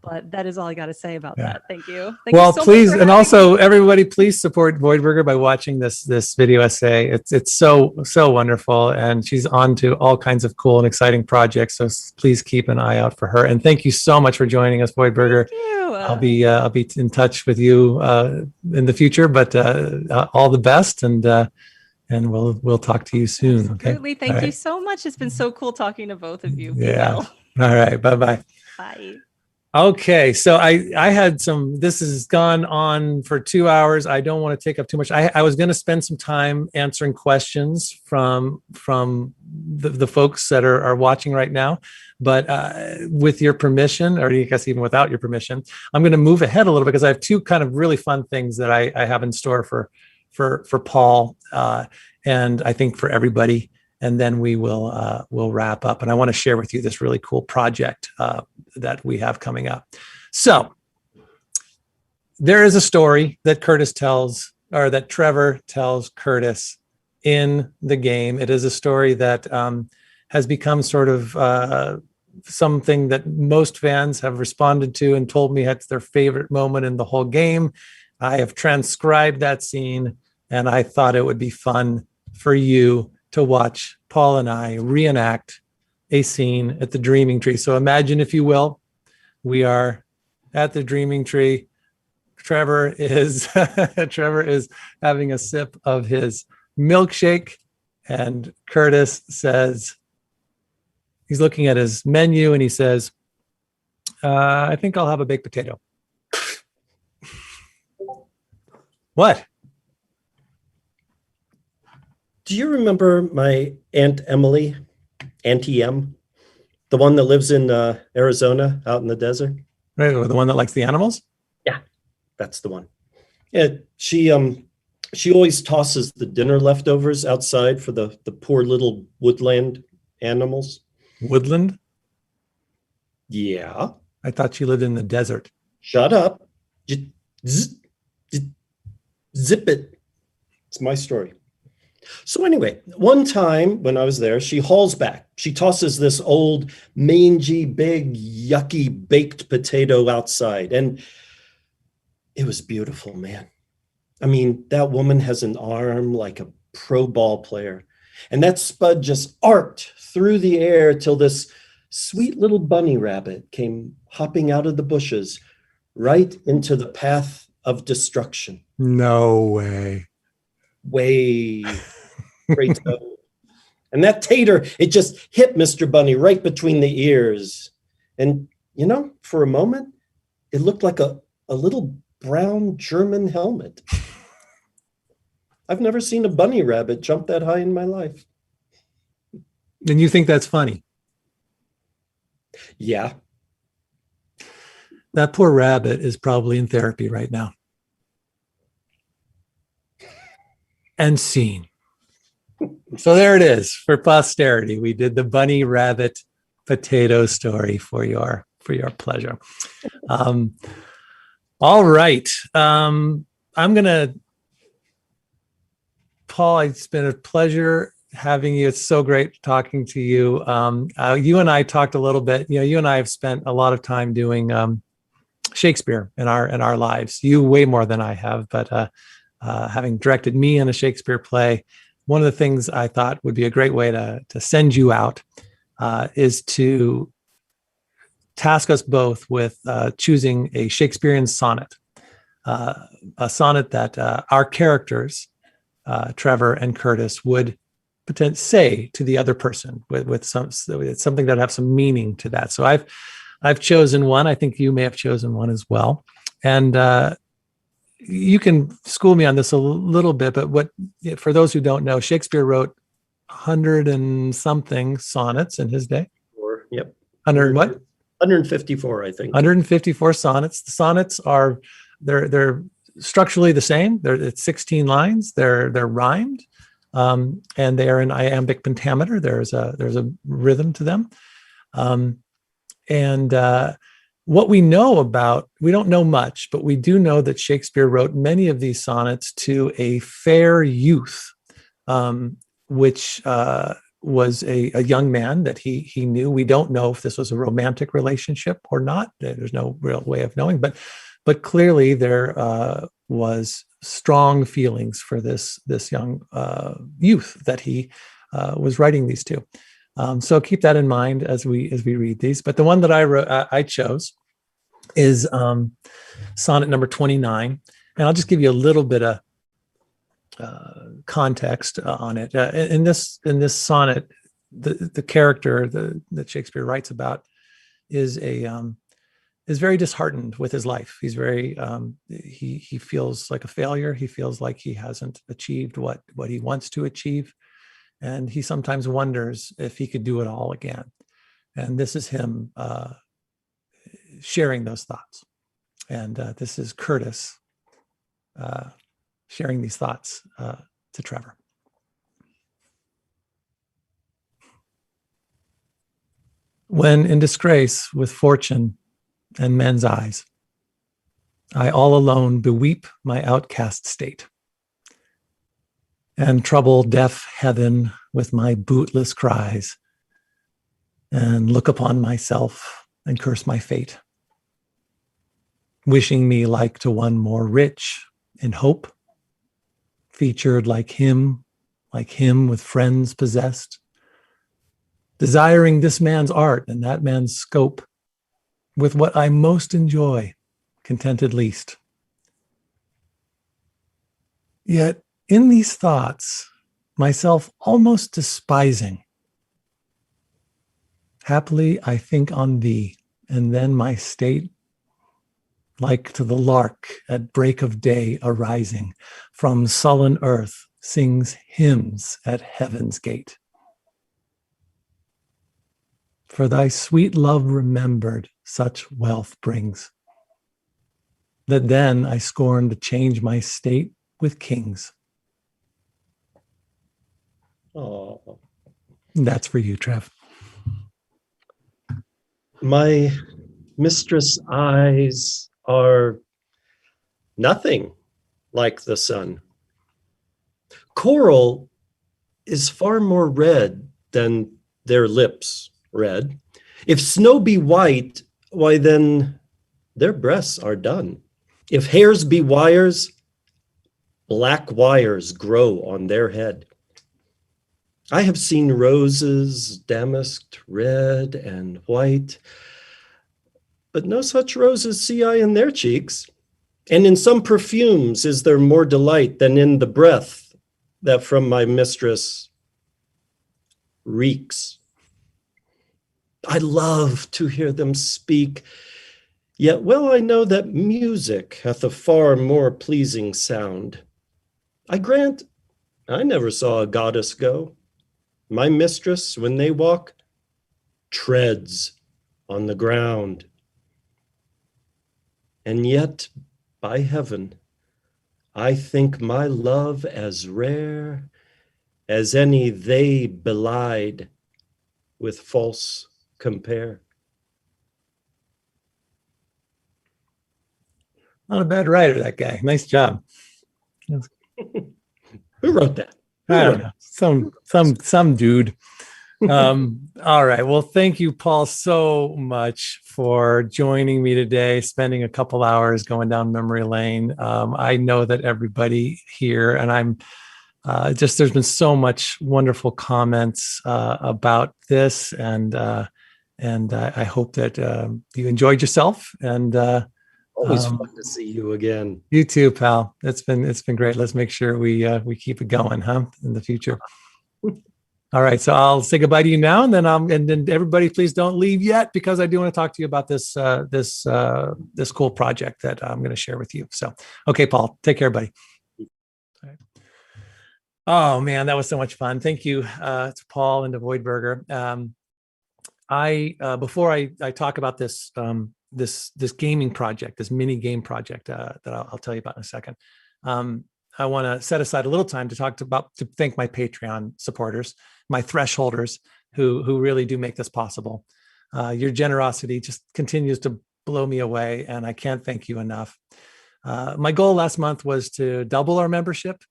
but that is all I got to say about that. Thank you. Thank you so please, much and also everybody, please support VoidBurger by watching this video essay. It's so wonderful, and she's on to all kinds of cool and exciting projects. So please keep an eye out for her. And thank you so much for joining us, VoidBurger. Thank you. I'll be in touch with you in the future, but all the best, and we'll talk to you soon. Absolutely. Okay. Thank you so much. It's been so cool talking to both of you. Yeah. All right. Bye-bye. Bye. Okay, so I had some. This has gone on for 2 hours. I don't want to take up too much. I was going to spend some time answering questions from the folks that are watching right now, but with your permission, or I guess even without your permission, I'm going to move ahead a little bit because I have two kind of really fun things that I have in store for Paul, and I think for everybody. And then we'll wrap up. And I want to share with you this really cool project that we have coming up. So there is a story that Curtis tells, or that Trevor tells Curtis in the game. It is a story that has become sort of something that most fans have responded to and told me it's their favorite moment in the whole game. I have transcribed that scene, and I thought it would be fun for you to watch Paul and I reenact a scene at the Dreaming Tree. So imagine, if you will, we are at the Dreaming Tree. Trevor is having a sip of his milkshake, and Curtis says, he's looking at his menu and he says, I think I'll have a baked potato. What? Do you remember my Aunt Emily, Auntie M, the one that lives in Arizona, out in the desert? Right, or the one that likes the animals? Yeah, that's the one. Yeah, she always tosses the dinner leftovers outside for the poor little woodland animals. Woodland? Yeah. I thought she lived in the desert. Shut up. Zip it. It's my story. So anyway, one time when I was there, she hauls back. She tosses this old, mangy, big, yucky baked potato outside. And it was beautiful, man. I mean, that woman has an arm like a pro ball player. And that spud just arced through the air till this sweet little bunny rabbit came hopping out of the bushes right into the path of destruction. No way. Way. Great. And that tater, it just hit Mr. Bunny right between the ears. And, you know, for a moment, it looked like a little brown German helmet. I've never seen a bunny rabbit jump that high in my life. And you think that's funny? Yeah. That poor rabbit is probably in therapy right now. And scene. So there it is for posterity. We did the bunny rabbit potato story for your pleasure. All right. I'm gonna, Paul, it's been a pleasure having you. It's so great talking to you. You and I talked a little bit. You know, you and I have spent a lot of time doing Shakespeare in our lives. You way more than I have, but having directed me in a Shakespeare play, one of the things I thought would be a great way to send you out is to task us both with choosing a Shakespearean sonnet, a sonnet that our characters, Trevor and Curtis, would say to the other person with something that have some meaning to that. So I've chosen one. I think you may have chosen one as well, and you can school me on this a little bit, but for those who don't know, Shakespeare wrote 100 and something sonnets in his day. Yep. 100 what? 154, I think. 154 sonnets. The sonnets are they're structurally the same. It's 16 lines. They're rhymed, and they are in iambic pentameter. There's a rhythm to them, and what we know about, we don't know much, but we do know that Shakespeare wrote many of these sonnets to a fair youth, which was a young man that he knew. We don't know if this was a romantic relationship or not. There's no real way of knowing, but clearly there was strong feelings for this young youth that he was writing these to. So keep that in mind as we read these. But the one that I chose is sonnet number 29, and I'll just give you a little bit of context on it. In this sonnet, the character that Shakespeare writes about is a is very disheartened with his life. He's very he feels like a failure. He feels like he hasn't achieved what he wants to achieve, and he sometimes wonders if he could do it all again. And this is him sharing those thoughts. And this is Curtis sharing these thoughts to Trevor. When in disgrace with fortune and men's eyes, I all alone beweep my outcast state, and trouble deaf heaven with my bootless cries, and look upon myself and curse my fate, wishing me like to one more rich in hope, featured like him with friends possessed, desiring this man's art and that man's scope, with what I most enjoy, contented least. Yet in these thoughts, myself almost despising, happily I think on thee, and then my state, like to the lark at break of day arising from sullen earth, sings hymns at heaven's gate. For thy sweet love remembered such wealth brings, that then I scorn to change my state with kings. Oh, That's for you, Trev. my mistress' eyes are nothing like the sun. Coral is far more red than their lips red. If snow be white, why then their breasts are done. If hairs be wires, black wires grow on their head. I have seen roses damasked red and white, but no such roses see I in their cheeks. And in some perfumes is there more delight than in the breath that from my mistress reeks. I love to hear them speak, yet well I know that music hath a far more pleasing sound. I grant I never saw a goddess go. My mistress, when they walk, treads on the ground. And yet, by heaven, I think my love as rare as any they belied with false compare. Not a bad writer, that guy. Nice job. Who wrote that? I don't know. Some dude. All right. Well, thank you, Paul, so much for joining me today, spending a couple hours going down memory lane. I know that everybody here, and I'm there's been so much wonderful comments about this, and I hope that you enjoyed yourself. And always fun to see you again. You too, pal. It's been great. Let's make sure we keep it going, in the future. All right, so I'll say goodbye to you now, and then everybody, please don't leave yet, because I do want to talk to you about this cool project that I'm going to share with you. So, okay, Paul, take care, buddy. All right. Oh man, that was so much fun. Thank you to Paul and to VoidBurger. Before I talk about this this gaming project, this mini game project that I'll tell you about in a second. I want to set aside a little time to thank my Patreon supporters, my thresholders, who really do make this possible. Your generosity just continues to blow me away, and I can't thank you enough. My goal last month was to double our membership,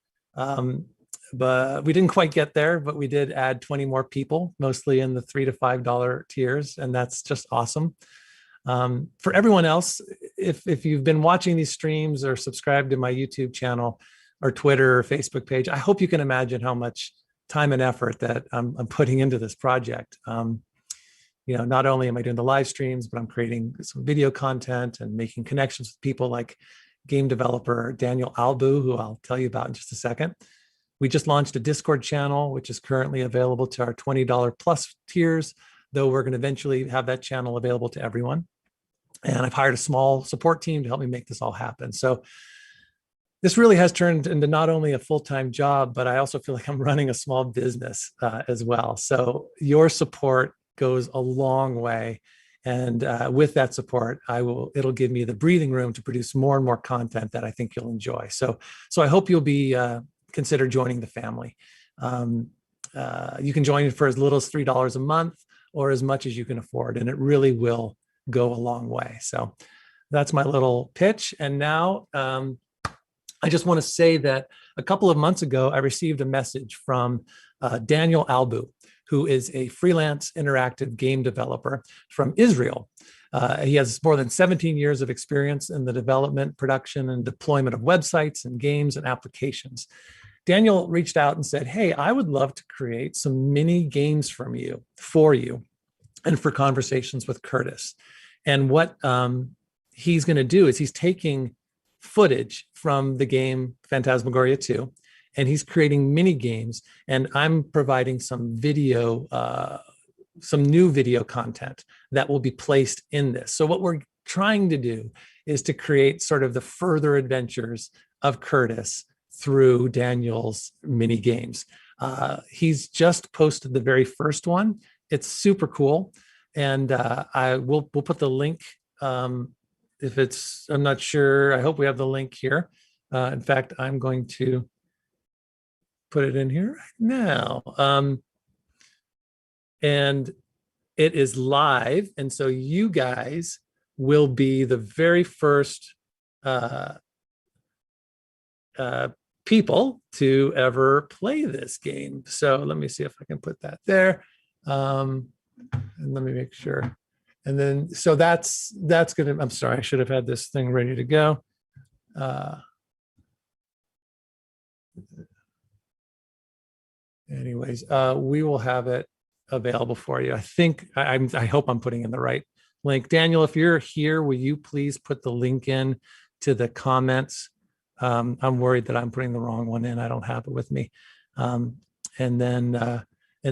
but we didn't quite get there, but we did add 20 more people, mostly in the $3 to $5 tiers, and that's just awesome. For everyone else, if you've been watching these streams or subscribed to my YouTube channel or Twitter or Facebook page, I hope you can imagine how much time and effort that I'm putting into this project. Not only am I doing the live streams, but I'm creating some video content and making connections with people like game developer Daniel Albu, who I'll tell you about in just a second. We just launched a Discord channel, which is currently available to our $20 plus tiers, though we're going to eventually have that channel available to everyone. And I've hired a small support team to help me make this all happen. So this really has turned into not only a full-time job, but I also feel like I'm running a small business as well. So your support goes a long way. And with that support, it'll give me the breathing room to produce more and more content that I think you'll enjoy. So I hope you'll be consider joining the family. You can join for as little as $3 a month or as much as you can afford, and it really will go a long way. So that's my little pitch. And now I just want to say that a couple of months ago, I received a message from Daniel Albu, who is a freelance interactive game developer from Israel. He has more than 17 years of experience in the development, production, and deployment of websites and games and applications. Daniel reached out and said, hey, I would love to create some mini games for you, and for conversations with Curtis. And what he's going to do is he's taking footage from the game Phantasmagoria 2, and he's creating mini games, and I'm providing some new video content that will be placed in this. So what we're trying to do is to create sort of the further adventures of Curtis through Daniel's mini games. He's just posted the very first one. It's super cool. And we'll put the link. I'm not sure. I hope we have the link here. In fact, I'm going to put it in here right now. And it is live. And so you guys will be the very first people to ever play this game. So let me see if I can put that there. And let me make sure. And then, so that's gonna, I'm sorry, I should have had this thing ready to go. Anyways, we will have it available for you. I hope I'm putting in the right link. Daniel, if you're here, will you please put the link in to the comments? I'm worried that I'm putting the wrong one in. I don't have it with me. And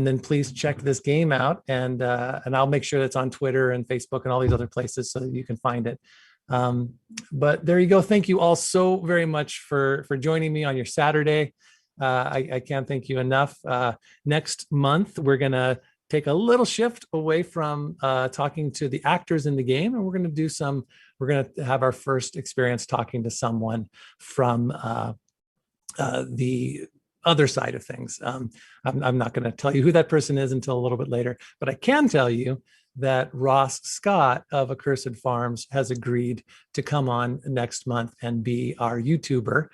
then please check this game out, and I'll make sure that's on Twitter and Facebook and all these other places so that you can find it. But there you go. Thank you all so very much for joining me on your Saturday. I can't thank you enough. Next month, we're going to take a little shift away from talking to the actors in the game, and we're going to have our first experience talking to someone from the other side of things. I'm not going to tell you who that person is until a little bit later, but I can tell you that Ross Scott of Accursed Farms has agreed to come on next month and be our YouTuber.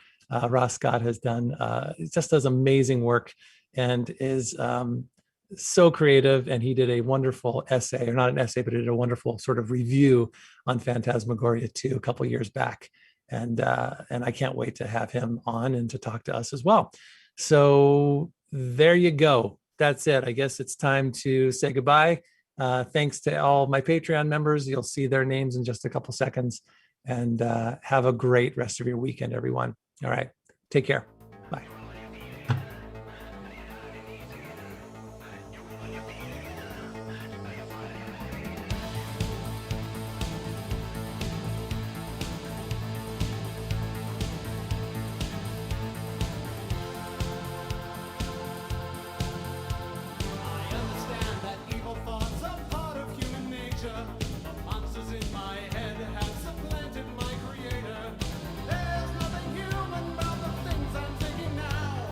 Ross Scott has does amazing work and is so creative, and he did a wonderful essay, or not an essay, but he did a wonderful sort of review on Phantasmagoria 2 a couple years back. And I can't wait to have him on and to talk to us as well. So there you go. That's it. I guess it's time to say goodbye. Thanks to all my Patreon members. You'll see their names in just a couple seconds. And have a great rest of your weekend, everyone. All right. Take care. Bye.